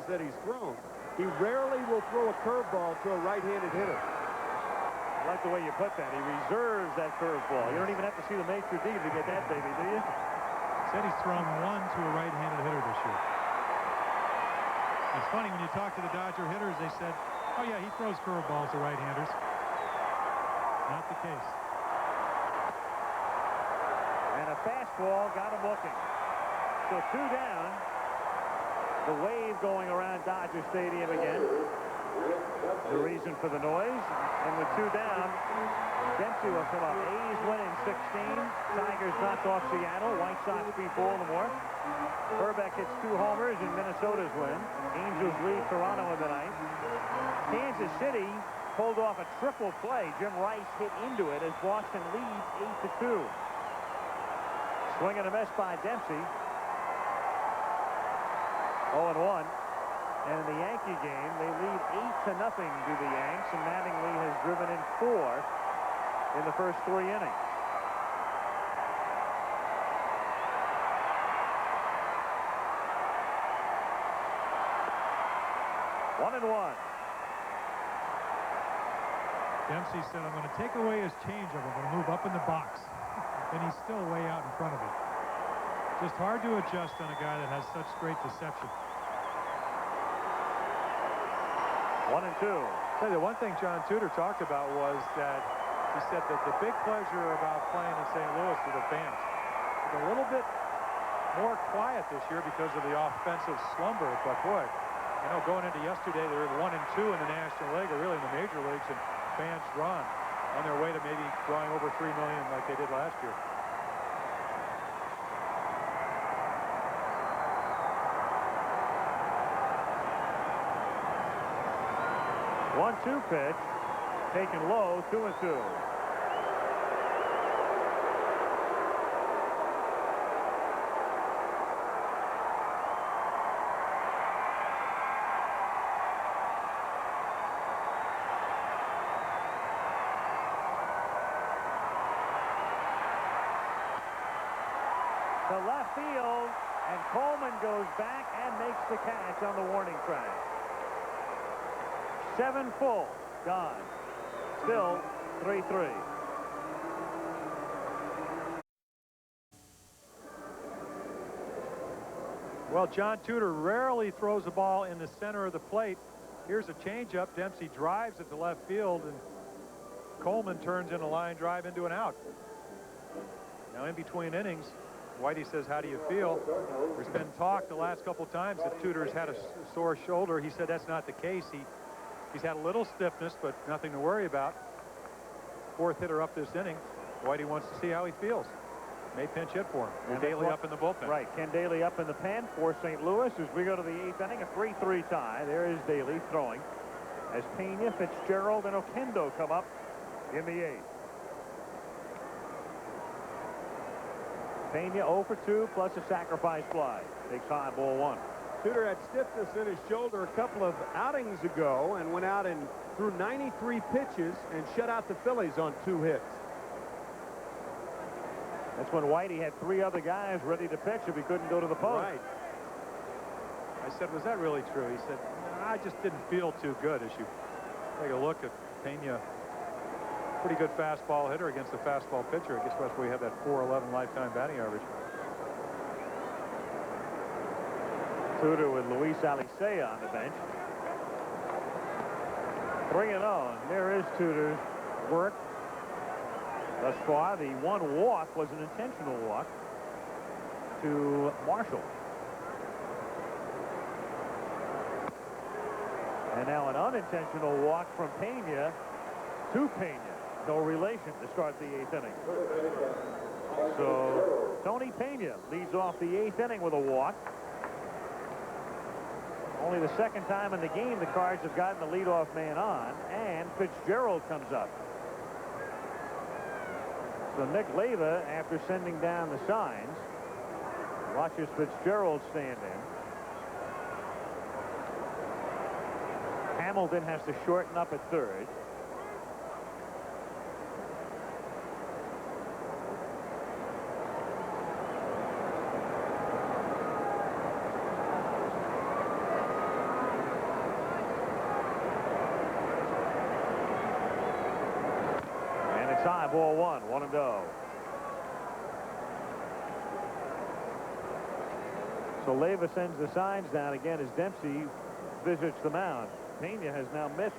that he's thrown. He rarely will throw a curveball to a right-handed hitter. I like the way you put that. He reserves that curveball. You don't even have to see the maitre d' to get that baby, do you? Said he's thrown 1 to a right-handed hitter this year. It's funny, when you talk to the Dodger hitters, they said, oh yeah, he throws curveballs to right-handers. Not the case. And a fastball got him looking. So 2 down. The wave going around Dodger Stadium again. The reason for the noise. And with 2 down, Dempsey will come up. A's win in 16. Tigers knocked off Seattle. White Sox beat Baltimore. Burbeck hits 2 homers in Minnesota's win. Angels lead Toronto in the ninth. Kansas City pulled off a triple play. Jim Rice hit into it as Boston leads 8-2. Swing and a miss by Dempsey. 0-1. And in the Yankee game, they lead 8-0 to the Yanks, and Mattingly has driven in 4 in the first 3 innings. One and one. Dempsey said, I'm going to take away his changeup. I'm going to move up in the box. And he's still way out in front of it. Just hard to adjust on a guy that has such great deception. 1 and 2. The one thing John Tudor talked about was that he said that the big pleasure about playing in St. Louis for the fans is a little bit more quiet this year because of the offensive slumber. But boy, I know going into yesterday, they were 1 and 2 in the National League, or really in the major leagues, and fans drawn on their way to maybe drawing over 3 million like they did last year. One-two pitch, taken low, 2-2. To left field, and Coleman goes back and makes the catch on the warning track. 7 full, gone. Still 3-3. Well, John Tudor rarely throws a ball in the center of the plate. Here's a changeup. Dempsey drives it to left field, and Coleman turns in a line drive into an out. Now, in between innings, Whitey says, how do you feel? There's been talk the last couple times that Tudor's had a sore shoulder. He said that's not the case. He's had a little stiffness, but nothing to worry about. 4th hitter up this inning. Whitey wants to see how he feels. May pinch hit for him. And Daly up in the bullpen. Right, Ken Daly up in the pen for St. Louis as we go to the 8th inning. A 3-3 tie. There is Daly throwing as Pena, Fitzgerald, and Oquendo come up in the 8th. Pena 0 for 2 plus a sacrifice fly. Takes high, ball 1. Tudor had stiffness in his shoulder a couple of outings ago and went out and threw 93 pitches and shut out the Phillies on 2 hits. That's when Whitey had 3 other guys ready to pitch if he couldn't go to the post. Right. I said, was that really true? He said, no, I just didn't feel too good. As you take a look at Pena, pretty good fastball hitter against a fastball pitcher. I guess that's where you have that .411 lifetime batting average. Tudor with Luis Alicea on the bench. 3-0. There is Tudor's work. Thus far, the one walk was an intentional walk to Marshall. And now an unintentional walk from Pena to Pena. No relation to start the 8th inning. So Tony Pena leads off the 8th inning with a walk. Only the 2nd time in the game the Cards have gotten the leadoff man on, and Fitzgerald comes up. So Nick Leyva, after sending down the signs, watches Fitzgerald stand in. Hamilton has to shorten up at 3rd. High, ball 1, 1-0. So Leyva sends the signs down again as Dempsey visits the mound. Pena has now missed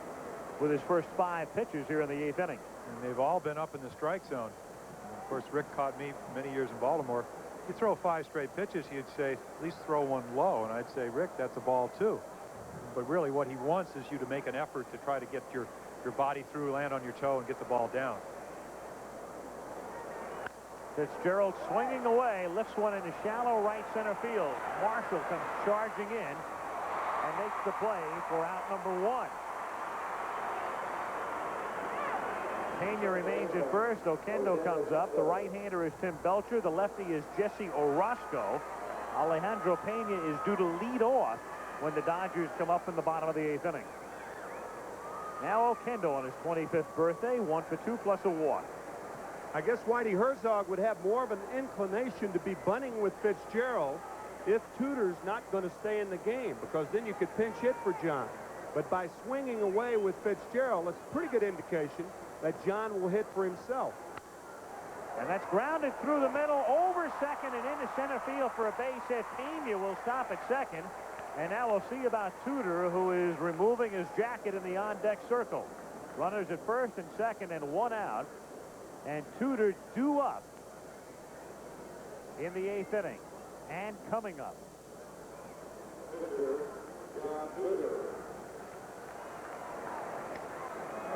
with his first 5 pitches here in the 8th inning. And they've all been up in the strike zone. And of course, Rick caught me many years in Baltimore. You throw 5 straight pitches, he'd say, at least throw one low. And I'd say, Rick, that's a ball 2. But really what he wants is you to make an effort to try to get your body through, land on your toe, and get the ball down. Fitzgerald swinging away, lifts one into shallow right center field. Marshall comes charging in and makes the play for out number 1. Pena remains at first. Oquendo comes up. The right-hander is Tim Belcher. The lefty is Jesse Orozco. Alejandro Pena is due to lead off when the Dodgers come up in the bottom of the 8th inning. Now Oquendo on his 25th birthday, 1 for 2 plus a walk. I guess Whitey Herzog would have more of an inclination to be bunting with Fitzgerald if Tudor's not going to stay in the game, because then you could pinch hit for John. But by swinging away with Fitzgerald, it's a pretty good indication that John will hit for himself. And that's grounded through the middle, over second and into center field for a base hit. Pena will stop at second. And now we'll see about Tudor, who is removing his jacket in the on-deck circle. Runners at first and second and 1 out. And Tudor due up in the 8th inning. And coming up.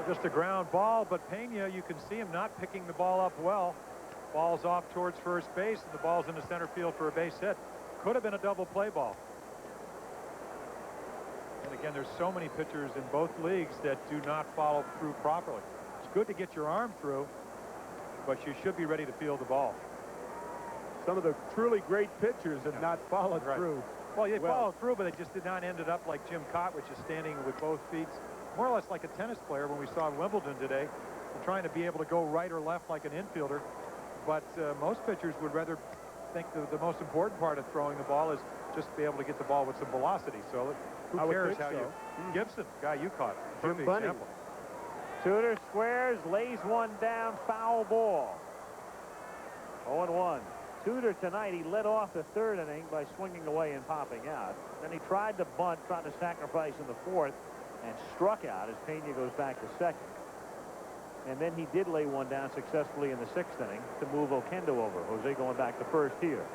Just a ground ball, but Pena, you can see him not picking the ball up well. Ball's off towards first base, and the ball's into center field for a base hit. Could have been a double play ball. And again, there's so many pitchers in both leagues that do not follow through properly. It's good to get your arm through, but you should be ready to field the ball. Some of the truly great pitchers have not followed through. Well, they followed through, but they just did not end it up like Jim Cott, which is standing with both feet, more or less like a tennis player when we saw Wimbledon today, trying to be able to go right or left like an infielder. But most pitchers would rather think the most important part of throwing the ball is just be able to get the ball with some velocity. So who cares how you... Gibson, guy you caught. Perfect example. Tudor squares, lays one down, foul ball. 0-1. Tudor tonight, he led off the 3rd inning by swinging away and popping out. Then he tried to bunt, trying to sacrifice in the 4th, and struck out as Pena goes back to 2nd. And then he did lay one down successfully in the 6th inning to move Oquendo over. Jose going back to 1st here.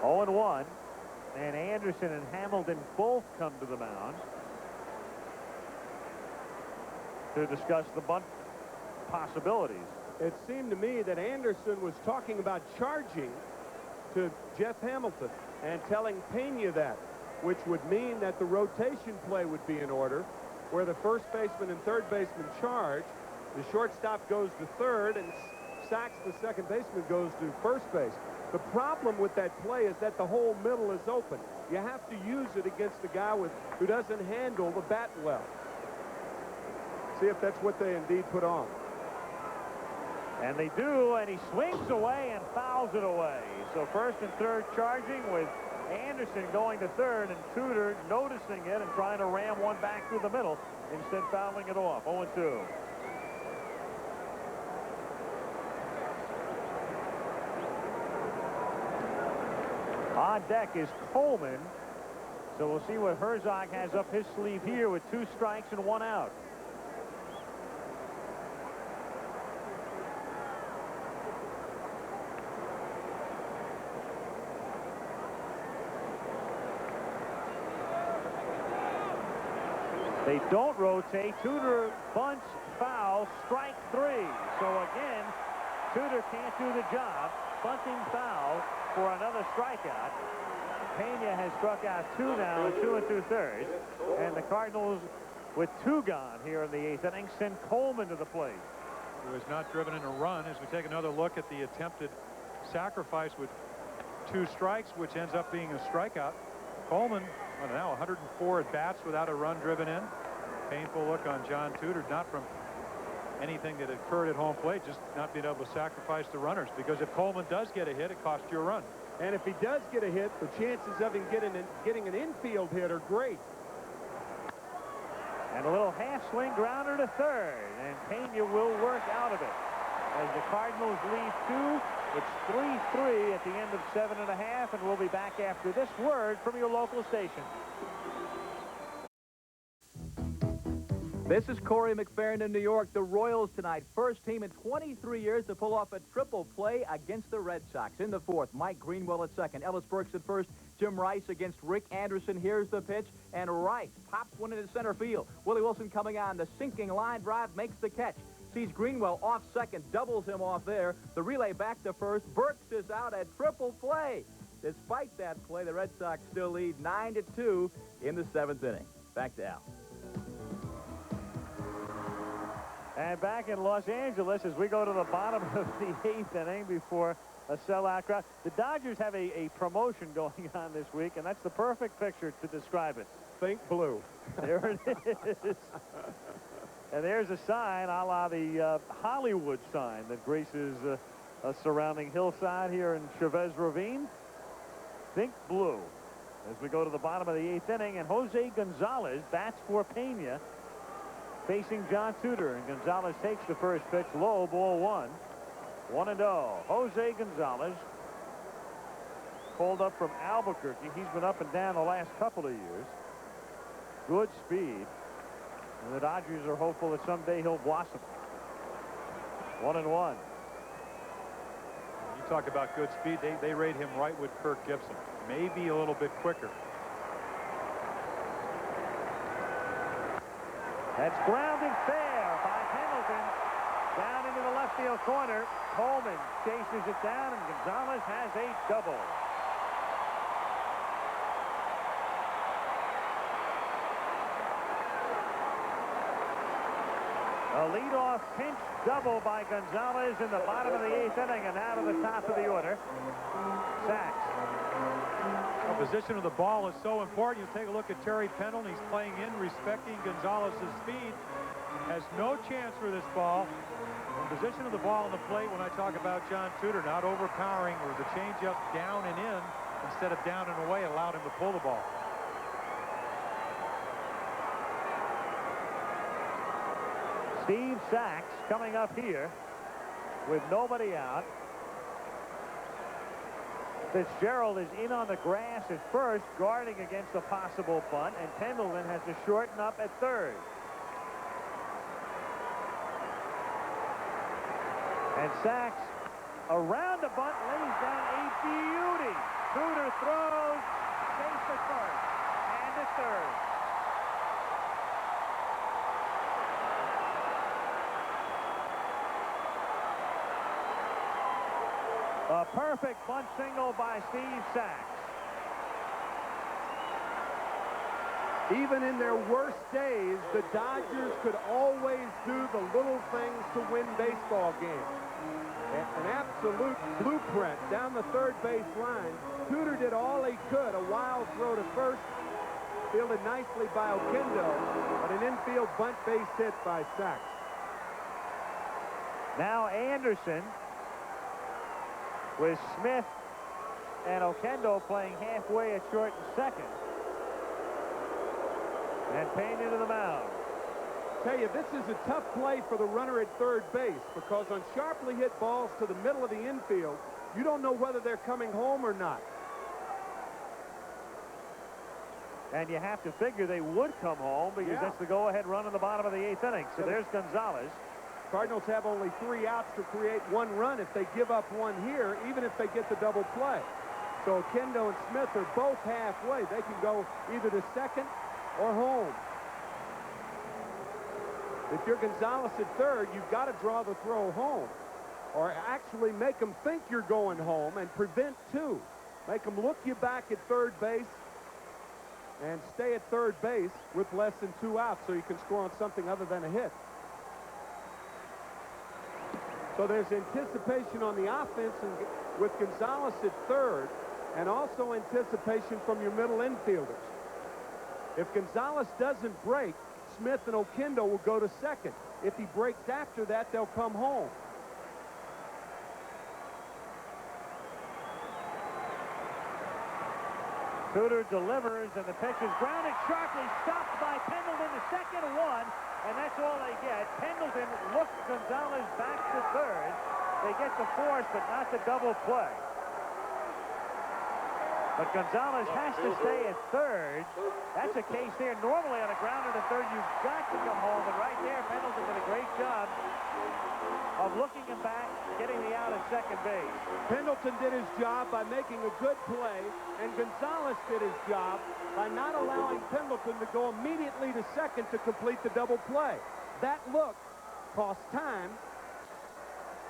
Oh and 1. And Anderson and Hamilton both come to the mound to discuss the bunt possibilities. It seemed to me that Anderson was talking about charging to Jeff Hamilton and telling Pena that, which would mean that the rotation play would be in order, where the first baseman and third baseman charge, the shortstop goes to 3rd, and Sachs, the second baseman, goes to first base. The problem with that play is that the whole middle is open. You have to use it against a guy who doesn't handle the bat well. see if that's what they indeed put on. And they do, and he swings away and fouls it away. So first and third charging with Anderson going to third and Tudor noticing it and trying to ram one back through the middle, instead fouling it off. 0-2. On deck is Coleman. So we'll see what Herzog has up his sleeve here with 2 strikes and 1 out. They don't rotate. Tudor bunts, foul, strike 3. So again, Tudor can't do the job. Bunting foul for another strikeout. Pena has struck out 2 now, 2 2/3. And the Cardinals, with 2 gone here in the 8th inning, send Coleman to the plate. Who has not driven in a run, as we take another look at the attempted sacrifice with 2 strikes, which ends up being a strikeout. Coleman, now 104 at bats without a run driven in. Painful look on John Tudor, not from anything that occurred at home plate, just not being able to sacrifice the runners, because if Coleman does get a hit, it costs you a run. And if he does get a hit, the chances of him getting an infield hit are great. And a little half-swing grounder to third, and Pena will work out of it. As the Cardinals lead 2, it's 3-3 at the end of 7½, and we'll be back after this word from your local station. This is Corey McFerrin in New York. The Royals tonight, first team in 23 years to pull off a triple play against the Red Sox. In the 4th, Mike Greenwell at second, Ellis Burks at first, Jim Rice against Rick Anderson. Here's the pitch, and Rice pops one into center field. Willie Wilson coming on, the sinking line drive, makes the catch. Sees Greenwell off second, doubles him off there. The relay back to first. Burks is out at triple play. Despite that play, the Red Sox still lead 9-2 in the 7th inning. Back to Al. And back in Los Angeles as we go to the bottom of the 8th inning before a sellout crowd. The Dodgers have a promotion going on this week, and that's the perfect picture to describe it. Think blue. There it is. And there's a sign a la the Hollywood sign that graces a surrounding hillside here in Chavez Ravine. Think blue. As we go to the bottom of the 8th inning, and Jose Gonzalez bats for Pena, facing John Tudor, and Gonzalez takes the first pitch low, ball 1. 1-0. Jose Gonzalez, called up from Albuquerque. He's been up and down the last couple of years. Good speed. And the Dodgers are hopeful that someday he'll blossom. 1-1. You talk about good speed. They rate him right with Kirk Gibson. Maybe a little bit quicker. That's grounded fair by Hamilton. Down into the left field corner. Coleman chases it down, and Gonzalez has a double. A leadoff pinch double by Gonzalez in the bottom of the 8th inning, and out of the top of the order. Sacks. The position of the ball is so important. You take a look at Terry Pendleton. He's playing in, respecting Gonzalez's speed. Has no chance for this ball. The position of the ball on the plate, when I talk about John Tudor not overpowering, or the changeup down and in instead of down and away, allowed him to pull the ball. Steve Sachs coming up here with nobody out. Fitzgerald is in on the grass at first, guarding against a possible bunt, and Pendleton has to shorten up at third. And Sachs, around the bunt, lays down a beauty. Tudor throws, chase to first, and to third. A perfect bunt single by Steve Sachs. Even in their worst days, the Dodgers could always do the little things to win baseball games. An absolute blueprint down the third base line. Tudor did all he could. A wild throw to first, Fielded nicely by Oquendo, but an infield bunt base hit by Sachs. Now Anderson with Smith and Oquendo playing halfway at short and second. And Payne into the mound. Tell you, this is a tough play for the runner at third base because on sharply hit balls to the middle of the infield, you don't know whether they're coming home or not. And you have to figure they would come home because that's the go-ahead run in the bottom of the 8th inning. So there's Gonzalez. Cardinals have only 3 outs to create 1 run. If they give up 1 here, even if they get the double play. So Oquendo and Smith are both halfway. They can go either to second or home. If you're Gonzalez at third, you've got to draw the throw home. Or actually make them think you're going home and prevent 2. Make them look you back at third base and stay at third base with less than 2 outs so you can score on something other than a hit. So there's anticipation on the offense with Gonzalez at third, and also anticipation from your middle infielders. If Gonzalez doesn't break, Smith and Oquendo will go to second. If he breaks after that, they'll come home. Tudor delivers, and the pitch is grounded sharply, stopped by Pendleton to second, 1, and that's all they get. Pendleton looks Gonzalez back to third. They get the force, but not the double play. But Gonzalez has to stay at third. That's a case there. Normally on a grounder to third, you've got to come home, but right there, Pendleton did a great job of looking him back, getting the out at second base. Pendleton did his job by making a good play, and Gonzalez did his job by not allowing Pendleton to go immediately to second to complete the double play. That look cost time,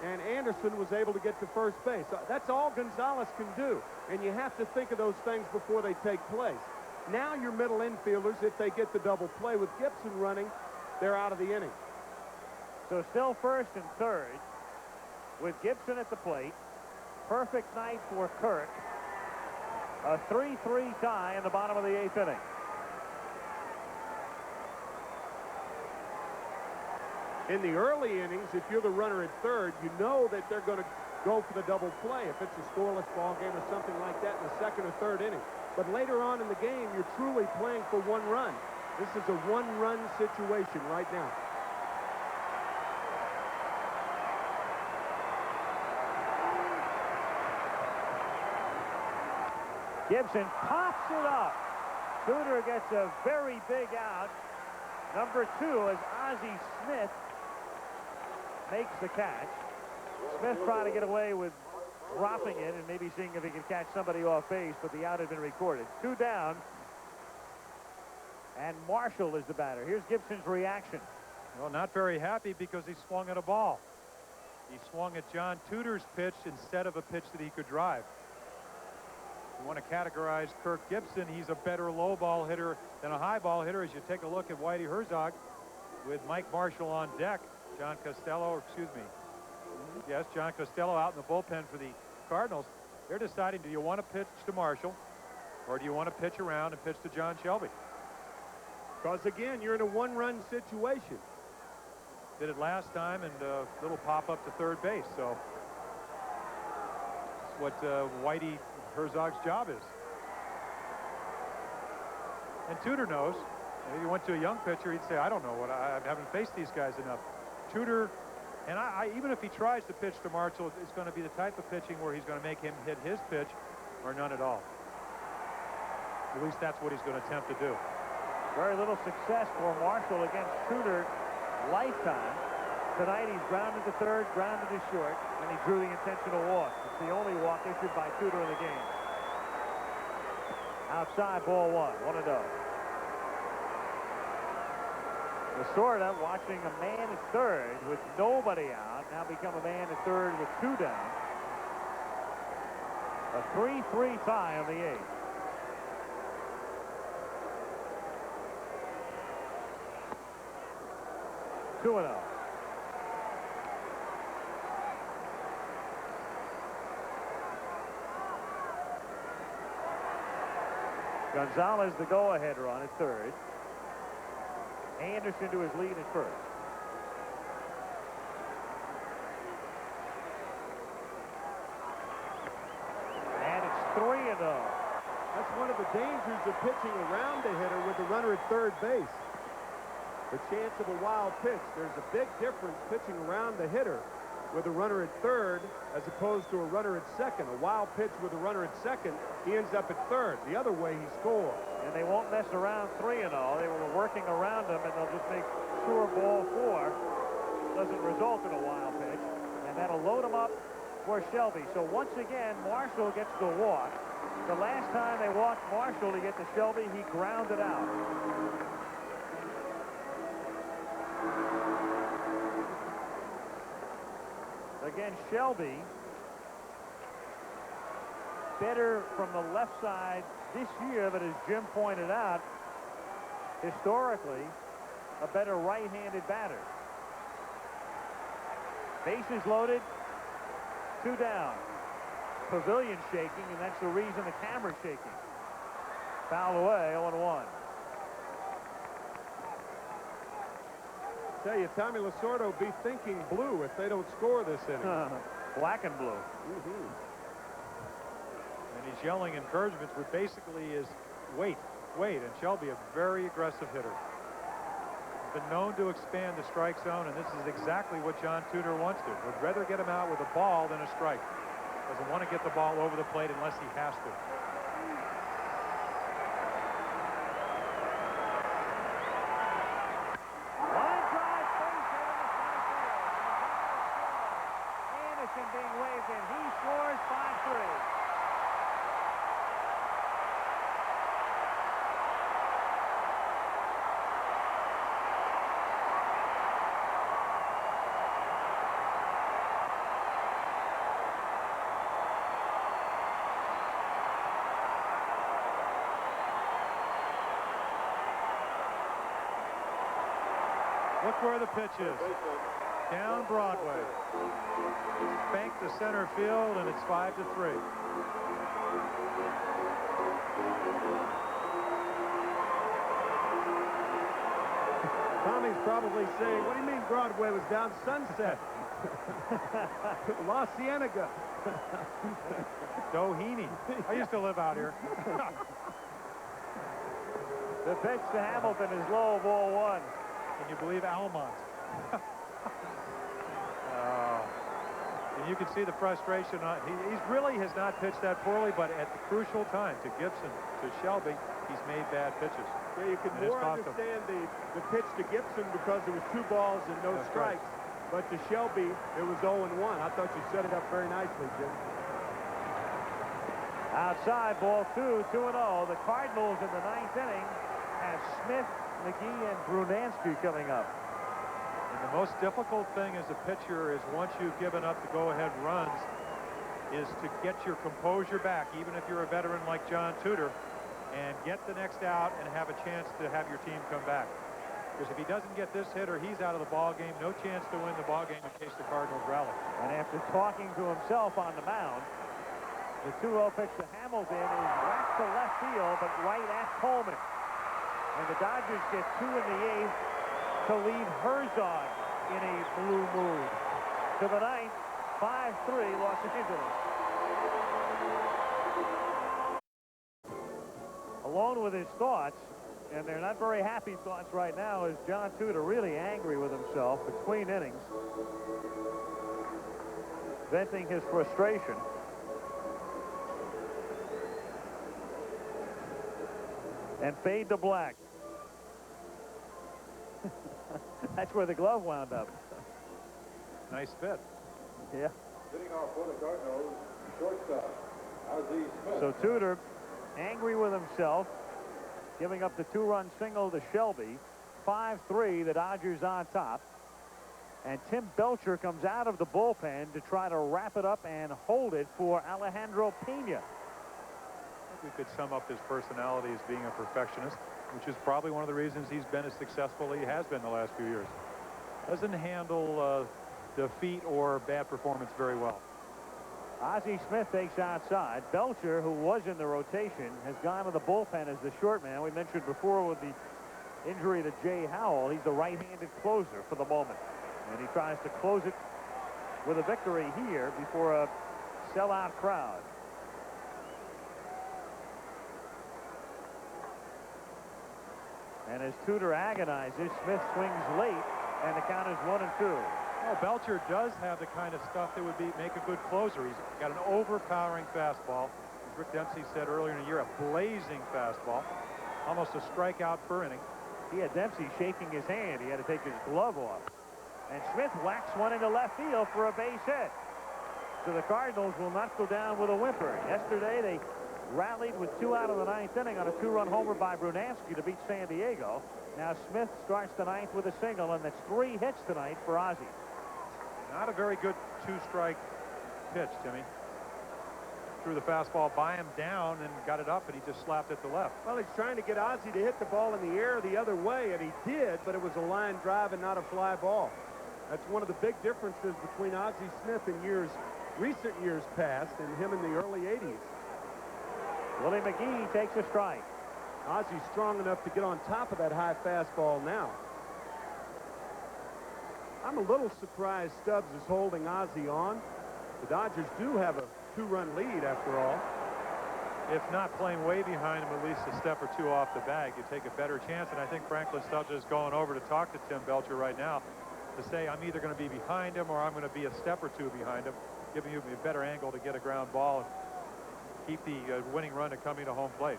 and Anderson was able to get to first base. That's all Gonzalez can do, and you have to think of those things before they take place. Now your middle infielders, if they get the double play with Gibson running, they're out of the inning. So still first and third with Gibson at the plate. Perfect night for Kirk. A 3-3 tie in the bottom of the 8th inning. In the early innings, if you're the runner at third, you know that they're going to go for the double play if it's a scoreless ball game or something like that in the second or third inning. But later on in the game, you're truly playing for 1 run. This is a 1-run situation right now. Gibson pops it up. Tudor gets a very big out. Number 2 as Ozzie Smith makes the catch. Smith trying to get away with dropping it and maybe seeing if he can catch somebody off base, but the out had been recorded. 2 down. And Marshall is the batter. Here's Gibson's reaction. Well, not very happy because he swung at a ball. He swung at John Tudor's pitch instead of a pitch that he could drive. You want to categorize Kirk Gibson, he's a better low ball hitter than a high ball hitter. As you take a look at Whitey Herzog with Mike Marshall on deck, John Costello out in the bullpen for the Cardinals. They're deciding, do you want to pitch to Marshall or do you want to pitch around and pitch to John Shelby? Because again, you're in a 1-run situation. Did it last time, and a little pop up to third base. So that's what Whitey Herzog's job is. And Tudor knows. If he went to a young pitcher, he'd say, I don't know what, I haven't faced these guys enough. Tudor, and even if he tries to pitch to Marshall, it's going to be the type of pitching where he's going to make him hit his pitch or none at all. At least that's what he's going to attempt to do. Very little success for Marshall against Tudor lifetime. Tonight he's grounded to third, grounded to short, and he drew the intentional walk. It's the only walk issued by Tudor in the game. Outside, ball 1, 1-0. Lasorda watching a man at third with nobody out, now become a man at third with 2 down. A 3-3 tie on the 8th. Two and 0. Gonzalez the go-ahead run at third. Anderson to his lead at first. And it's 3-0. That's one of the dangers of pitching around the hitter with the runner at third base. The chance of a wild pitch. There's a big difference pitching around the hitter with a runner at third as opposed to a runner at second. A wild pitch with a runner at second, he ends up at third. The other way, he scores. And they won't mess around 3-0. They were working around him, and they'll just make sure ball 4 doesn't result in a wild pitch. And that'll load him up for Shelby. So once again, Marshall gets the walk. The last time they walked Marshall to get to Shelby, he grounded out. Again, Shelby better from the left side this year, but as Jim pointed out, historically, a better right-handed batter. Bases loaded, 2 down. Pavilion shaking, and that's the reason the camera's shaking. Foul away, 0-1. Tell you, Tommy Lasorda be thinking blue if they don't score this inning. Black and blue. And he's yelling encouragements, which basically is wait, wait. And Shelby, a very aggressive hitter. Been known to expand the strike zone, and this is exactly what John Tudor wants to. Would rather get him out with a ball than a strike. Doesn't want to get the ball over the plate unless he has to. Line drive, base hit in the center field. Anderson being waved in. He scores 5-3. Look where the pitch is. Down Broadway. Banked to center field, and it's 5-3. Tommy's probably saying, what do you mean Broadway was down Sunset? La Cienega. Doheny. I used to live out here. The pitch to Hamilton is low, ball 1. Can you believe Almont? And you can see the frustration. He really has not pitched that poorly, but at the crucial time to Gibson, to Shelby, he's made bad pitches. Yeah, you can more understand the pitch to Gibson because there was 2 balls and no strikes. Right. But to Shelby, it was 0-1. I thought you set it up very nicely, Jim. Outside, ball 2, 2-0. The Cardinals in the 9th inning have Smith, McGee, and Brunansky coming up. And the most difficult thing as a pitcher is once you've given up the go-ahead runs is to get your composure back, even if you're a veteran like John Tudor, and get the next out and have a chance to have your team come back. Because if he doesn't get this hitter, he's out of the ball game. No chance to win the ball game in case the Cardinals rally. And after talking to himself on the mound, the 2-0 pitch to Hamilton is whacked to left field, but right at Coleman. And the Dodgers get 2 in the 8th to lead Herzog in a blue mood. To the 9th, 5-3 Los Angeles. Alone with his thoughts, and they're not very happy thoughts right now, is John Tudor really angry with himself between innings, venting his frustration. And fade to black. That's where the glove wound up. Nice fit. Yeah. Sitting off for the Cardinals, shortstop, Ozzie Smith. So Tudor, angry with himself, giving up the 2-run single to Shelby. 5-3, the Dodgers on top. And Tim Belcher comes out of the bullpen to try to wrap it up and hold it for Alejandro Pena. I think we could sum up his personality as being a perfectionist, which is probably one of the reasons he's been as successful as he has been the last few years. Doesn't handle defeat or bad performance very well. Ozzie Smith takes outside. Belcher, who was in the rotation, has gone to the bullpen as the short man. We mentioned before with the injury to Jay Howell, he's the right-handed closer for the moment. And he tries to close it with a victory here before a sellout crowd. And as Tudor agonizes, Smith swings late, and the count is 1-2. Well, Belcher does have the kind of stuff that would make a good closer. He's got an overpowering fastball. As Rick Dempsey said earlier in the year, a blazing fastball. Almost a strikeout per inning. He had Dempsey shaking his hand. He had to take his glove off. And Smith whacks one into left field for a base hit. So the Cardinals will not go down with a whimper. Yesterday, they rallied with 2 out of the 9th inning on a 2-run homer by Brunansky to beat San Diego. Now Smith starts the 9th with a single, and that's 3 hits tonight for Ozzie. Not a very good 2-strike pitch, Timmy. Threw the fastball by him down and got it up, and he just slapped it to left. Well, he's trying to get Ozzie to hit the ball in the air the other way, and he did, but it was a line drive and not a fly ball. That's one of the big differences between Ozzie Smith in recent years past and him in the early 80s. Willie McGee takes a strike. Ozzie's strong enough to get on top of that high fastball now. I'm a little surprised Stubbs is holding Ozzie on. The Dodgers do have a 2-run lead after all. If not playing way behind him, at least a step or 2 off the bag, you take a better chance. And I think Franklin Stubbs is going over to talk to Tim Belcher right now to say, I'm either going to be behind him or I'm going to be a step or 2 behind him, giving you a better angle to get a ground ball and keep the winning run to coming to home plate.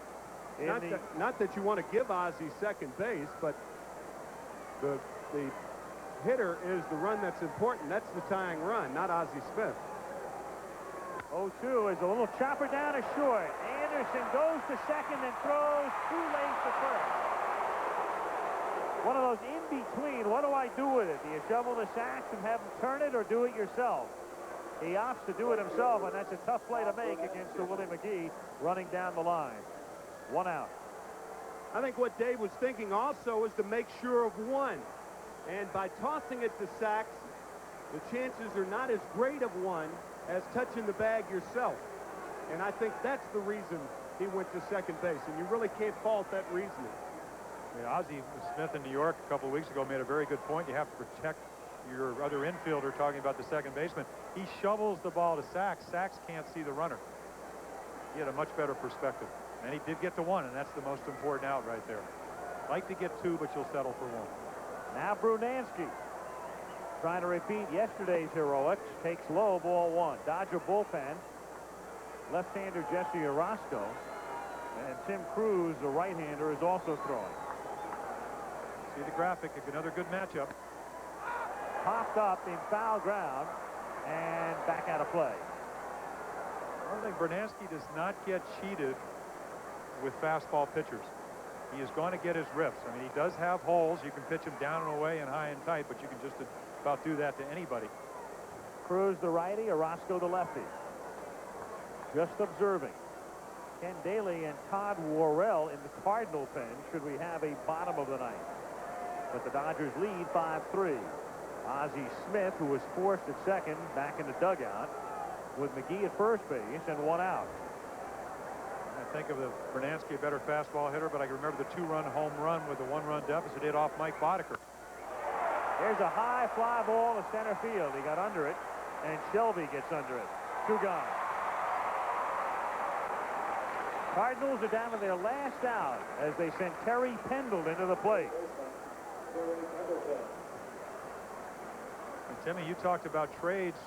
Not that you want to give Ozzie second base, but the hitter is the run that's important. That's the tying run, not Ozzie Smith. 0-2 is a little chopper down to short. Anderson goes to second and throws too late to first. One of those in between. What do I do with it? Do you shovel the sacks and have him turn it, or do it yourself? He opts to do it himself, and that's a tough play to make against the Willie McGee running down the line. 1 out. I think what Dave was thinking also is to make sure of 1. And by tossing it to Sachs, the chances are not as great of 1 as touching the bag yourself. And I think that's the reason he went to second base. And you really can't fault that reasoning. Yeah, Ozzie Smith in New York a couple of weeks ago made a very good point. You have to protect your other infielder, talking about the second baseman. He shovels the ball to Sachs. Sachs can't see the runner. He had a much better perspective. And he did get to 1, and that's the most important out right there. Like to get 2, but you'll settle for 1. Now Brunansky trying to repeat yesterday's heroics. Takes low, ball 1. Dodger bullpen. Left-hander Jesse Orozco. And Tim Cruz, the right-hander, is also throwing. See the graphic. Another good matchup. Popped up in foul ground and back out of play. I think Brunansky does not get cheated with fastball pitchers. He is going to get his rips. I mean, he does have holes. You can pitch him down and away and high and tight, but you can just about do that to anybody. Cruz the righty, Orozco the lefty. Just observing. Ken Daly and Todd Worrell in the Cardinal pen should we have a bottom of the 9th. But the Dodgers lead 5-3. Ozzie Smith, who was forced at second, back in the dugout with McGee at first base and 1 out. I think of the Brunansky a better fastball hitter, but I can remember the 2-run home run with the 1-run deficit hit off Mike Boddicker. There's a high fly ball to center field. He got under it, and Shelby gets under it. 2 gone. Cardinals are down to their last out as they send Terry Pendleton to the plate. And Timmy, you talked about trades.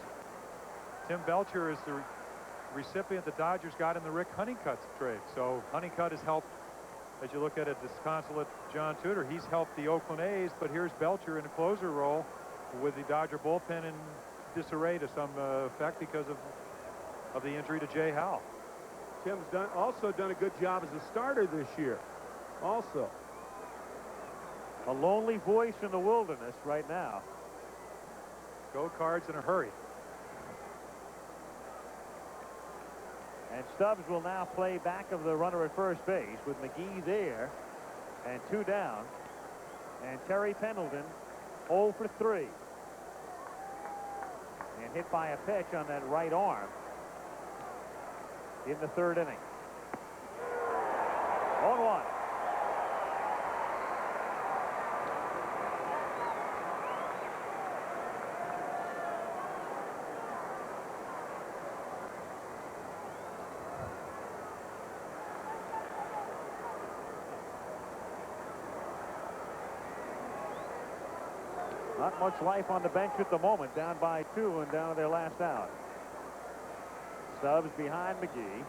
Tim Belcher is the recipient the Dodgers got in the Rick Honeycutt trade. So Honeycutt has helped, as you look at it, disconsolate John Tudor. He's helped the Oakland A's, but here's Belcher in a closer role with the Dodger bullpen in disarray to some effect because of the injury to Jay Howell. Tim's also done a good job as a starter this year. Also. A lonely voice in the wilderness right now. Go Cards in a hurry. And Stubbs will now play back of the runner at first base with McGee there and 2 down. And Terry Pendleton 0 for 3. And hit by a pitch on that right arm. in the third inning. 0-1. Not much life on the bench at the moment, down by 2 and down to their last out. Stubbs behind McGee.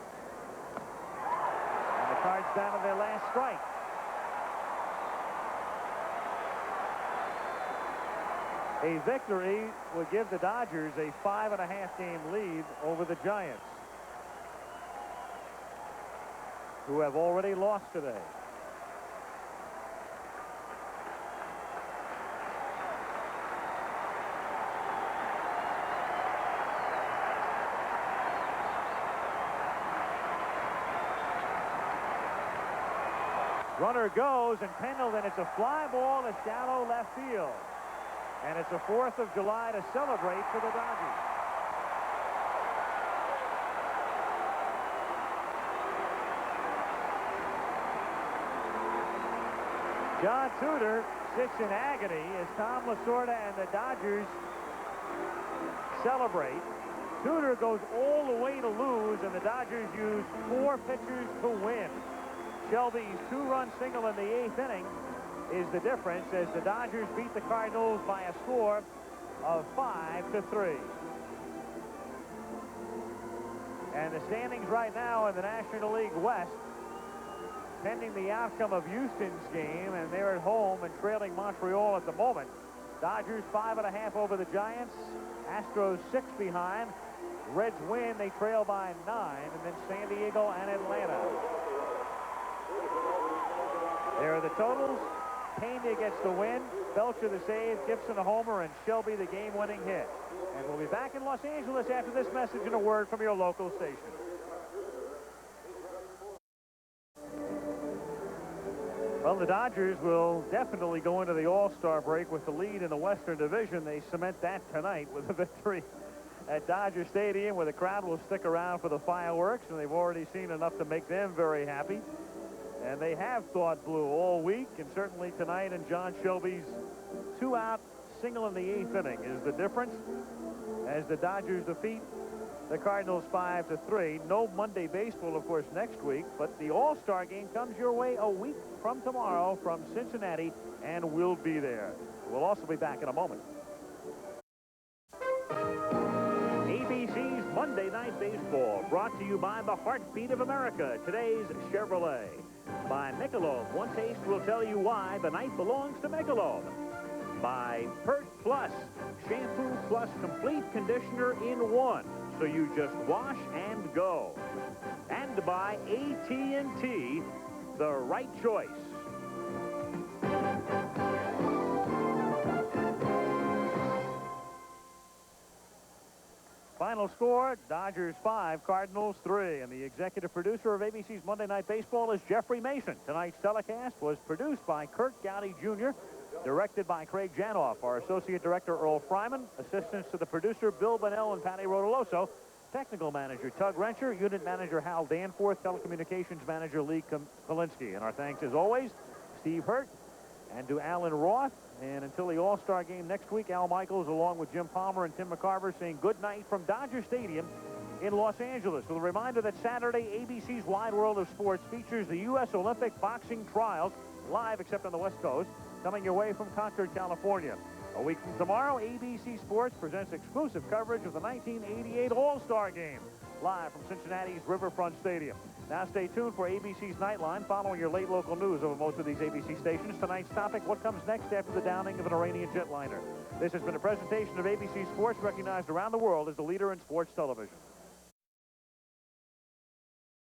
And the Cards down to their last strike. A victory would give the Dodgers a 5.5 game lead over the Giants, who have already lost today. Runner goes, and Pendleton, it's a fly ball to shallow left field. And it's the 4th of July to celebrate for the Dodgers. John Tudor sits in agony as Tom Lasorda and the Dodgers celebrate. Tudor goes all the way to lose, and the Dodgers use 4 pitchers to win. Shelby's 2-run single in the 8th inning is the difference as the Dodgers beat the Cardinals by a score of 5-3. And the standings right now in the National League West, pending the outcome of Houston's game, and they're at home and trailing Montreal at the moment. Dodgers 5.5 over the Giants, Astros 6 behind. Reds win, they trail by 9, and then San Diego and Atlanta. There are the totals. Pena gets the win, Belcher the save, Gibson a homer, and Shelby the game-winning hit. And we'll be back in Los Angeles after this message and a word from your local station. Well, the Dodgers will definitely go into the All-Star break with the lead in the Western Division. They cement that tonight with a victory at Dodger Stadium, where the crowd will stick around for the fireworks, and they've already seen enough to make them very happy. And they have thought blue all week, and certainly tonight in John Shelby's 2-out single in the 8th inning is the difference as the Dodgers defeat the Cardinals 5-3. No Monday baseball, of course, next week, but the All-Star game comes your way a week from tomorrow from Cincinnati, and we'll be there. We'll also be back in a moment. ABC's Monday Night Baseball, brought to you by the heartbeat of America, today's Chevrolet. By Michelob, one taste will tell you why the night belongs to Michelob. By Pert Plus, shampoo plus complete conditioner in one, so you just wash and go. And by AT&T, the right choice. Final score, Dodgers 5, Cardinals 3. And the executive producer of ABC's Monday Night Baseball is Jeffrey Mason. Tonight's telecast was produced by Kurt Gowdy Jr., directed by Craig Janoff. Our associate director, Earl Fryman. Assistants to the producer, Bill Bonnell and Patty Rotoloso. Technical manager, Tug Rencher. Unit manager, Hal Danforth. Telecommunications manager, Lee Kolinsky. And our thanks, as always, Steve Hurt and to Alan Roth. And until the All-Star game next week, Al Michaels, along with Jim Palmer and Tim McCarver, saying good night from Dodger Stadium in Los Angeles, with a reminder that Saturday, ABC's Wide World of Sports features the U.S. Olympic boxing trials, live except on the West Coast, coming your way from Concord, California. A week from tomorrow, ABC Sports presents exclusive coverage of the 1988 All-Star Game, live from Cincinnati's Riverfront Stadium. Now stay tuned for ABC's Nightline, following your late local news over most of these ABC stations. Tonight's topic, what comes next after the downing of an Iranian jetliner. This has been a presentation of ABC Sports, recognized around the world as the leader in sports television.